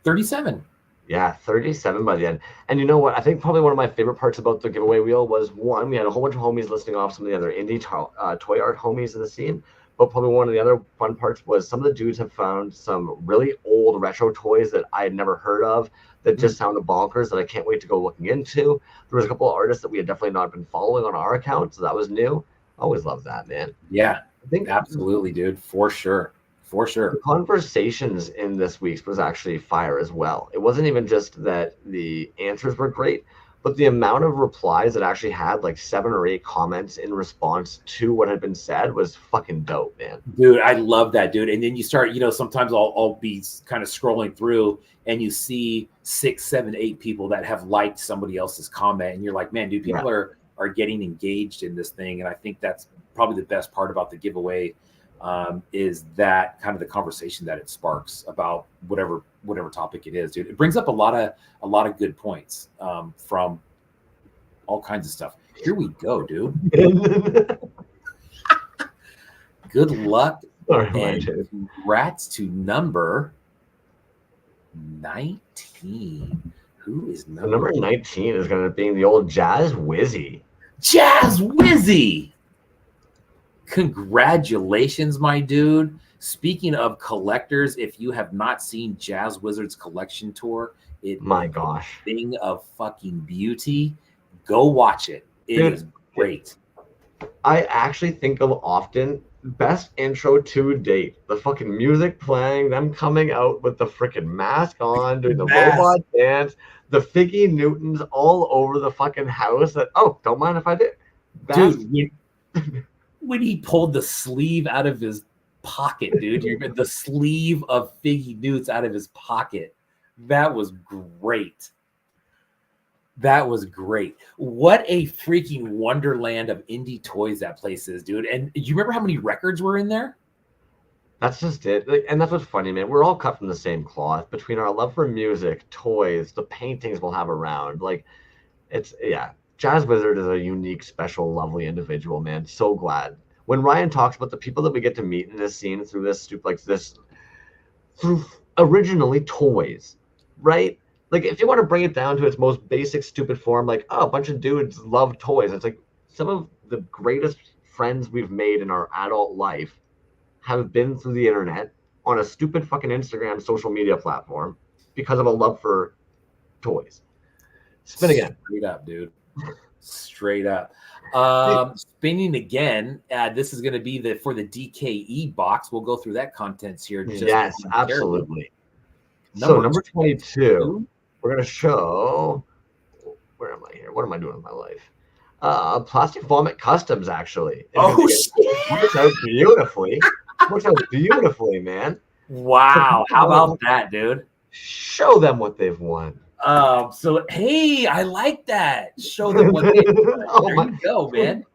37. Yeah, 37 by the end. And you know what? I think probably one of my favorite parts about the giveaway wheel was, one, we had a whole bunch of homies listing off some of the other indie toy art homies in the scene. But probably one of the other fun parts was some of the dudes have found some really old retro toys that I had never heard of that just sounded bonkers that I can't wait to go looking into. There was a couple of artists that we had definitely not been following on our account, so that was new. Always love that, man. Yeah, I think absolutely, dude. For sure. The conversations in this week's was actually fire as well. It wasn't even just that the answers were great, but the amount of replies that actually had like 7 or 8 comments in response to what had been said was fucking dope, man. Dude, I love that, dude. And then you start, sometimes I'll be kind of scrolling through and you see 6, 7, 8 people that have liked somebody else's comment. And you're like, man, dude, people are getting engaged in this thing. And I think that's probably the best part about the giveaway, is that kind of the conversation that it sparks about whatever topic it is, dude. It brings up a lot of good points from all kinds of stuff. Here we go, dude. Good luck and congrats to number 19. Who is number 19? Is going to be the old Jazz Wizzy. Jazz Wizzy. Congratulations, my dude. Speaking of collectors, if you have not seen Jazz Wizard's collection tour, my gosh, thing of fucking beauty. Go watch it. It is great. I actually think of often best intro to date. The fucking music playing, them coming out with the freaking mask on, doing the robot dance, the Figgy Newtons all over the fucking house. That don't mind if I did. Dude, when he pulled the sleeve out of his pocket, dude, the sleeve of Figgy Newts out of his pocket. That was great. That was great. What a freaking wonderland of indie toys that place is, dude. And do you remember how many records were in there? That's just it. And that's what's funny, man. We're all cut from the same cloth between our love for music, toys, the paintings we'll have around. Like, Jazz Wizard is a unique, special, lovely individual, man. So glad. When Ryan talks about the people that we get to meet in this scene through through originally toys, right? Like, if you want to bring it down to its most basic, stupid form, like, a bunch of dudes love toys. It's like some of the greatest friends we've made in our adult life have been through the internet on a stupid fucking Instagram social media platform because of a love for toys. Spin again. Straight up, dude. Straight up. Spinning again. This is going to be for the DKE box. We'll go through that contents here. Yes, absolutely. Number 22, we're going to show. Where am I here? What am I doing with my life? Plastic Vomit Customs, actually. Oh, shit. Works out beautifully. Works out beautifully, man. Wow. How about that, dude? Show them what they've won. So hey, I like that. Show them what they there you go, man.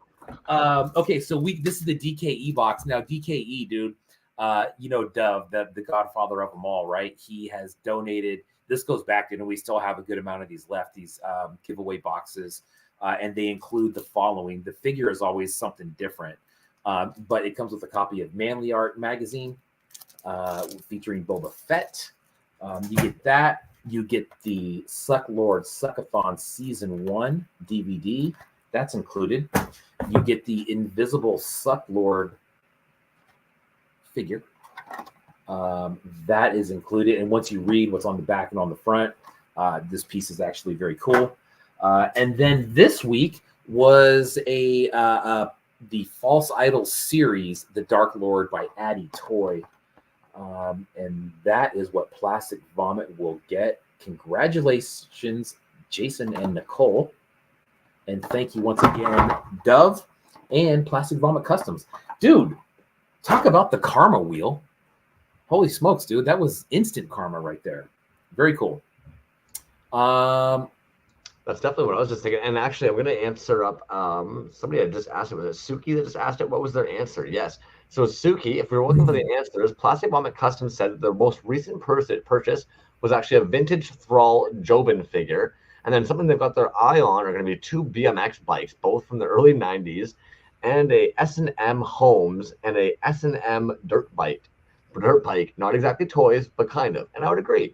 Okay, so this is the DKE box. Now, DKE, dude, you know Dove, the godfather of them all, right? He has donated. This goes back to, and we still have a good amount of these left, these giveaway boxes, and they include the following. The figure is always something different, but it comes with a copy of Manly Art magazine featuring Boba Fett. You get that. You get the Suck Lord Suckathon Season 1 DVD. That's included. You get the Invisible Suck Lord figure. That is included. And once you read what's on the back and on the front, this piece is actually very cool. And then this week was the False Idol series, The Dark Lord by Addy Toy. And that is what Plastic Vomit will get. Congratulations, Jason and Nicole. And thank you once again, Dove and Plastic Vomit Customs. Dude, talk about the karma wheel. Holy smokes, dude. That was instant karma right there. Very cool. That's definitely what I was just thinking. And actually, I'm going to answer up. Somebody had just asked it. Was it Suki that just asked it? What was their answer? Yes. So Suki, if we were looking for the answers, Plastic Vomit Customs said that their most recent purchase was actually a vintage Thrall Jobin figure. And then something they've got their eye on are going to be 2 BMX bikes, both from the early 90s, and a S&M Homes and a S&M dirt bike. Not exactly toys, but kind of. And I would agree.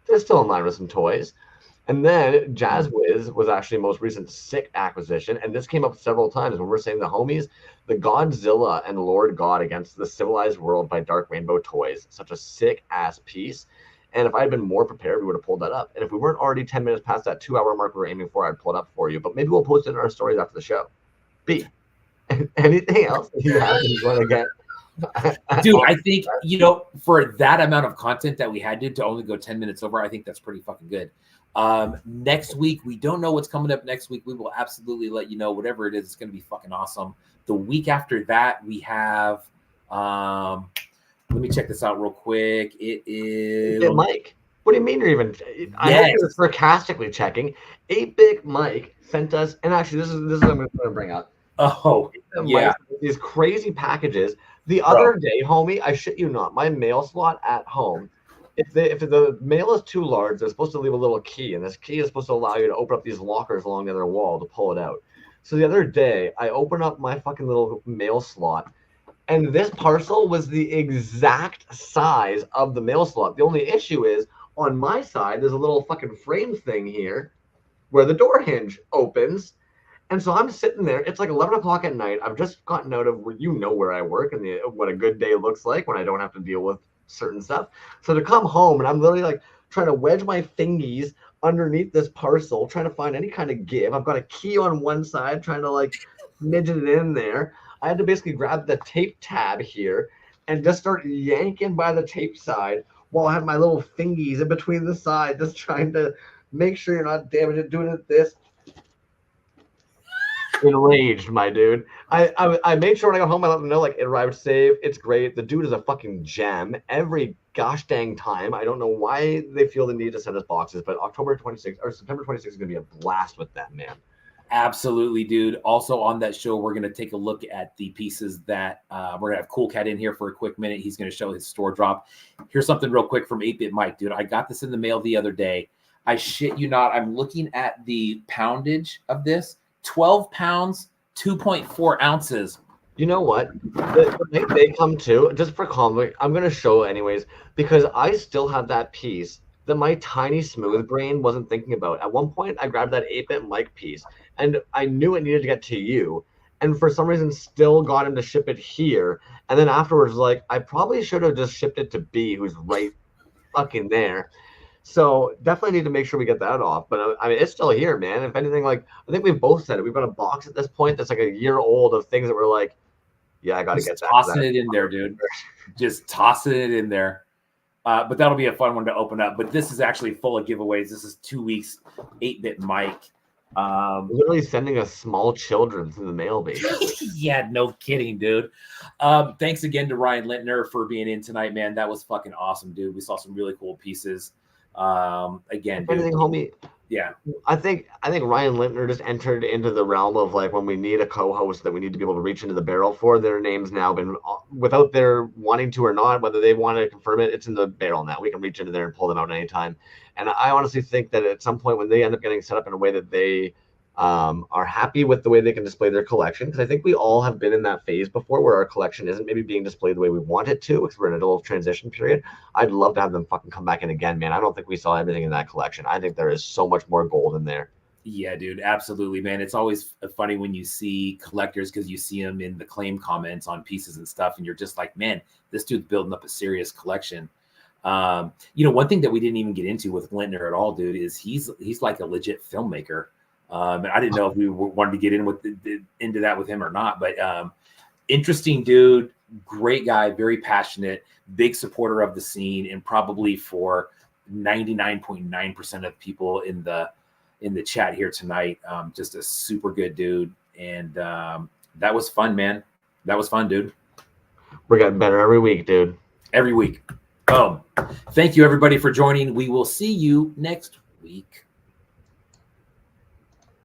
They're still in line with some toys. And then Jazz Wiz was actually most recent sick acquisition. And this came up several times when we're saying the homies, the Godzilla and Lord God Against the Civilized World by Dark Rainbow Toys. Such a sick ass piece. And if I had been more prepared, we would have pulled that up. And if we weren't already 10 minutes past that 2-hour mark we were aiming for, I'd pull it up for you. But maybe we'll post it in our stories after the show. B, anything else you have you want to get? Dude, I think, for that amount of content that we had to only go 10 minutes over, I think that's pretty fucking good. Next week, we don't know what's coming up next week. We will absolutely let you know. Whatever it is, it's going to be fucking awesome. The week after that, we have, let me check this out real quick. It is... Hey, Mike, what do you mean you're even... I know you're sarcastically checking. 8-Bit Mike sent us, and actually, this is what I'm going to bring up. Oh, yeah. These crazy packages. The other day, homie, I shit you not, my mail slot at home, if the mail is too large, they're supposed to leave a little key, and this key is supposed to allow you to open up these lockers along the other wall to pull it out. So the other day, I open up my fucking little mail slot, and this parcel was the exact size of the mail slot. The only issue is, on my side, there's a little fucking frame thing here where the door hinge opens. And so I'm sitting there. It's like 11 o'clock at night. I've just gotten out of where I work and what a good day looks like when I don't have to deal with certain stuff. So to come home and I'm literally like trying to wedge my fingies underneath this parcel, trying to find any kind of give. I've got a key on one side, trying to like midget it in there. I had to basically grab the tape tab here and just start yanking by the tape side while I have my little fingies in between the side, just trying to make sure you're not damaging, doing it this. Enraged, my dude. I made sure when I got home I let them know like it arrived safe. It's great. The dude is a fucking gem every gosh dang time. I don't know why they feel the need to send us boxes, but October 26th or September 26th is gonna be a blast with that, man. Absolutely, dude. Also on that show, we're gonna take a look at the pieces that we're gonna have Cool Cat in here for a quick minute. He's gonna show his store drop. Here's something real quick from 8-Bit Mike, dude. I got this in the mail the other day. I shit you not. I'm looking at the poundage of this. 12 pounds, 2.4 ounces. You know what? They come to, just for comment, I'm going to show anyways, because I still have that piece that my tiny smooth brain wasn't thinking about. At one point, I grabbed that 8-Bit Mike piece, and I knew it needed to get to you. and for some reason still got him to ship it here. And then afterwards, like, I probably should have just shipped it to B, who's right fucking there. So definitely need to make sure we get that off. But I mean, it's still here, man. If anything, like, I think we've both said it. We've got a box at this point that's like a year old of things that we're like, yeah, I got to get that. Tossing it in there, dude. Just tossing it in there. But that'll be a fun one to open up. But this is actually full of giveaways. This is 2 weeks, 8-bit Mike. Literally sending us small children through the mail, basically. Yeah, no kidding, dude. Thanks again to Ryan Lintner for being in tonight, man. That was fucking awesome, dude. We saw some really cool pieces. Again, dude. Anything, homie? Yeah. I think Ryan Lintner just entered into the realm of, like, when we need a co-host that we need to be able to reach into the barrel for. Their name's now been, without their wanting to or not, whether they want to confirm it, it's in the barrel now. We can reach into there and pull them out anytime. And I honestly think that at some point when they end up getting set up in a way that they are happy with the way they can display their collection, because I think we all have been in that phase before where our collection isn't maybe being displayed the way we want it to, because we're in a little transition period. I'd love to have them fucking come back in again, man. I don't think we saw everything in that collection. I think there is so much more gold in there. Yeah, dude, absolutely, man. It's always funny when you see collectors, because you see them in the claim comments on pieces and stuff, and you're just like, man, this dude's building up a serious collection. One thing that we didn't even get into with Lintner at all, dude, is he's like a legit filmmaker. And I didn't know if we wanted to get into that with him or not, but interesting dude, great guy, very passionate, big supporter of the scene, and probably for 99.9% of people in the chat here tonight, just a super good dude. And that was fun, man. That was fun, dude. We're getting better every week, dude. Every week. Thank you, everybody, for joining. We will see you next week.